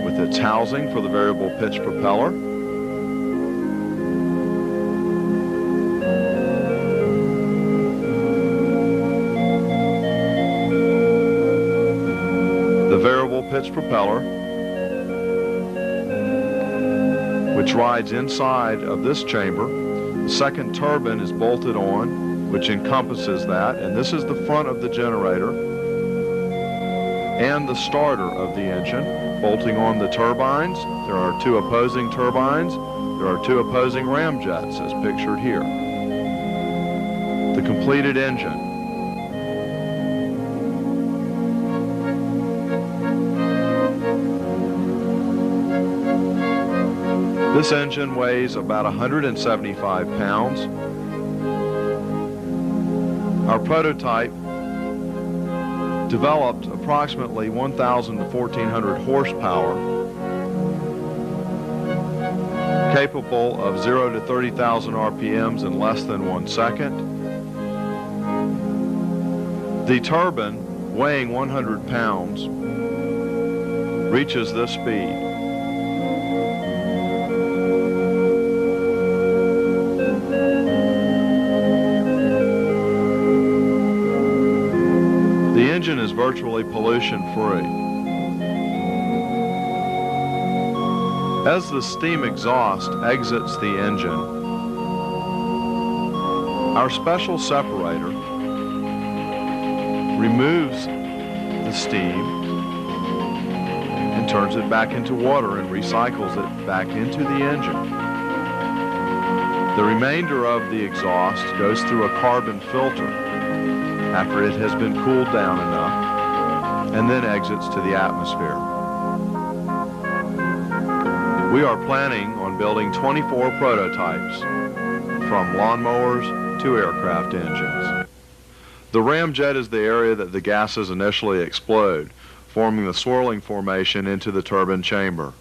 with its housing for the variable pitch propeller, the variable pitch propeller, which rides inside of this chamber. The second turbine is bolted on, which encompasses that, and this is the front of the generator and the starter of the engine, bolting on the turbines. There are two opposing turbines. There are two opposing ramjets, as pictured here. The completed engine. This engine weighs about 175 pounds. Our prototype developed approximately 1,000 to 1,400 horsepower, capable of 0 to 30,000 RPMs in less than 1 second. The turbine, weighing 100 pounds, reaches this speed. The engine is virtually pollution-free. As the steam exhaust exits the engine, our special separator removes the steam and turns it back into water and recycles it back into the engine. The remainder of the exhaust goes through a carbon filter after it has been cooled down enough, and then exits to the atmosphere. We are planning on building 24 prototypes, from lawnmowers to aircraft engines. The ramjet is the area that the gases initially explode, forming the swirling formation into the turbine chamber.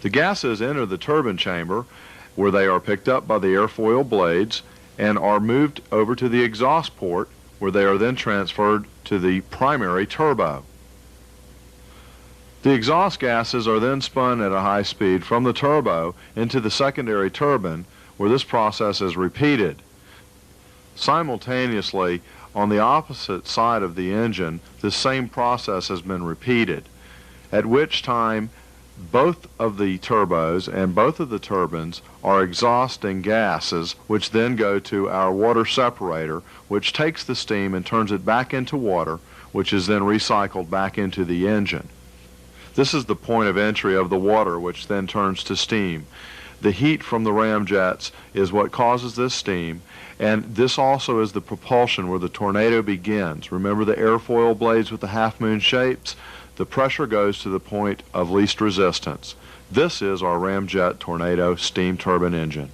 The gases enter the turbine chamber, where they are picked up by the airfoil blades and are moved over to the exhaust port, where they are then transferred to the primary turbo. The exhaust gases are then spun at a high speed from the turbo into the secondary turbine, where this process is repeated. Simultaneously, on the opposite side of the engine, this same process has been repeated, at which time both of the turbos and both of the turbines are exhausting gases, which then go to our water separator, which takes the steam and turns it back into water, which is then recycled back into the engine. This is the point of entry of the water, which then turns to steam. The heat from the ramjets is what causes this steam, and this also is the propulsion where the tornado begins. Remember the airfoil blades with the half-moon shapes? The pressure goes to the point of least resistance. This is our ramjet tornado steam turbine engine.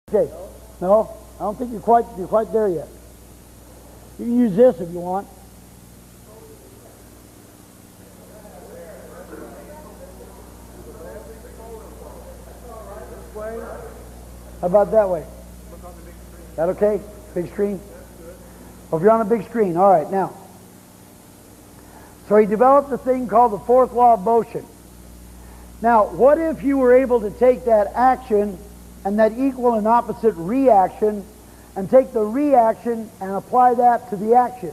Okay, no, I don't think you're quite there yet. You can use this if you want. How about that way? That okay? Big screen? Oh, if you're on a big screen. All right, now. So he developed a thing called the fourth law of motion. Now, what if you were able to take that action and that equal and opposite reaction and take the reaction and apply that to the action?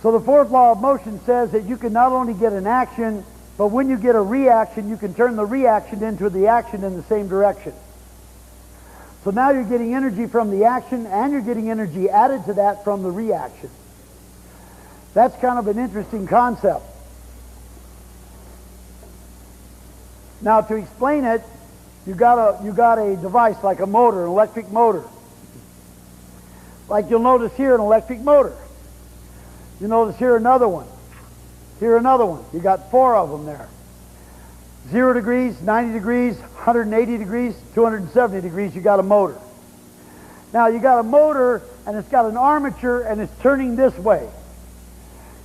So the fourth law of motion says that you can not only get an action, but when you get a reaction, you can turn the reaction into the action in the same direction. So now you're getting energy from the action and you're getting energy added to that from the reaction. That's kind of an interesting concept. Now to explain it, you got a device like a motor, an electric motor. Like you'll notice here, an electric motor. You notice here another one. Here another one. You got 4 of them there. 0 degrees, 90 degrees, 180 degrees, 270 degrees, you got a motor. Now you got a motor and it's got an armature and it's turning this way.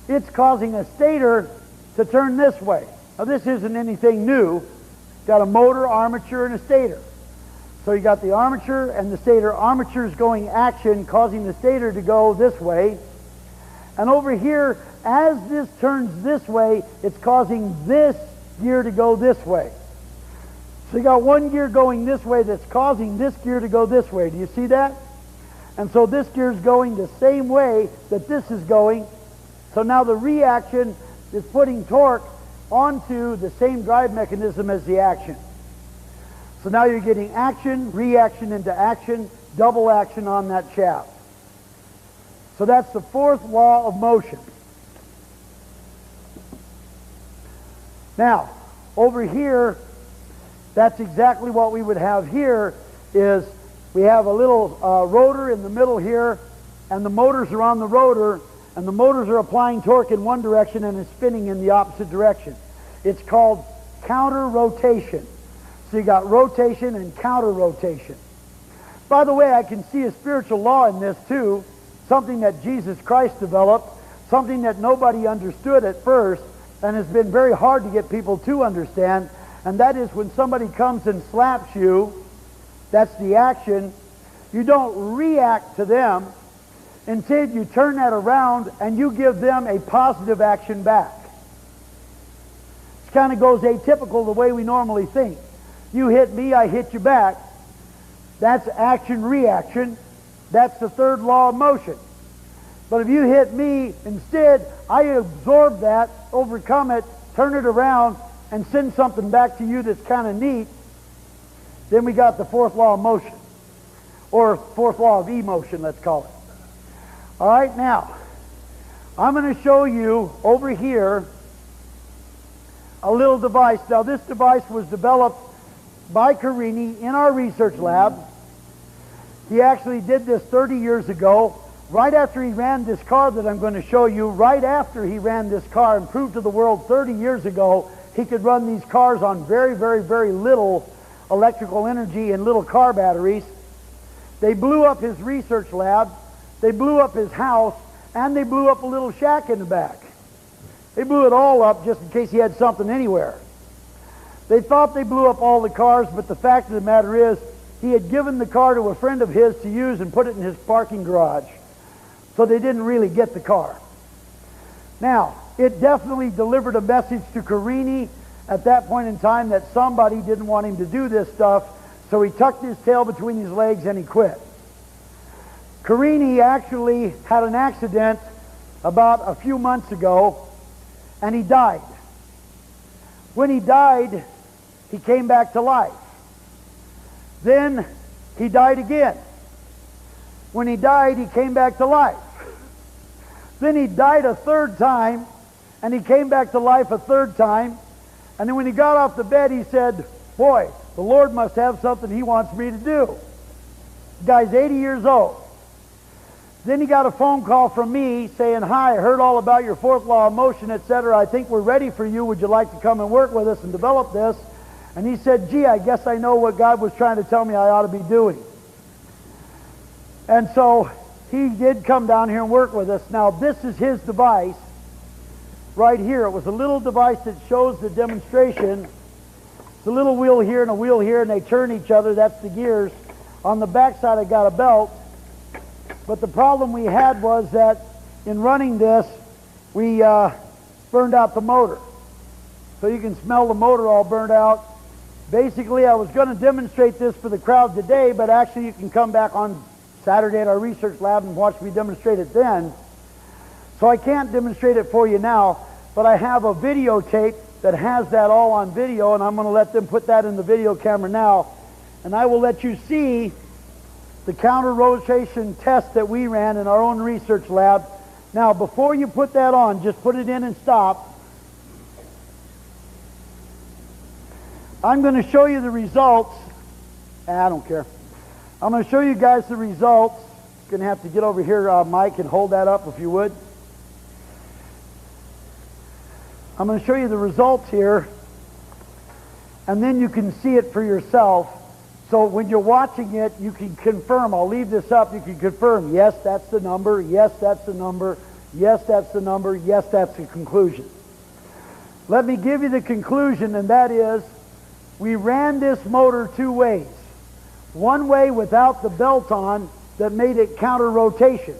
It's causing a stator to turn this way. Now this isn't anything new. Got a motor, armature, and a stator. So you got the armature and the stator. Armature is going action, causing the stator to go this way. And over here, as this turns this way, it's causing this gear to go this way. So you got one gear going this way that's causing this gear to go this way. Do you see that? And so this gear is going the same way that this is going. So now the reaction is putting torque onto the same drive mechanism as the action. So now you're getting action, reaction into action, double action on that shaft. So that's the fourth law of motion. Now, over here, that's exactly what we would have here, is we have a little rotor in the middle here, and the motors are on the rotor, and the motors are applying torque in one direction and it's spinning in the opposite direction. It's called counter rotation. So you got rotation and counter rotation. By the way, I can see a spiritual law in this too, something that Jesus Christ developed, something that nobody understood at first, and has been very hard to get people to understand, and that is when somebody comes and slaps you, that's the action, you don't react to them. Instead, you turn that around and you give them a positive action back. It kind of goes atypical the way we normally think. You hit me, I hit you back. That's action-reaction. That's the third law of motion. But if you hit me, instead, I absorb that, overcome it, turn it around, and send something back to you that's kind of neat, then we got the fourth law of motion. Or fourth law of emotion, let's call it. All right, now, I'm going to show you over here a little device. Now, this device was developed by Carini in our research lab. He actually did this 30 years ago, right after he ran this car that I'm going to show you. Right after he ran this car and proved to the world 30 years ago he could run these cars on very, very, very little electrical energy and little car batteries. They blew up his research lab. They blew up his house, and they blew up a little shack in the back. They blew it all up just in case he had something anywhere. They thought they blew up all the cars, but the fact of the matter is he had given the car to a friend of his to use and put it in his parking garage. So they didn't really get the car. Now, it definitely delivered a message to Carini at that point in time that somebody didn't want him to do this stuff, so he tucked his tail between his legs and he quit. Carini actually had an accident about a few months ago, and he died. When he died, he came back to life. Then he died again. When he died, he came back to life. Then he died a third time, and he came back to life a third time. And then when he got off the bed, he said, boy, the Lord must have something he wants me to do. The guy's 80 years old. Then he got a phone call from me saying, hi, I heard all about your fourth law of motion, etc. I think we're ready for you. Would you like to come and work with us and develop this? And he said, gee, I guess I know what God was trying to tell me I ought to be doing. And so he did come down here and work with us. Now, this is his device right here. It was a little device that shows the demonstration It's a little wheel here and a wheel here, and they turn each other. That's the gears. On the back side, I got a belt. But the problem we had was that in running this, we burned out the motor. So you can smell the motor all burned out. Basically, I was going to demonstrate this for the crowd today, but actually you can come back on Saturday at our research lab and watch me demonstrate it then. So I can't demonstrate it for you now, but I have a videotape that has that all on video, and I'm going to let them put that in the video camera now. And I will let you see the counter-rotation test that we ran in our own research lab. Now, before you put that on, just put it in and stop. I'm going to show you the results. I don't care. I'm going to show you guys the results. Going to have to get over here, Mike, and hold that up if you would. I'm going to show you the results here, and then you can see it for yourself. So when you're watching it, you can confirm. I'll leave this up. You can confirm, yes, that's the number. Yes, that's the number. Yes, that's the number. Yes, that's the conclusion. Let me give you the conclusion, and that is we ran this motor two ways. One way without the belt on that made it counter rotation.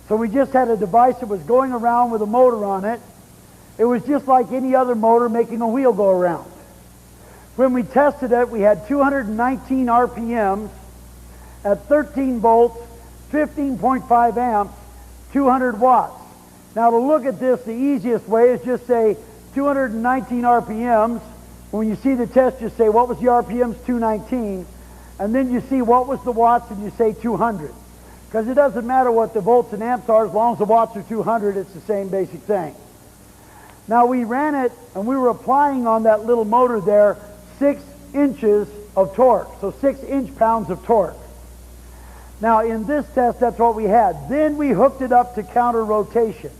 So we just had a device that was going around with a motor on it. It was just like any other motor making a wheel go around. When we tested it, we had 219 RPMs at 13 volts, 15.5 amps, 200 watts. Now to look at this, the easiest way is just say 219 RPMs. When you see the test, just say, what was the RPMs? 219. And then you see what was the watts, and you say 200. Because it doesn't matter what the volts and amps are, as long as the watts are 200, it's the same basic thing. Now we ran it, and we were applying on that little motor there 6 inches of torque, so 6 inch-pounds of torque. Now in this test, that's what we had. Then we hooked it up to counter rotation.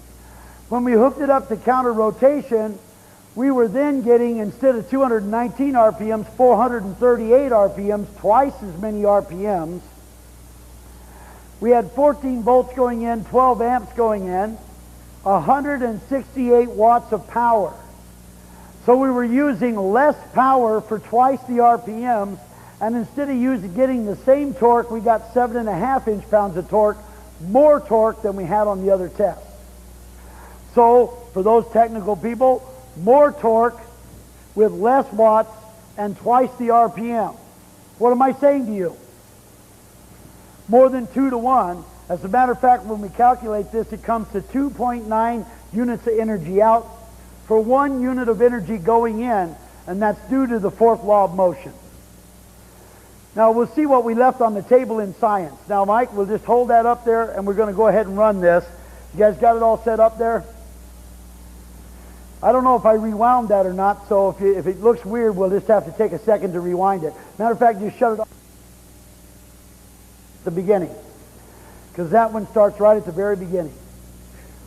When we hooked it up to counter rotation, we were then getting, instead of 219 RPMs, 438 RPMs, twice as many RPMs. We had 14 volts going in, 12 amps going in, 168 watts of power. So we were using less power for twice the RPMs, and instead of getting the same torque, we got 7.5 inch-pounds of torque, more torque than we had on the other test. So, for those technical people, more torque with less watts and twice the RPM. What am I saying to you? More than 2 to 1. As a matter of fact, when we calculate this, it comes to 2.9 units of energy out for 1 unit of energy going in, and that's due to the fourth law of motion. Now we'll see what we left on the table in science. Now Mike, we'll just hold that up there, and we're going to go ahead and run this. You guys got it all set up there? I don't know if I rewound that or not, so if it looks weird, we'll just have to take a second to rewind it. Matter of fact, just shut it off at the beginning, because that one starts right at the very beginning.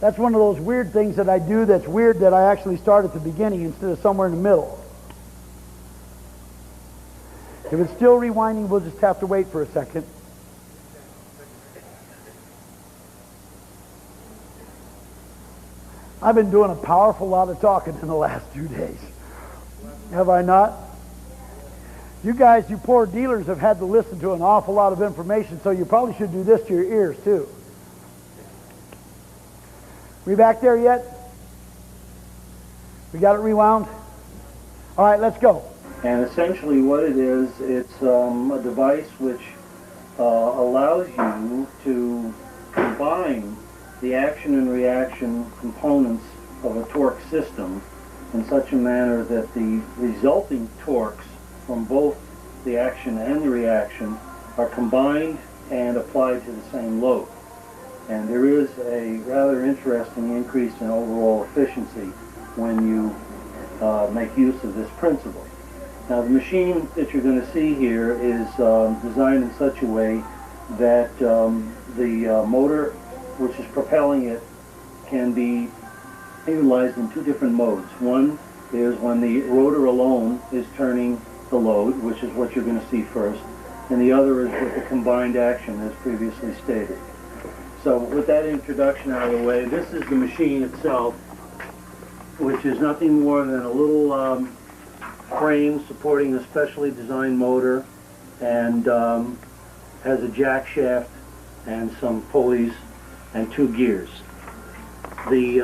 That's one of those weird things that I do that's weird that I actually start at the beginning instead of somewhere in the middle. If it's still rewinding, we'll just have to wait for a second. I've been doing a powerful lot of talking in the last 2 days. Have I not? You guys, you poor dealers, have had to listen to an awful lot of information, so you probably should do this to your ears, too. We back there yet? We got it rewound? All right, let's go. And essentially what it is, it's a device which allows you to combine the action and reaction components of a torque system in such a manner that the resulting torques from both the action and the reaction are combined and applied to the same load. And there is a rather interesting increase in overall efficiency when you make use of this principle. Now the machine that you're going to see here is designed in such a way that the motor which is propelling it can be utilized in 2 different modes. One is when the rotor alone is turning the load, which is what you're going to see first, and the other is with the combined action as previously stated. So with that introduction out of the way, this is the machine itself, which is nothing more than a little frame supporting a specially designed motor, and has a jack shaft and some pulleys and 2 gears. The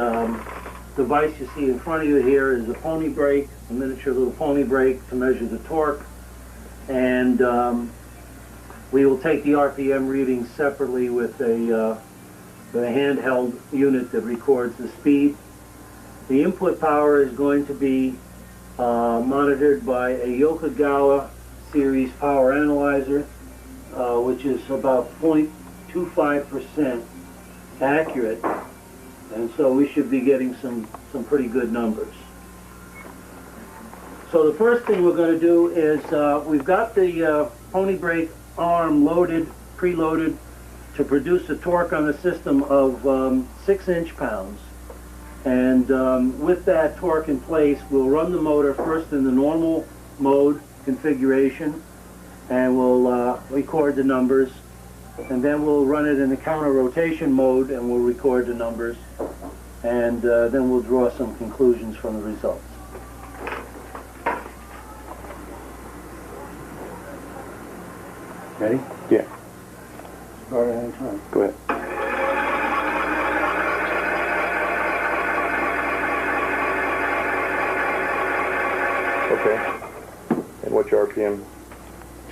device you see in front of you here is a pony brake, a miniature little pony brake to measure the torque, and we will take the RPM readings separately with a handheld unit that records the speed. The input power is going to be monitored by a Yokogawa series power analyzer, which is about 0.25% accurate, and so we should be getting some pretty good numbers. So the first thing we're going to do is we've got the pony brake arm loaded, preloaded, to produce a torque on the system of 6 inch-pounds. And with that torque in place, we'll run the motor first in the normal mode configuration, and we'll record the numbers. And then we'll run it in the counter rotation mode, and we'll record the numbers. And then we'll draw some conclusions from the results. Ready? Yeah. Start at any time. Go ahead. Okay. And what's your RPM?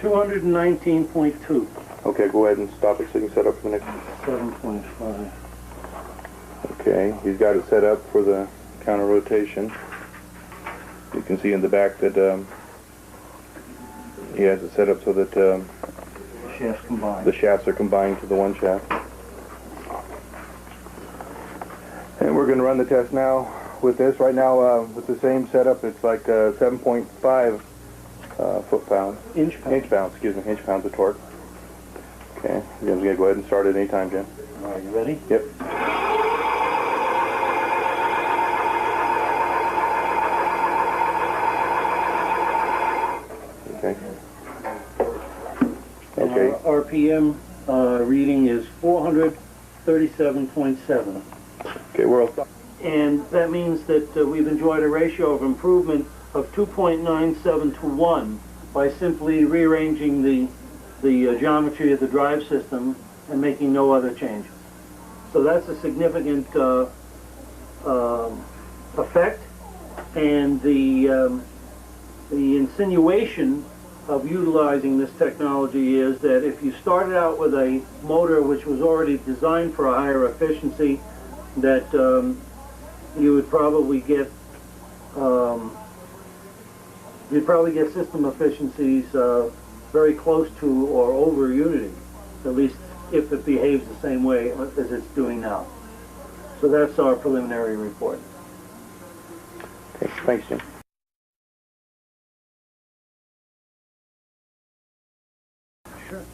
219.2. Okay, go ahead and stop it so you can set up for the next. 7.5. Okay, he's got it set up for the counter rotation. You can see in the back that he has it set up so that Shafts combined. the shafts are combined to the one shaft. And we're going to run the test now with this. Right now, with the same setup, it's like 7.5 foot-pounds. Inch-pounds, excuse me, inch-pounds of torque. Okay, you're going to go ahead and start at any time, Jim. All right, you ready? Yep. Okay. Okay. Our RPM reading is 437.7. Okay, we're all stop. And that means that we've enjoyed a ratio of improvement of 2.97 to 1 by simply rearranging the geometry of the drive system and making no other changes. So that's a significant effect, and the insinuation of utilizing this technology is that if you started out with a motor which was already designed for a higher efficiency, that you would probably get system efficiencies very close to or over Unity, at least if it behaves the same way as it's doing now. So that's our preliminary report. Okay, thanks, Jim. Sure.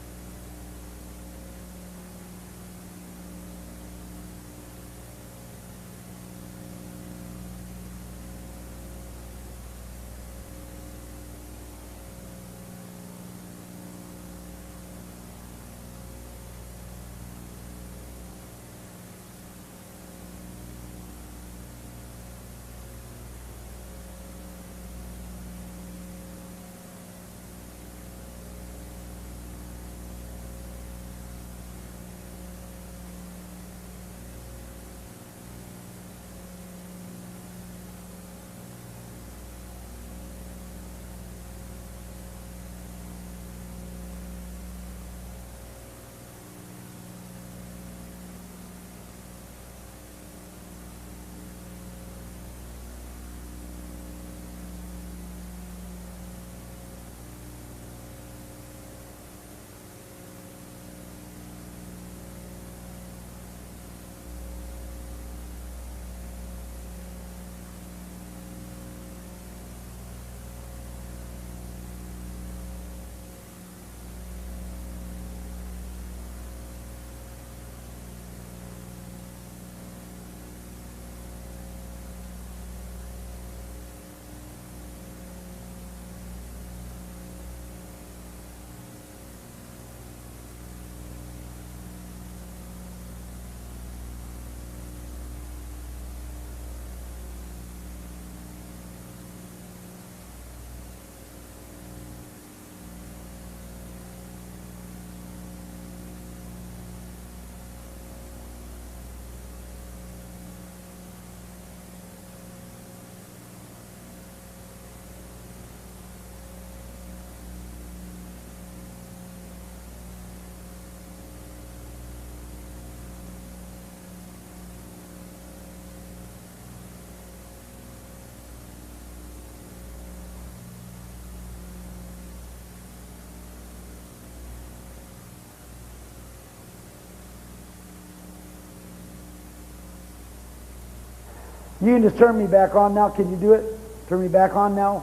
You can just turn me back on now. Can you do it? Turn me back on now?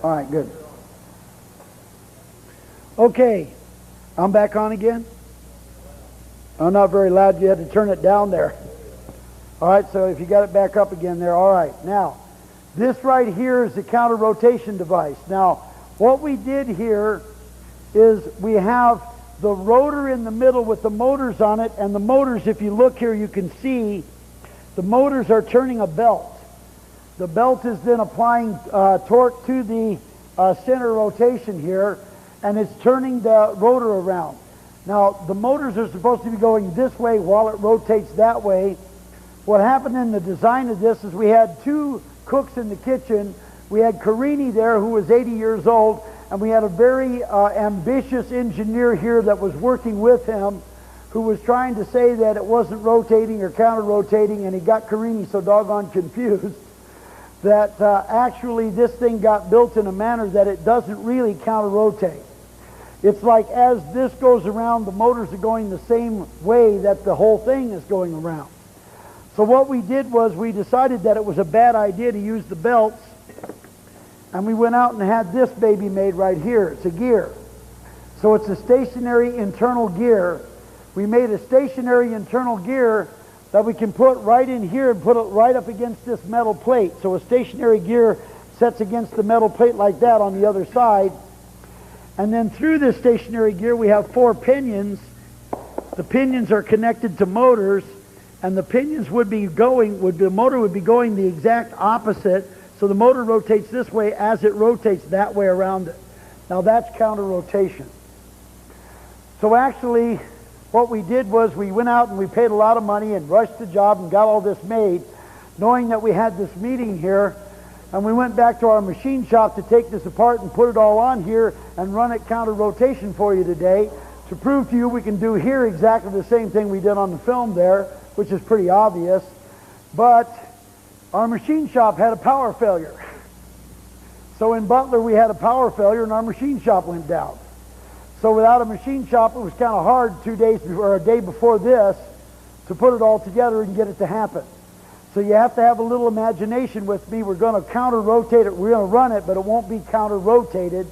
All right, good. Okay, I'm back on again. I'm not very loud. You had to turn it down there. All right, so if you got it back up again there, all right. Now, this right here is the counter rotation device. Now, what we did here is we have the rotor in the middle with the motors on it, and the motors, if you look here, you can see the motors are turning a belt. The belt is then applying torque to the center rotation here, and it's turning the rotor around. Now, the motors are supposed to be going this way while it rotates that way. What happened in the design of this is we had two cooks in the kitchen. We had Carini there, who was 80 years old, and we had a very ambitious engineer here that was working with him, who was trying to say that it wasn't rotating or counter-rotating, and he got Carini so doggone confused that actually this thing got built in a manner that it doesn't really counter-rotate. It's like as this goes around, the motors are going the same way that the whole thing is going around. So what we did was we decided that it was a bad idea to use the belts, and we went out and had this baby made right here. It's a gear. So it's a stationary internal gear. We made a stationary internal gear that we can put right in here and put it right up against this metal plate. So a stationary gear sets against the metal plate like that on the other side. And then through this stationary gear we have 4 pinions. The pinions are connected to motors, and the pinions would be going, the motor would be going the exact opposite. So the motor rotates this way as it rotates that way around it. Now that's counter rotation. So actually what we did was we went out and we paid a lot of money and rushed the job and got all this made, knowing that we had this meeting here. And we went back to our machine shop to take this apart and put it all on here and run it counter rotation for you today to prove to you we can do here exactly the same thing we did on the film there, which is pretty obvious. But our machine shop had a power failure. So in Butler we had a power failure and our machine shop went down. So without a machine shop, it was kind of hard 2 days before, or a day before this, to put it all together and get it to happen. So you have to have a little imagination with me. We're going to counter-rotate it. We're going to run it, but it won't be counter-rotated.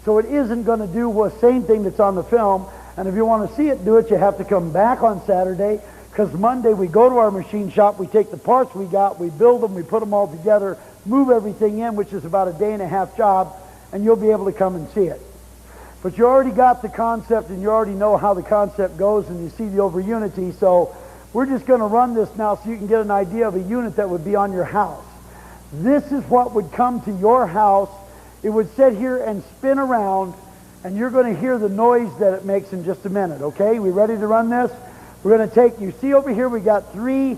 So it isn't going to do the same thing that's on the film. And if you want to see it do it, you have to come back on Saturday, because Monday we go to our machine shop, we take the parts we got, we build them, we put them all together, move everything in, which is about a day-and-a-half job, and you'll be able to come and see it. But you already got the concept, and you already know how the concept goes, and you see the over unity. So we're just going to run this now so you can get an idea of a unit that would be on your house. This is what would come to your house. It would sit here and spin around, and you're going to hear the noise that it makes in just a minute, okay? We ready to run this? We're going to take, you see over here we got 3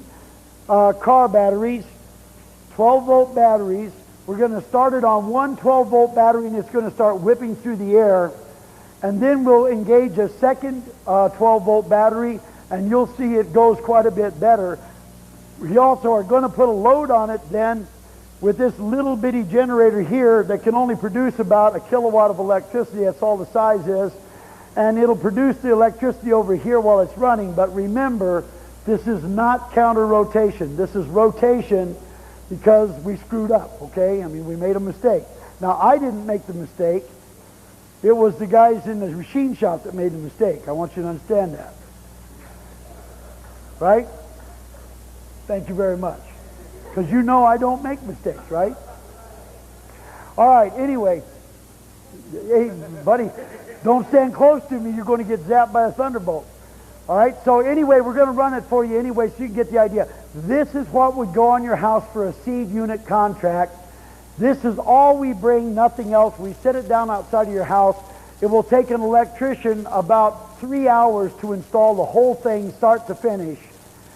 car batteries, 12-volt batteries. We're going to start it on one 12-volt battery, and it's going to start whipping through the air. And then we'll engage a second 12-volt battery, and you'll see it goes quite a bit better. We also are going to put a load on it then with this little bitty generator here that can only produce about 1 kilowatt of electricity. That's all the size is. And it'll produce the electricity over here while it's running. But remember, this is not counter rotation. This is rotation because we screwed up, okay? I mean, we made a mistake. Now, I didn't make the mistake. It was the guys in the machine shop that made the mistake. I want you to understand that. Right? Thank you very much. Because you know I don't make mistakes, right? All right, anyway. Hey, buddy, don't stand close to me. You're going to get zapped by a thunderbolt. All right, so anyway, we're going to run it for you anyway so you can get the idea. This is what would go on your house for a seed unit contract. This is all we bring, nothing else. We set it down outside of your house. It will take an electrician about 3 hours to install the whole thing, start to finish.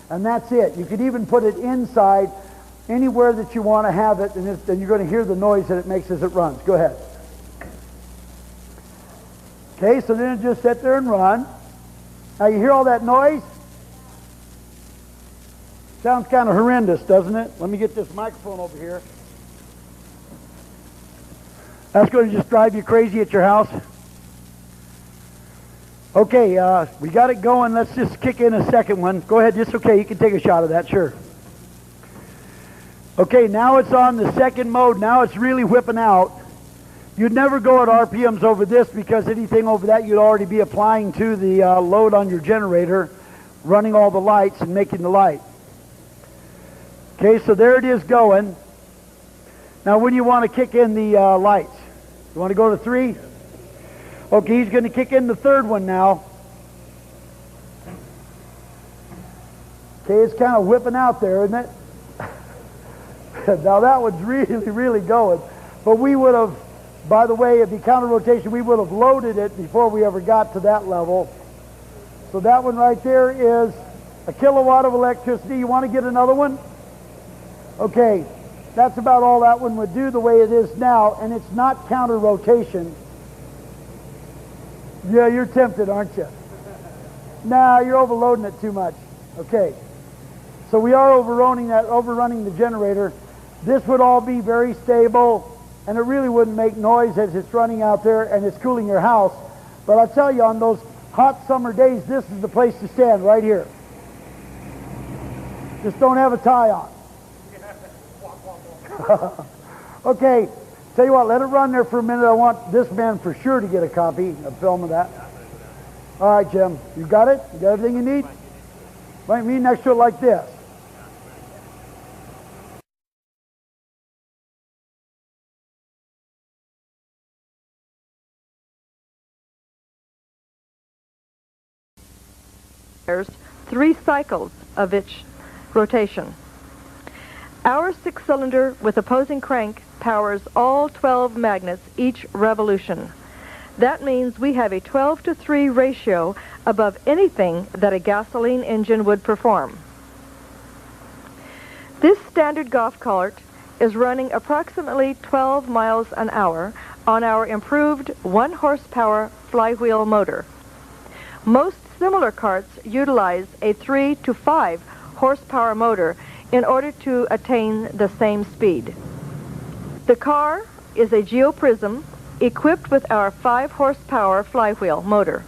And that's it. You could even put it inside anywhere that you want to have it, and you're going to hear the noise that it makes as it runs. Go ahead. Okay, so then it just sit there and run. Now you hear all that noise? Sounds kind of horrendous, doesn't it? Let me get this microphone over here. That's going to just drive you crazy at your house. Okay, we got it going. Let's just kick in a second one. Go ahead, it's okay. You can take a shot of that, sure. Okay, now it's on the second mode. Now it's really whipping out. You'd never go at RPMs over this because anything over that you'd already be applying to the load on your generator, running all the lights and making the light. Okay, so there it is going. Now when you want to kick in the lights? You want to go to 3? Okay, he's going to kick in the third one now. Okay, it's kind of whipping out there, isn't it? Now that one's really, really going. But we would have, by the way, if you counter rotation, we would have loaded it before we ever got to that level. So that one right there is a kilowatt of electricity. You want to get another one? Okay, that's about all that one would do the way it is now, and it's not counter rotation. Yeah, you're tempted, aren't you? Nah, you're overloading it too much. Okay, so we are overrunning the generator. This would all be very stable, and it really wouldn't make noise as it's running out there and it's cooling your house. But I'll tell you, on those hot summer days, this is the place to stand, right here. Just don't have a tie on. Okay, tell you what, let it run there for a minute. I want this man for sure to get a copy, a film of that. All right, Jim, you got it? You got everything you need? Might mean next to it like this. There's 3 cycles of its rotation. Our 6-cylinder with opposing crank powers all 12 magnets each revolution. That means we have a 12-to-3 ratio above anything that a gasoline engine would perform. This standard golf cart is running approximately 12 miles an hour on our improved 1-horsepower flywheel motor. Most similar carts utilize a 3 to 5 horsepower motor in order to attain the same speed. The car is a Geoprism equipped with our 5 horsepower flywheel motor.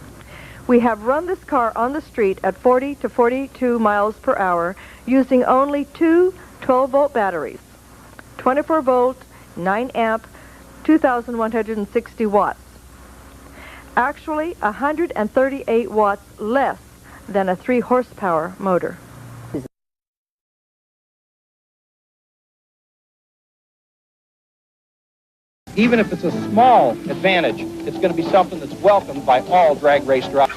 We have run this car on the street at 40 to 42 miles per hour using only 2 12-volt batteries, 24-volt, 9-amp, 2,160 watts. Actually, 138 watts less than a 3-horsepower motor. Even if it's a small advantage, it's going to be something that's welcomed by all drag race drivers.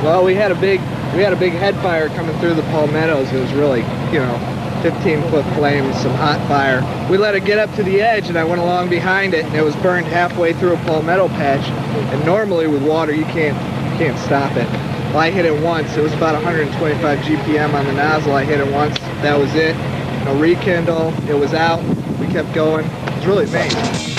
Well, we had a big head fire coming through the palmettos. It was really, 15-foot flames, some hot fire. We let it get up to the edge, and I went along behind it, and it was burned halfway through a palmetto patch. And normally with water, you can't stop it. Well, I hit it once. It was about 125 GPM on the nozzle. I hit it once. That was it. No rekindle. It was out. We kept going. It was really amazing.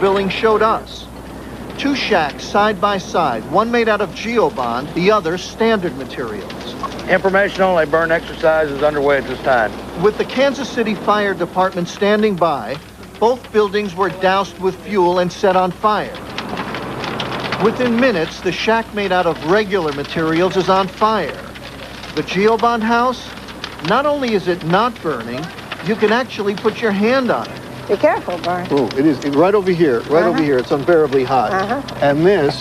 Billing showed us 2 shacks side by side, one made out of Geobond, the other standard materials. Information only. Burn exercise is underway at this time. With the Kansas City Fire Department standing by, both buildings were doused with fuel and set on fire. Within minutes, the shack made out of regular materials is on fire. The Geobond house, not only is it not burning, you can actually put your hand on it. Be careful, Barn. Oh, it is right over here, over here. It's unbearably hot. And this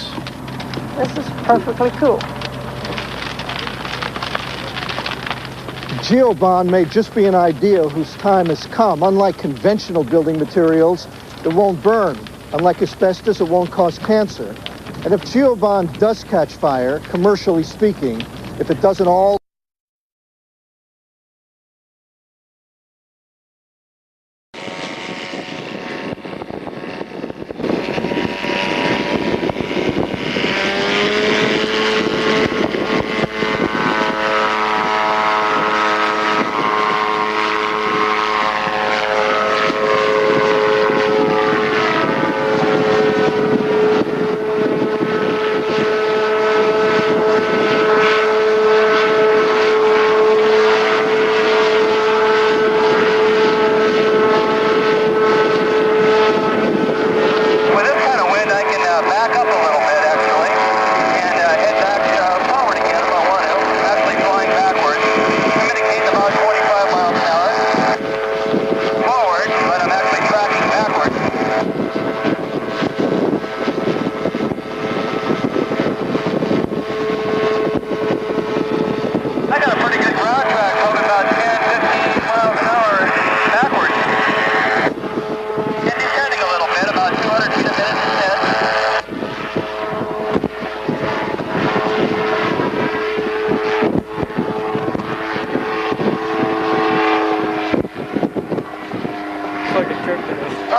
is perfectly cool. Geobond may just be an idea whose time has come. Unlike conventional building materials, it won't burn. Unlike asbestos, it won't cause cancer. And if Geobond does catch fire, commercially speaking, if it doesn't all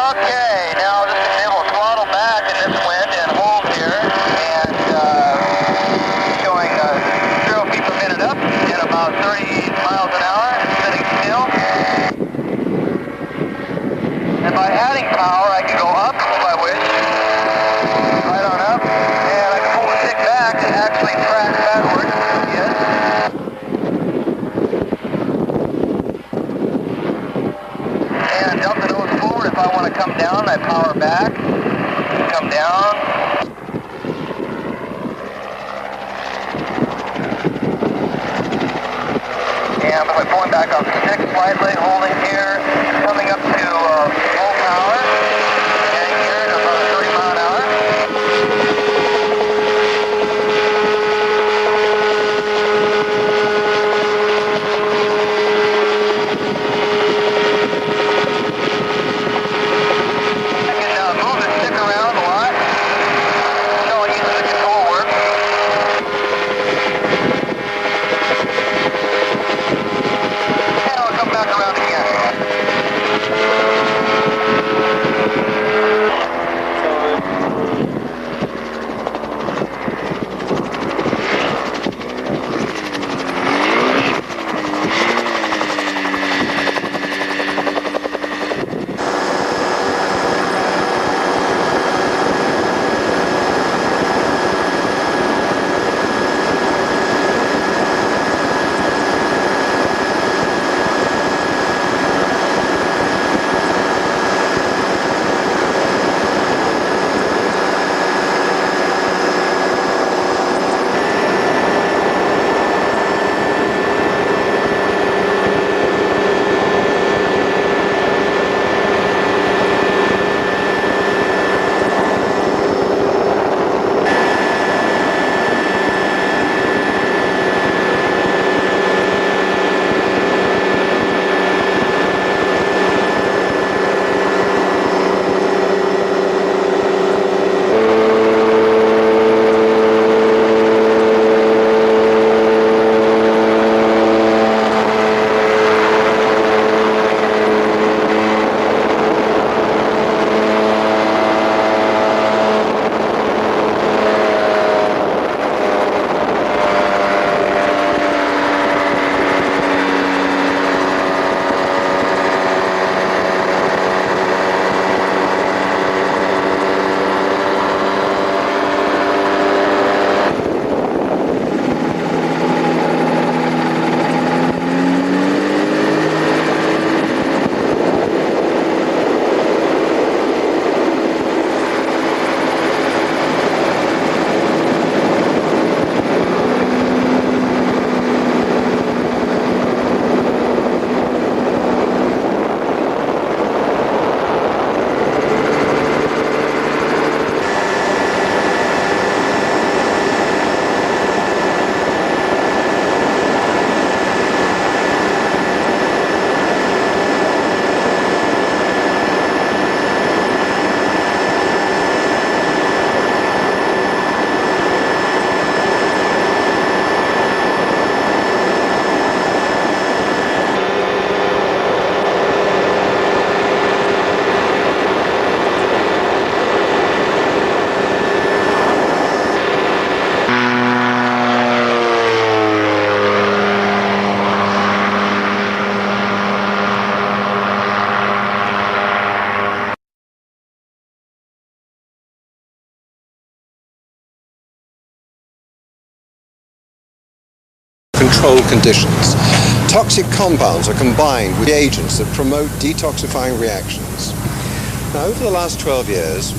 Okay, now this example, throttle back in this wind and hold here, and showing 0 feet per minute up at about 30 miles an hour, sitting still. And by adding power, I can go up if I wish, right on up, and I can pull the stick back and actually track backwards. Yes. And dump the nose forward. If I want to come down, I power back, come down. And by pulling back off the stick slightly, holding here, coming up to full power, and here to about 30 mile an hour. Controlled conditions. Toxic compounds are combined with agents that promote detoxifying reactions. Now, over the last 12 years,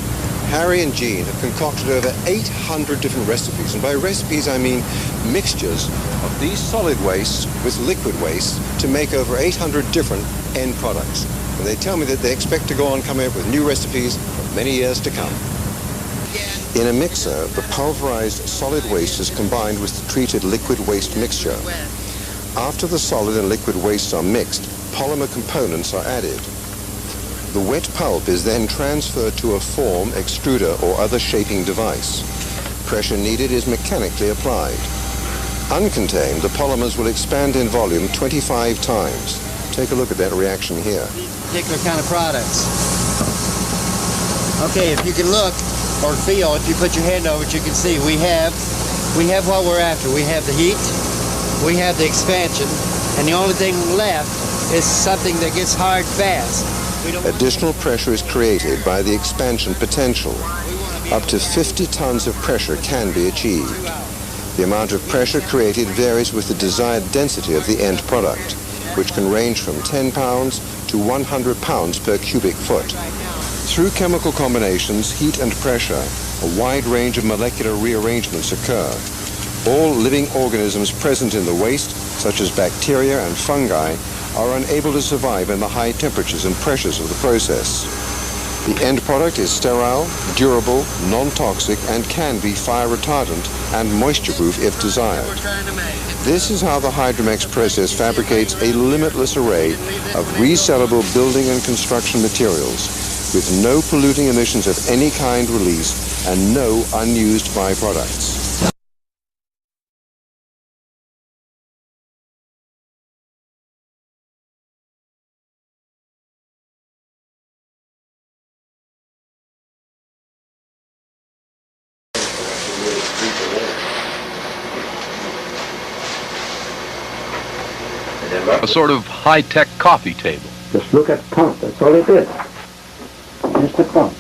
Harry and Jean have concocted over 800 different recipes, and by recipes I mean mixtures of these solid wastes with liquid waste to make over 800 different end products. And they tell me that they expect to go on coming up with new recipes for many years to come. In a mixer, the pulverized solid waste is combined with the treated liquid waste mixture. After the solid and liquid wastes are mixed, polymer components are added. The wet pulp is then transferred to a form, extruder, or other shaping device. Pressure needed is mechanically applied. Uncontained, the polymers will expand in volume 25 times. Take a look at that reaction here. Particular kind of products. Okay, if you can look or feel, if you put your hand over it, you can see we have what we're after. We have the heat, we have the expansion, and the only thing left is something that gets hard fast. Additional pressure is created by the expansion potential. Up to 50 tons of pressure can be achieved. The amount of pressure created varies with the desired density of the end product, which can range from 10 pounds to 100 pounds per cubic foot. Through chemical combinations, heat and pressure, a wide range of molecular rearrangements occur. All living organisms present in the waste, such as bacteria and fungi, are unable to survive in the high temperatures and pressures of the process. The end product is sterile, durable, non-toxic, and can be fire retardant and moisture-proof if desired. This is how the Hydromex process fabricates a limitless array of resellable building and construction materials, with no polluting emissions of any kind released and no unused byproducts. A sort of high-tech coffee table. Just look at the pump, that's all it is. Just the pump.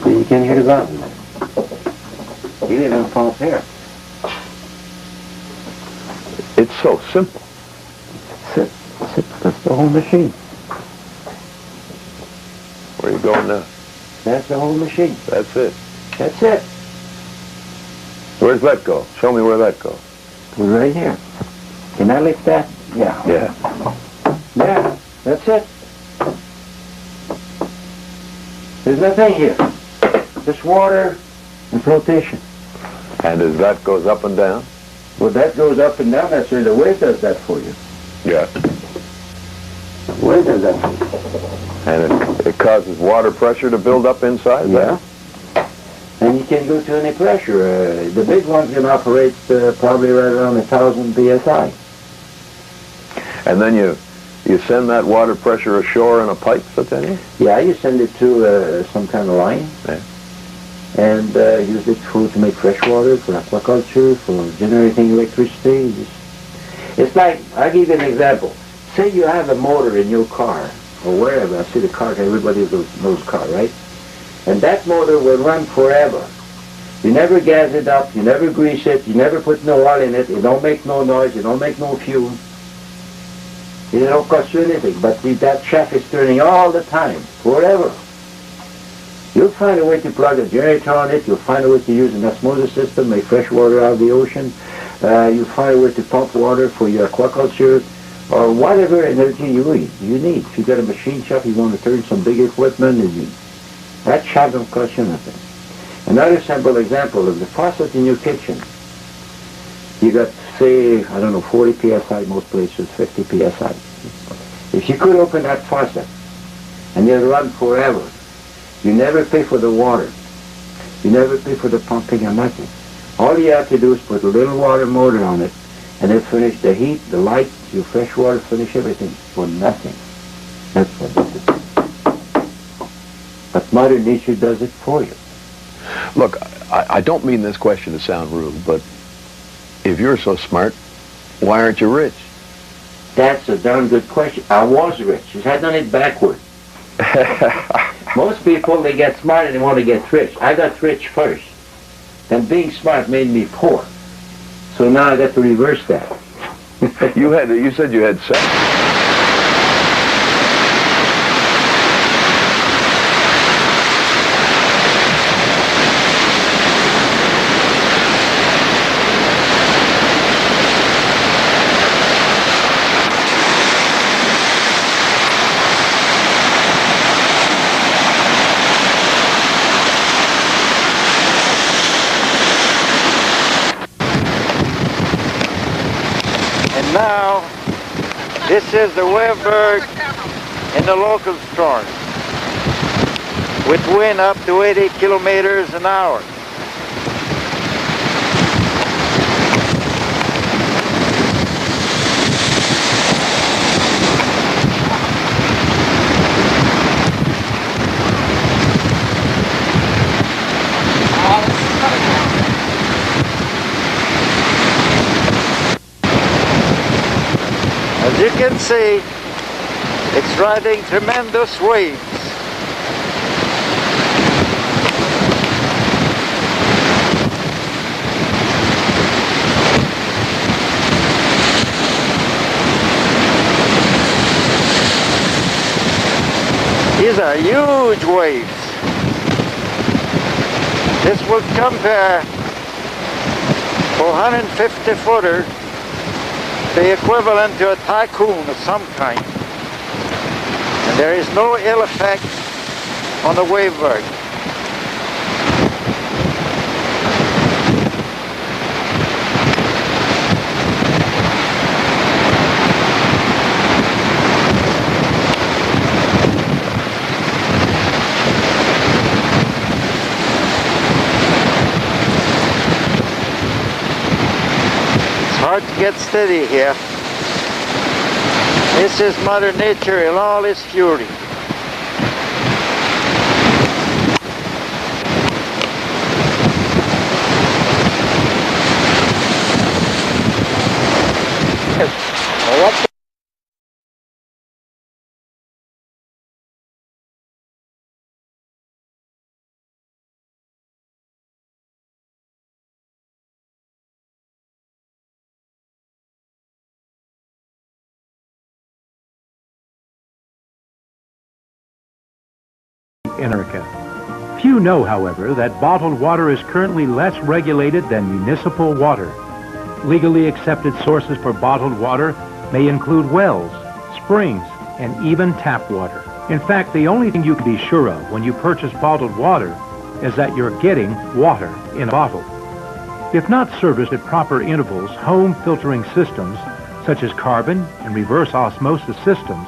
See, you can hear the valve. You even pump here. It's so simple. That's the whole machine. Where are you going now? That's the whole machine. That's it. That's it. Where's that go? Show me where that goes. Right here. Can I lift that? Yeah. Yeah. Yeah, that's it. There's nothing here. Just water and flotation. And as that goes up and down? Well, that goes up and down. That's where the wave does that for you. Yeah. The wave does that for you. And it causes water pressure to build up inside yeah. And you can go to any pressure. The big ones can operate probably right around 1,000 psi. And then you send that water pressure ashore in a pipe, Satania? Yeah, you send it to some kind of line. Yeah. And use it to make fresh water, for aquaculture, for generating electricity. It's like, I'll give you an example. Say you have a motor in your car, or wherever. I see the car, everybody knows car, right? And that motor will run forever. You never gas it up, you never grease it, you never put no oil in it, it don't make no noise, it don't make no fume. It don't cost you anything, but that shaft is turning all the time, forever. You'll find a way to plug a generator on it, you'll find a way to use an osmosis system, make fresh water out of the ocean, you'll find a way to pump water for your aquaculture, or whatever energy you need. If you got a machine shop, you want to turn some big equipment, that shaft don't cost you nothing. Another simple example of the faucet in your kitchen. You got, say, I don't know, 40 psi, most places, 50 psi. If you could open that faucet and it'll run forever, you never pay for the water. You never pay for the pumping or nothing. All you have to do is put a little water motor on it and then furnish the heat, the light, your fresh water, furnish everything for nothing. That's what it is. But Mother Nature does it for you. Look, I don't mean this question to sound rude, but if you're so smart, why aren't you rich? That's a darn good question. I was rich. I had done it backward. Most people, they get smart and they want to get rich. I got rich first. And being smart made me poor. So now I got to reverse that. You said you had sex. Now, this is the Weberg in the local storm with wind up to 80 kilometers an hour. As you can see, it's riding tremendous waves. These are huge waves. This would compare for 150 footer, the equivalent to a tycoon of some kind. And there is no ill effect on the wavebird. Hard to get steady here. This is Mother Nature in all its fury. America. Few know, however, that bottled water is currently less regulated than municipal water. Legally accepted sources for bottled water may include wells, springs, and even tap water. In fact, the only thing you can be sure of when you purchase bottled water is that you're getting water in a bottle. If not serviced at proper intervals, home filtering systems, such as carbon and reverse osmosis systems,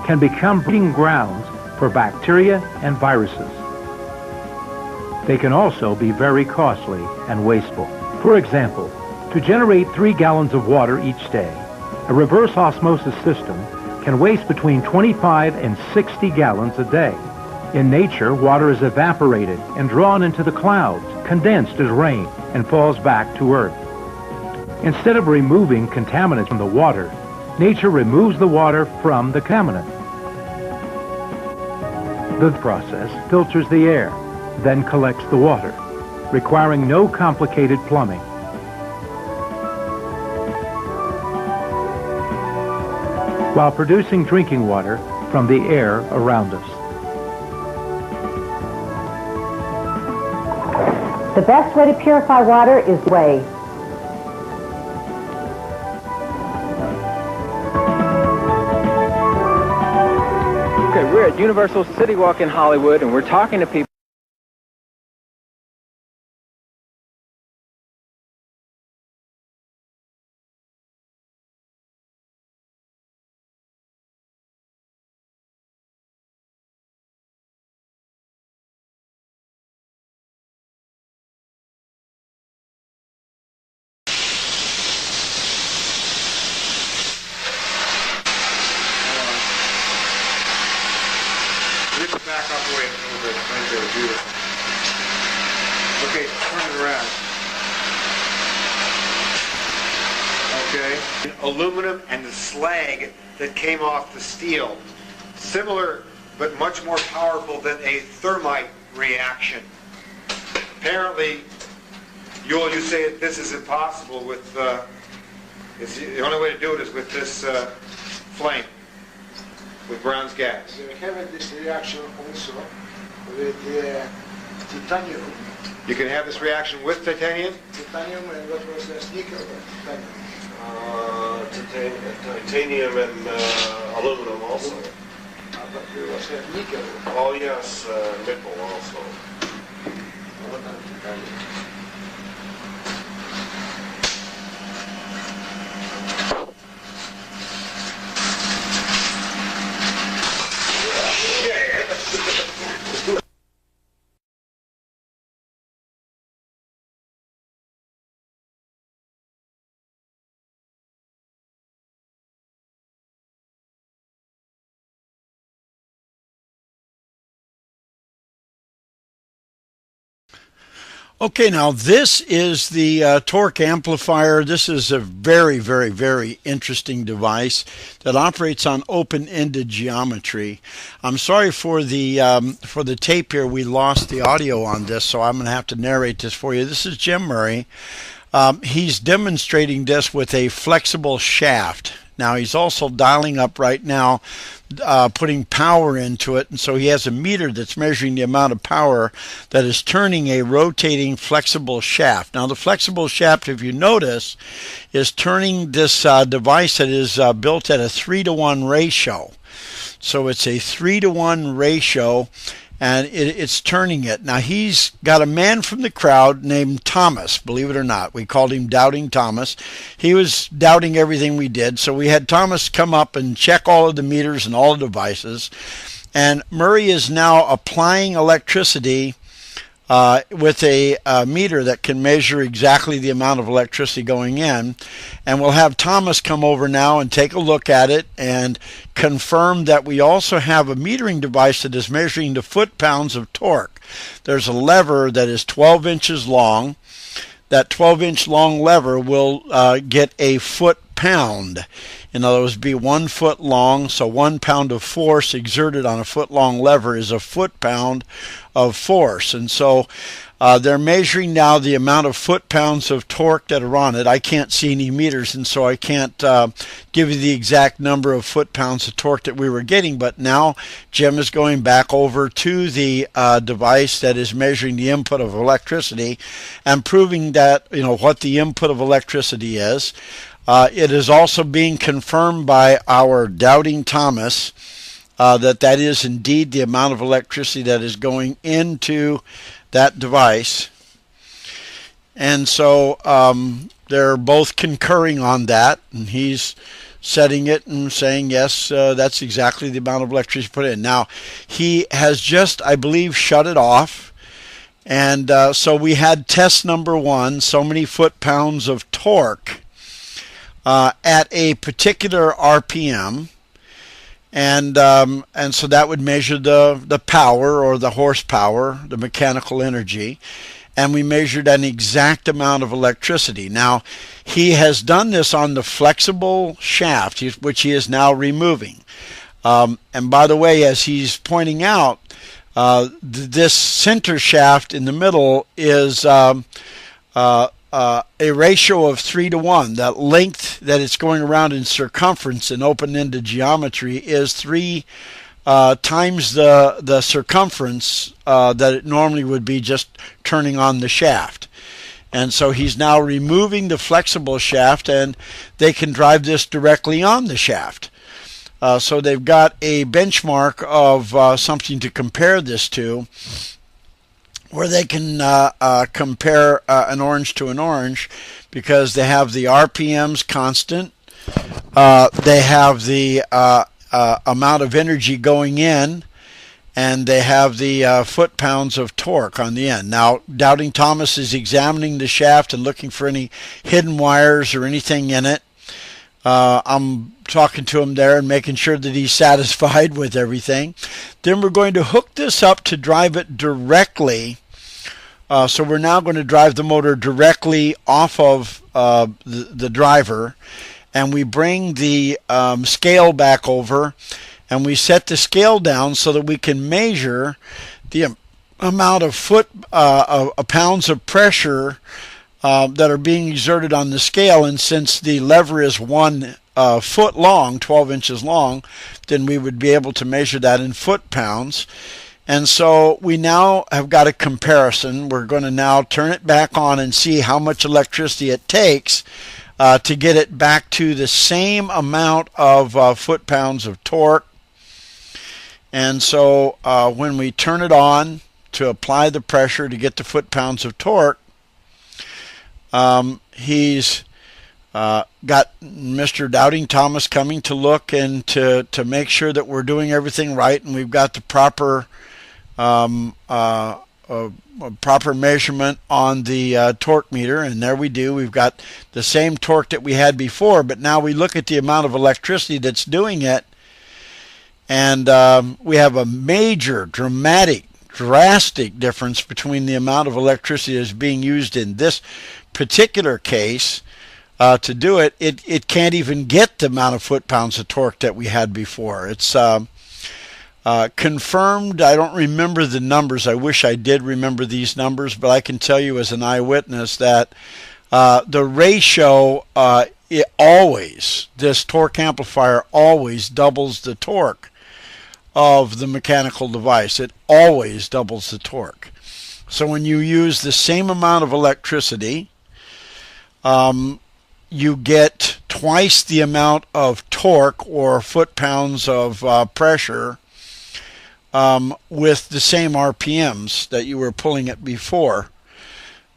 can become breeding grounds for bacteria and viruses. They can also be very costly and wasteful. For example, to generate 3 gallons of water each day, a reverse osmosis system can waste between 25 and 60 gallons a day. In nature, water is evaporated and drawn into the clouds, condensed as rain, and falls back to Earth. Instead of removing contaminants from the water, nature removes the water from the contaminant. The process filters the air, then collects the water, requiring no complicated plumbing. While producing drinking water from the air around us. The best way to purify water is the way. We're at Universal City Walk in Hollywood, and we're talking to people. Back up away a little bit, right there, beautiful. Okay, turn it around. Okay. Aluminum and the slag that came off the steel. Similar, but much more powerful than a thermite reaction. Apparently, you say that this is impossible with, the only way to do it is with this flame. With Brown's gas. We have this reaction also with titanium. You can have this reaction with titanium? Titanium and what was the nickel? Titanium and aluminum also. But we also have nickel. Oh yes, nickel also. Okay, now this is the torque amplifier. This is a very, very, very interesting device that operates on open-ended geometry. I'm sorry for the tape here. We lost the audio on this, so I'm going to have to narrate this for you. This is Jim Murray. He's demonstrating this with a flexible shaft. Now he's also dialing up right now, putting power into it, and so he has a meter that's measuring the amount of power that is turning a rotating flexible shaft. Now the flexible shaft, if you notice, is turning this device that is built at a 3-to-1 ratio. So it's a 3-to-1 ratio, and it's turning it. Now he's got a man from the crowd named Thomas, believe it or not. We called him Doubting Thomas. He was doubting everything we did, so we had Thomas come up and check all of the meters and all the devices. And Murray is now applying electricity with a meter that can measure exactly the amount of electricity going in. And we'll have Thomas come over now and take a look at it and confirm that we also have a metering device that is measuring the foot-pounds of torque. There's a lever that is 12 inches long. That 12-inch long lever will get a foot-pound. In other words, be 1 foot long, so 1 pound of force exerted on a foot-long lever is a foot-pound of force. And so they're measuring now the amount of foot-pounds of torque that are on it. I can't see any meters, and so I can't give you the exact number of foot-pounds of torque that we were getting, but now Jim is going back over to the device that is measuring the input of electricity and proving that, you know, what the input of electricity is. It is also being confirmed by our Doubting Thomas that is indeed the amount of electricity that is going into that device. And so they're both concurring on that, and he's setting it and saying, yes, that's exactly the amount of electricity put in. Now, he has just, I believe, shut it off. And so we had test number 1, so many foot-pounds of torque at a particular RPM, and so that would measure the power or the horsepower, the mechanical energy, and we measured an exact amount of electricity. Now he has done this on the flexible shaft, which he is now removing, and by the way, as he's pointing out, this center shaft in the middle is a ratio of 3-to-1. That length that it's going around in circumference in open-ended geometry is 3 times the circumference that it normally would be just turning on the shaft. And so he's now removing the flexible shaft, and they can drive this directly on the shaft. So they've got a benchmark of something to compare this to, where they can compare an orange to an orange, because they have the RPMs constant, they have the amount of energy going in, and they have the foot-pounds of torque on the end. Now, Doubting Thomas is examining the shaft and looking for any hidden wires or anything in it. I'm talking to him there and making sure that he's satisfied with everything. Then we're going to hook this up to drive it directly. So we're now going to drive the motor directly off of the driver, and we bring the scale back over, and we set the scale down so that we can measure the amount of pounds of pressure that are being exerted on the scale. And since the lever is 1 foot long, 12 inches long, then we would be able to measure that in foot-pounds. And so we now have got a comparison. We're going to now turn it back on and see how much electricity it takes to get it back to the same amount of foot-pounds of torque. And so when we turn it on to apply the pressure to get the foot-pounds of torque, he's got Mr. Doubting Thomas coming to look and to make sure that we're doing everything right, and we've got the proper proper measurement on the torque meter, and there we do. We've got the same torque that we had before, but now we look at the amount of electricity that's doing it, and we have a major dramatic drastic difference between the amount of electricity that's being used in this particular case to do it. It can't even get the amount of foot-pounds of torque that we had before. It's confirmed. I don't remember the numbers. I wish I did remember these numbers, but I can tell you as an eyewitness that the ratio, this torque amplifier always doubles the torque of the mechanical device. It always doubles the torque. So when you use the same amount of electricity, you get twice the amount of torque or foot-pounds of pressure with the same RPMs that you were pulling it before.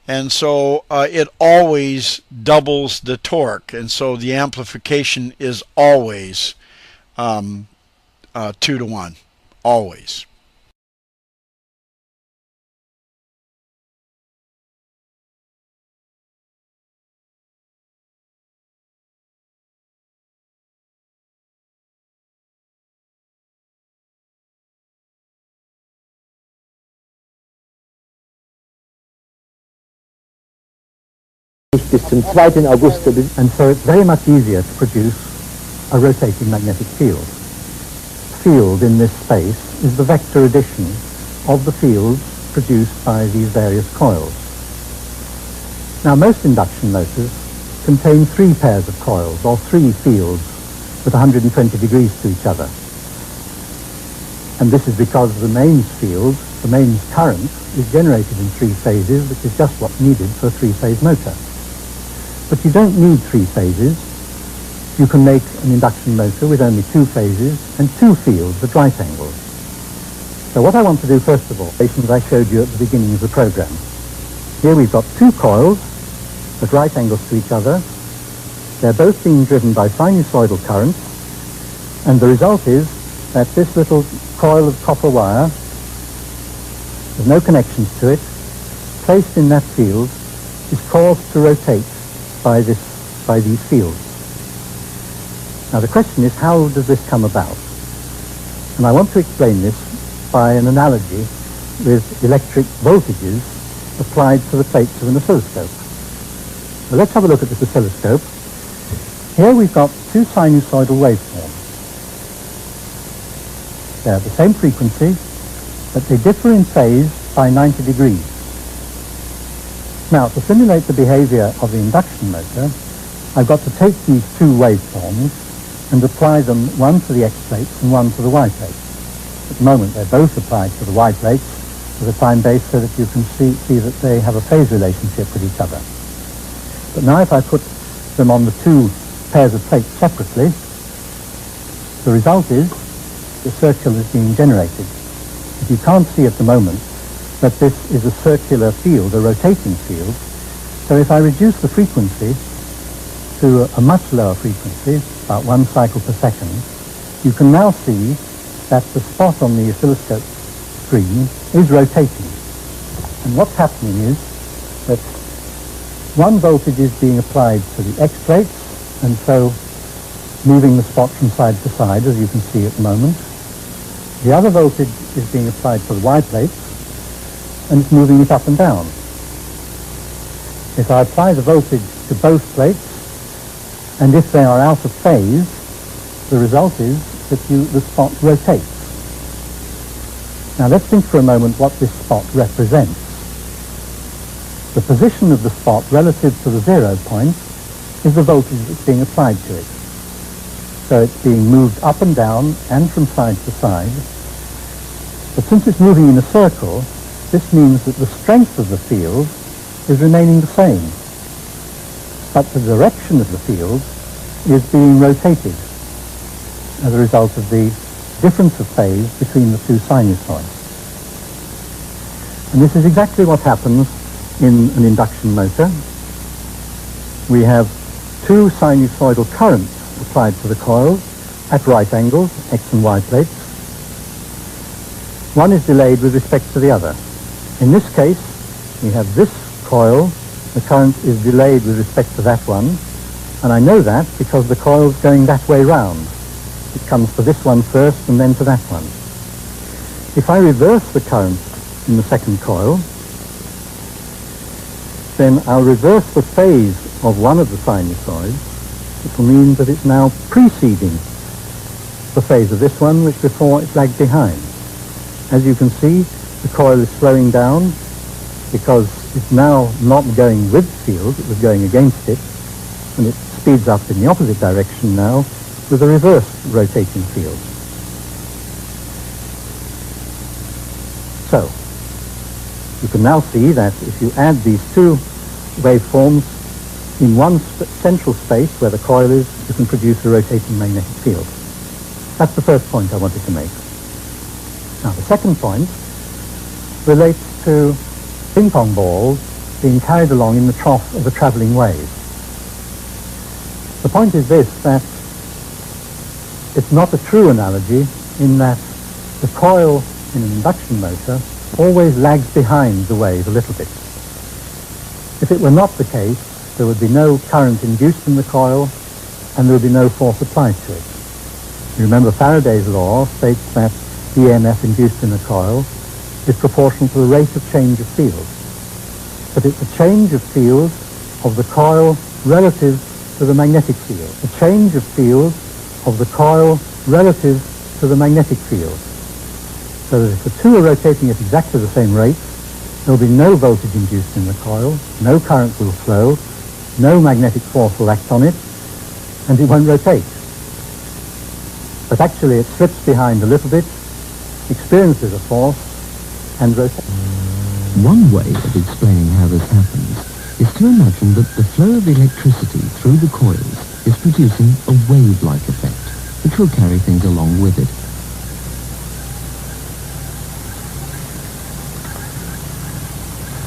And so it always doubles the torque, and so the amplification is always 2 to 1, always. Bis zum 2. August. And so it's very much easier to produce a rotating magnetic field. Field in this space is the vector addition of the fields produced by these various coils. Now most induction motors contain 3 pairs of coils, or 3 fields with 120 degrees to each other. And this is because the mains field, the mains current, is generated in 3 phases, which is just what's needed for a 3-phase motor. But you don't need 3 phases. You can make an induction motor with only 2 phases and 2 fields at right angles. So what I want to do first of all, as I showed you at the beginning of the program. Here we've got 2 coils at right angles to each other. They're both being driven by sinusoidal currents, and the result is that this little coil of copper wire, with no connections to it, placed in that field, is caused to rotate by these fields. Now the question is, how does this come about? And I want to explain this by an analogy with electric voltages applied to the plates of an oscilloscope. So let's have a look at this oscilloscope. Here we've got 2 sinusoidal waveforms. They're the same frequency, but they differ in phase by 90 degrees. Now, to simulate the behavior of the induction motor, I've got to take these 2 waveforms and apply them, one to the X plates and one to the Y plates. At the moment, they're both applied to the Y plates with a time base so that you can see that they have a phase relationship with each other. But now if I put them on the 2 pairs of plates separately, the result is the circle is being generated. But you can't see at the moment that this is a circular field, a rotating field. So if I reduce the frequency to a much lower frequency, about 1 cycle per second, you can now see that the spot on the oscilloscope screen is rotating. And what's happening is that 1 voltage is being applied to the X plates, and so moving the spot from side to side, as you can see at the moment. The other voltage is being applied to the Y plates, and it's moving it up and down. If I apply the voltage to both plates, and if they are out of phase, the result is that the spot rotates. Now let's think for a moment what this spot represents. The position of the spot relative to the 0 point is the voltage that's being applied to it. So it's being moved up and down and from side to side. But since it's moving in a circle, this means that the strength of the field is remaining the same. But the direction of the field is being rotated as a result of the difference of phase between the 2 sinusoids. And this is exactly what happens in an induction motor. We have 2 sinusoidal currents applied to the coils at right angles, X and Y plates. One is delayed with respect to the other. In this case, we have this coil, the current is delayed with respect to that one, and I know that because the coil's going that way round. It comes to this one first and then to that one. If I reverse the current in the second coil, then I'll reverse the phase of one of the sinusoids, which will mean that it's now preceding the phase of this one, which before it lagged behind. As you can see, the coil is slowing down because it's now not going with the field, it was going against it, and it speeds up in the opposite direction now with a reverse rotating field. So, you can now see that if you add these two waveforms in one central space where the coil is, you can produce a rotating magnetic field. That's the first point I wanted to make. Now, the second point relates to ping pong balls being carried along in the trough of a travelling wave. The point is this, that it's not a true analogy in that the coil in an induction motor always lags behind the wave a little bit. If it were not the case, there would be no current induced in the coil and there would be no force applied to it. You remember Faraday's law states that the EMF induced in a coil is proportional to the rate of change of field. But it's a change of field of the coil relative to the magnetic field. A change of field of the coil relative to the magnetic field. So that if the two are rotating at exactly the same rate, there will be no voltage induced in the coil, no current will flow, no magnetic force will act on it, and it won't rotate. But actually it slips behind a little bit, experiences a force, and rotates. One way of explaining how this happens is to imagine that the flow of electricity through the coils is producing a wave-like effect, which will carry things along with it.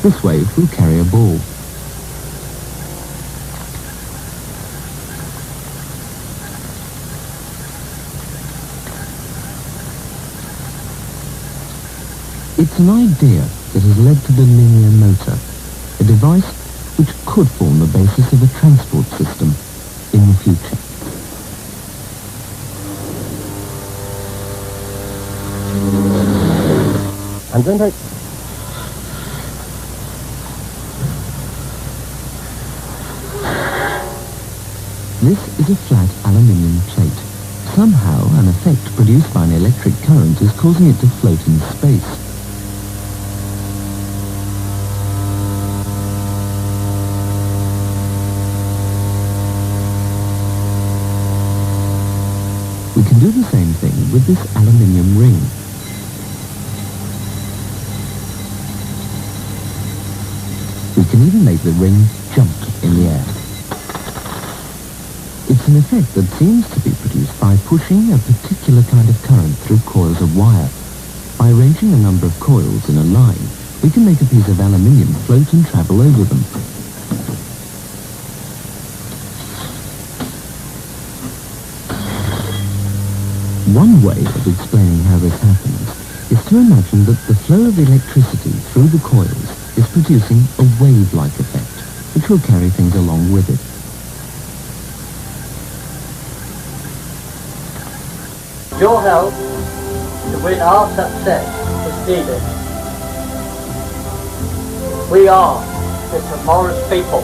This wave will carry a ball. It's an idea that has led to the linear motor, a device which could form the basis of a transport system in the future. I'm going to... This is a flat aluminium plate. Somehow, an effect produced by an electric current is causing it to float in space. We can do the same thing with this aluminium ring. We can even make the ring jump in the air. It's an effect that seems to be produced by pushing a particular kind of current through coils of wire. By arranging a number of coils in a line, we can make a piece of aluminium float and travel over them. One way of explaining how this happens is to imagine that the flow of electricity through the coils is producing a wave-like effect, which will carry things along with it. Your help to win our success is needed. We are the tomorrow's people.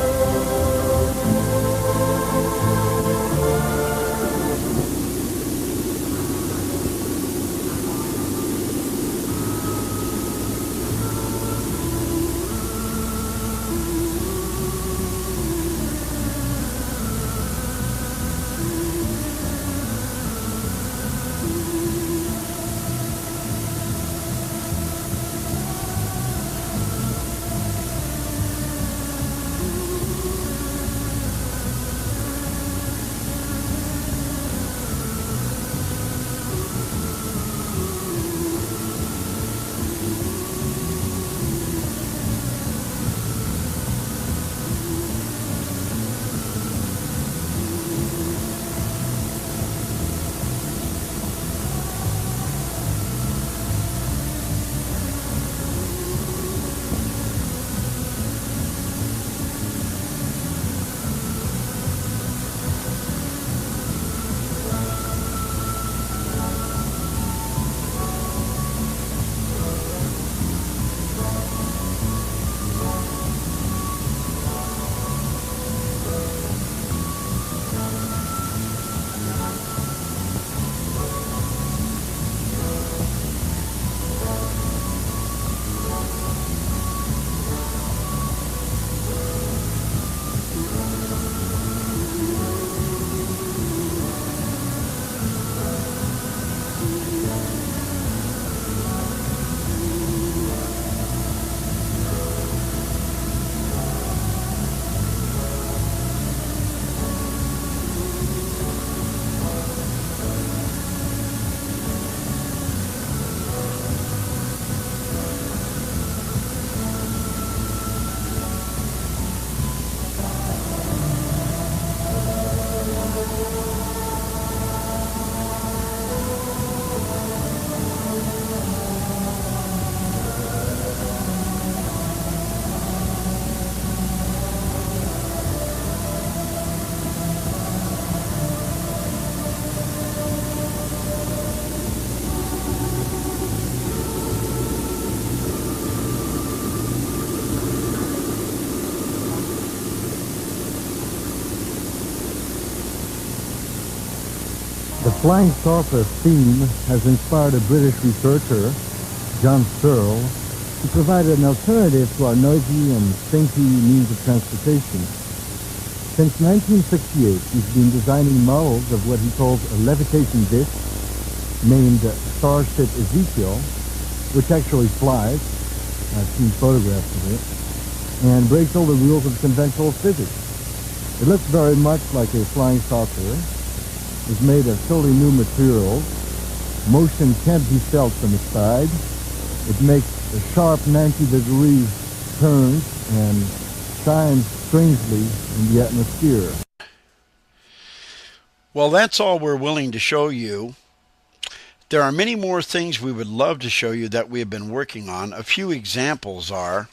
The flying saucer theme has inspired a British researcher, John Searle, to provide an alternative to our noisy and stinky means of transportation. Since 1968, he's been designing models of what he calls a levitation disc named Starship Ezekiel, which actually flies. I've seen photographs of it, and breaks all the rules of conventional physics. It looks very much like a flying saucer. It's made of totally new materials. Motion can't be felt from the side. It makes a sharp 90-degree turns and shines strangely in the atmosphere. Well, that's all we're willing to show you. There are many more things we would love to show you that we have been working on. A few examples are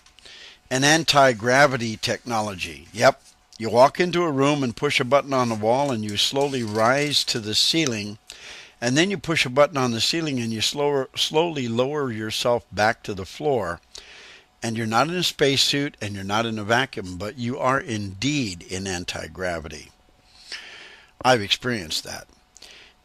an anti-gravity technology. Yep, you walk into a room and push a button on the wall and you slowly rise to the ceiling, and then you push a button on the ceiling and you slowly lower yourself back to the floor. And you're not in a spacesuit and you're not in a vacuum, but you are indeed in anti-gravity. I've experienced that.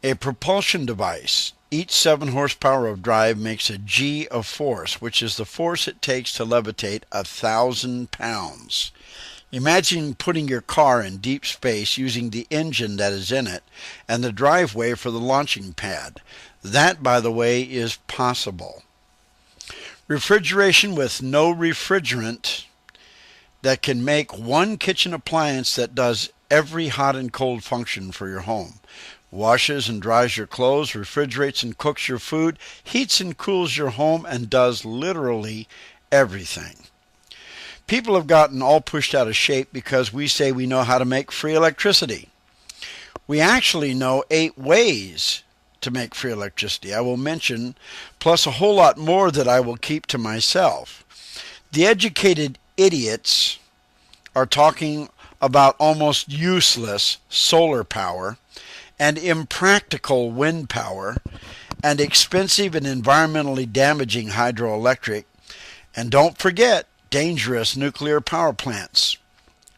A propulsion device. Each 7 horsepower of drive makes a G of force, which is the force it takes to levitate 1,000 pounds. Imagine putting your car in deep space using the engine that is in it and the driveway for the launching pad. That, by the way, is possible. Refrigeration with no refrigerant that can make one kitchen appliance that does every hot and cold function for your home. Washes and dries your clothes, refrigerates and cooks your food, heats and cools your home, and does literally everything. People have gotten all pushed out of shape because we say we know how to make free electricity. We actually know 8 ways to make free electricity. I will mention, plus a whole lot more that I will keep to myself. The educated idiots are talking about almost useless solar power and impractical wind power and expensive and environmentally damaging hydroelectric, and don't forget dangerous nuclear power plants.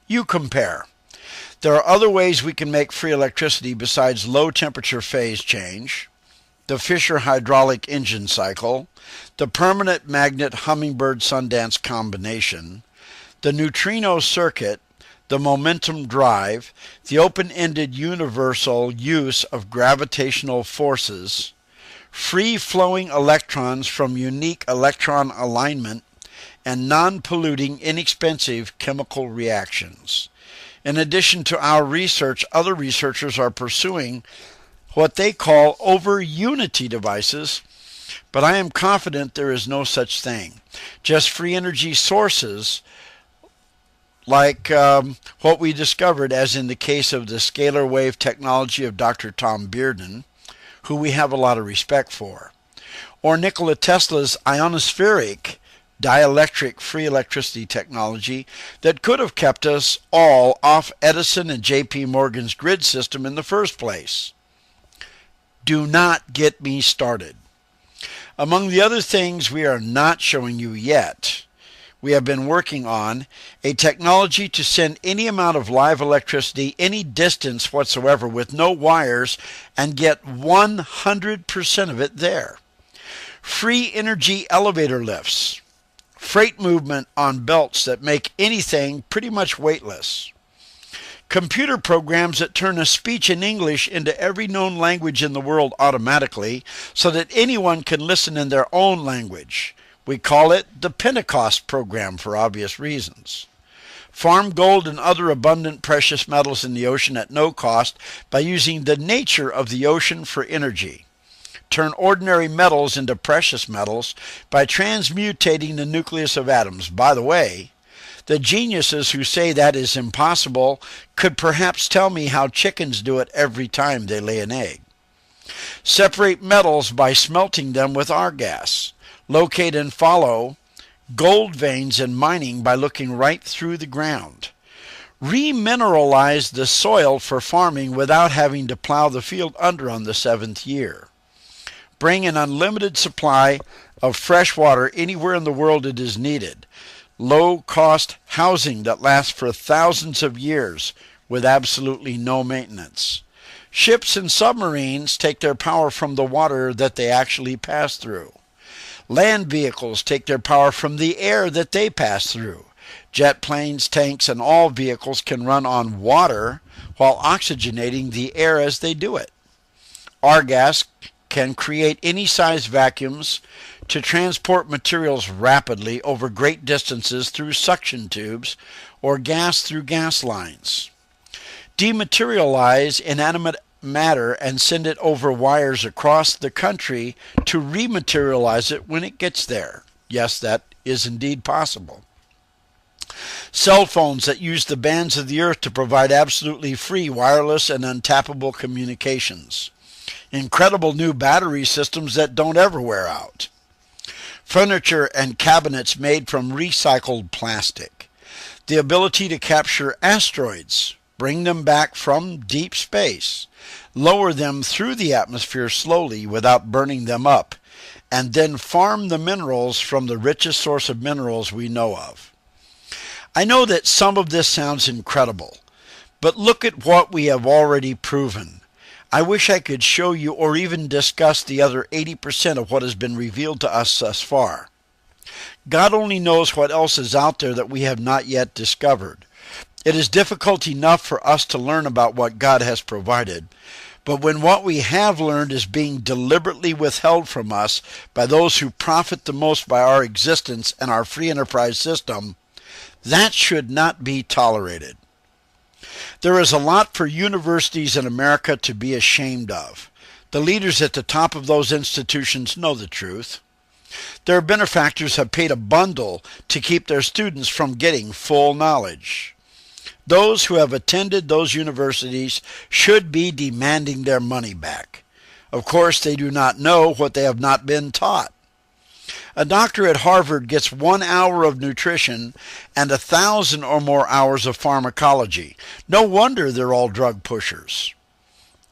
You compare. There are other ways we can make free electricity besides low temperature phase change, the Fisher hydraulic engine cycle, the permanent magnet Hummingbird Sundance combination, the neutrino circuit, the momentum drive, the open-ended universal use of gravitational forces, free-flowing electrons from unique electron alignment, and non-polluting, inexpensive chemical reactions. In addition to our research, other researchers are pursuing what they call over-unity devices, but I am confident there is no such thing. Just free energy sources like what we discovered, as in the case of the scalar wave technology of Dr. Tom Bearden, who we have a lot of respect for, or Nikola Tesla's ionospheric dielectric free electricity technology that could have kept us all off Edison and J.P. Morgan's grid system in the first place. Do not get me started. Among the other things we are not showing you yet, we have been working on a technology to send any amount of live electricity any distance whatsoever with no wires and get 100% of it there. Free energy elevator lifts. Freight movement on belts that make anything pretty much weightless. Computer programs that turn a speech in English into every known language in the world automatically so that anyone can listen in their own language. We call it the Pentecost program for obvious reasons. Farm gold and other abundant precious metals in the ocean at no cost by using the nature of the ocean for energy. Turn ordinary metals into precious metals by transmutating the nucleus of atoms. By the way, the geniuses who say that is impossible could perhaps tell me how chickens do it every time they lay an egg. Separate metals by smelting them with argas. Locate and follow gold veins in mining by looking right through the ground. Remineralize the soil for farming without having to plow the field under on the 7th year. Bring an unlimited supply of fresh water anywhere in the world it is needed. Low-cost housing that lasts for thousands of years with absolutely no maintenance. Ships and submarines take their power from the water that they actually pass through. Land vehicles take their power from the air that they pass through. Jet planes, tanks, and all vehicles can run on water while oxygenating the air as they do it. Argas can create any size vacuums to transport materials rapidly over great distances through suction tubes or gas through gas lines. Dematerialize inanimate matter and send it over wires across the country to rematerialize it when it gets there. Yes, that is indeed possible. Cell phones that use the bands of the earth to provide absolutely free wireless and untappable communications. Incredible new battery systems that don't ever wear out. Furniture and cabinets made from recycled plastic. The ability to capture asteroids, bring them back from deep space, lower them through the atmosphere slowly without burning them up, and then farm the minerals from the richest source of minerals we know of. I know that some of this sounds incredible, but look at what we have already proven. I wish I could show you or even discuss the other 80% of what has been revealed to us thus far. God only knows what else is out there that we have not yet discovered. It is difficult enough for us to learn about what God has provided, but when what we have learned is being deliberately withheld from us by those who profit the most by our existence and our free enterprise system, that should not be tolerated. There is a lot for universities in America to be ashamed of. The leaders at the top of those institutions know the truth. Their benefactors have paid a bundle to keep their students from getting full knowledge. Those who have attended those universities should be demanding their money back. Of course, they do not know what they have not been taught. A doctor at Harvard gets 1 hour of nutrition and 1,000 or more hours of pharmacology. No wonder they're all drug pushers.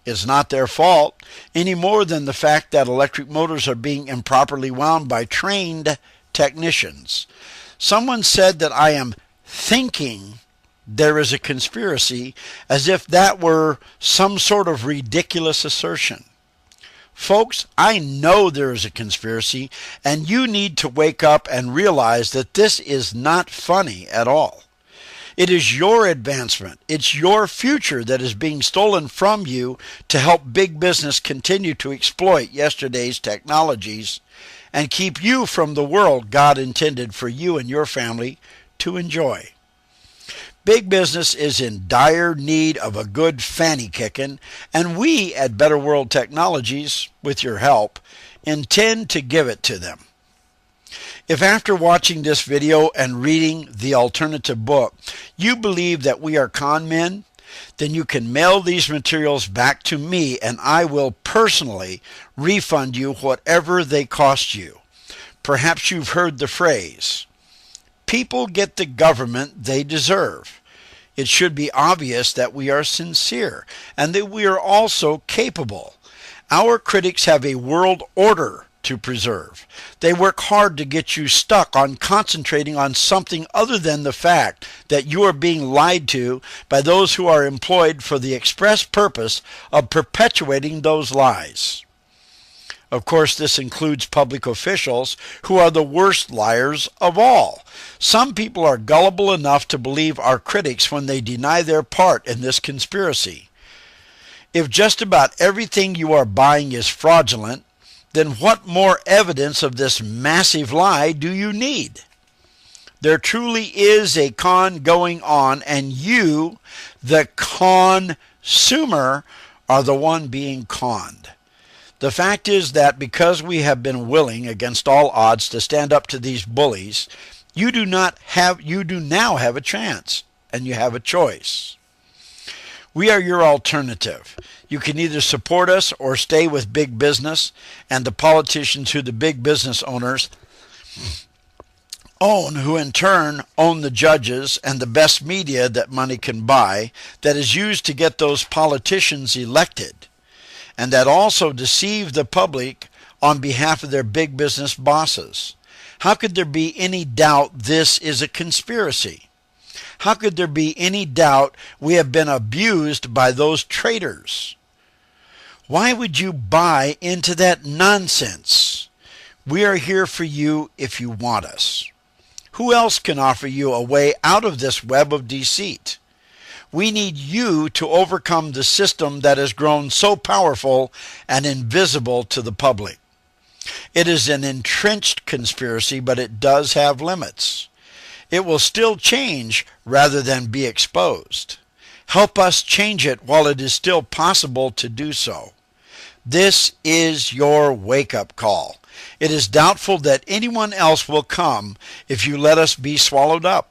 It's not their fault any more than the fact that electric motors are being improperly wound by trained technicians. Someone said that I am thinking there is a conspiracy, as if that were some sort of ridiculous assertion. Folks, I know there is a conspiracy, and you need to wake up and realize that this is not funny at all. It is your advancement. It's your future that is being stolen from you to help big business continue to exploit yesterday's technologies and keep you from the world God intended for you and your family to enjoy. Big business is in dire need of a good fanny kicking, and we at Better World Technologies, with your help, intend to give it to them. If after watching this video and reading the alternative book, you believe that we are con men, then you can mail these materials back to me and I will personally refund you whatever they cost you. Perhaps you've heard the phrase, people get the government they deserve. It should be obvious that we are sincere and that we are also capable. Our critics have a world order to preserve. They work hard to get you stuck on concentrating on something other than the fact that you are being lied to by those who are employed for the express purpose of perpetuating those lies. Of course, this includes public officials who are the worst liars of all. Some people are gullible enough to believe our critics when they deny their part in this conspiracy. If just about everything you are buying is fraudulent, then what more evidence of this massive lie do you need? There truly is a con going on, and you, the consumer, are the one being conned. The fact is that because we have been willing against all odds to stand up to these bullies, you do now have a chance, and you have a choice. We are your alternative. You can either support us or stay with big business and the politicians who the big business owners own, who in turn own the judges and the best media that money can buy, that is used to get those politicians elected, and that also deceive the public on behalf of their big business bosses. How could there be any doubt this is a conspiracy? How could there be any doubt we have been abused by those traitors? Why would you buy into that nonsense? We are here for you if you want us. Who else can offer you a way out of this web of deceit? We need you to overcome the system that has grown so powerful and invisible to the public. It is an entrenched conspiracy, but it does have limits. It will still change rather than be exposed. Help us change it while it is still possible to do so. This is your wake-up call. It is doubtful that anyone else will come if you let us be swallowed up.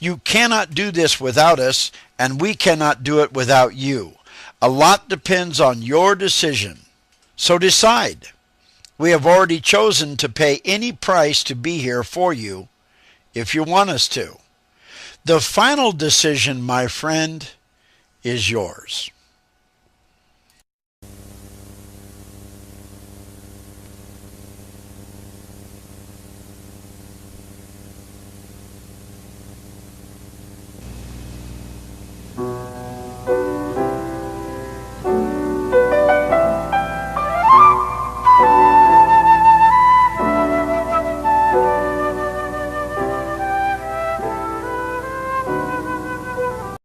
You cannot do this without us, and we cannot do it without you. A lot depends on your decision. So decide. We have already chosen to pay any price to be here for you if you want us to. The final decision, my friend, is yours.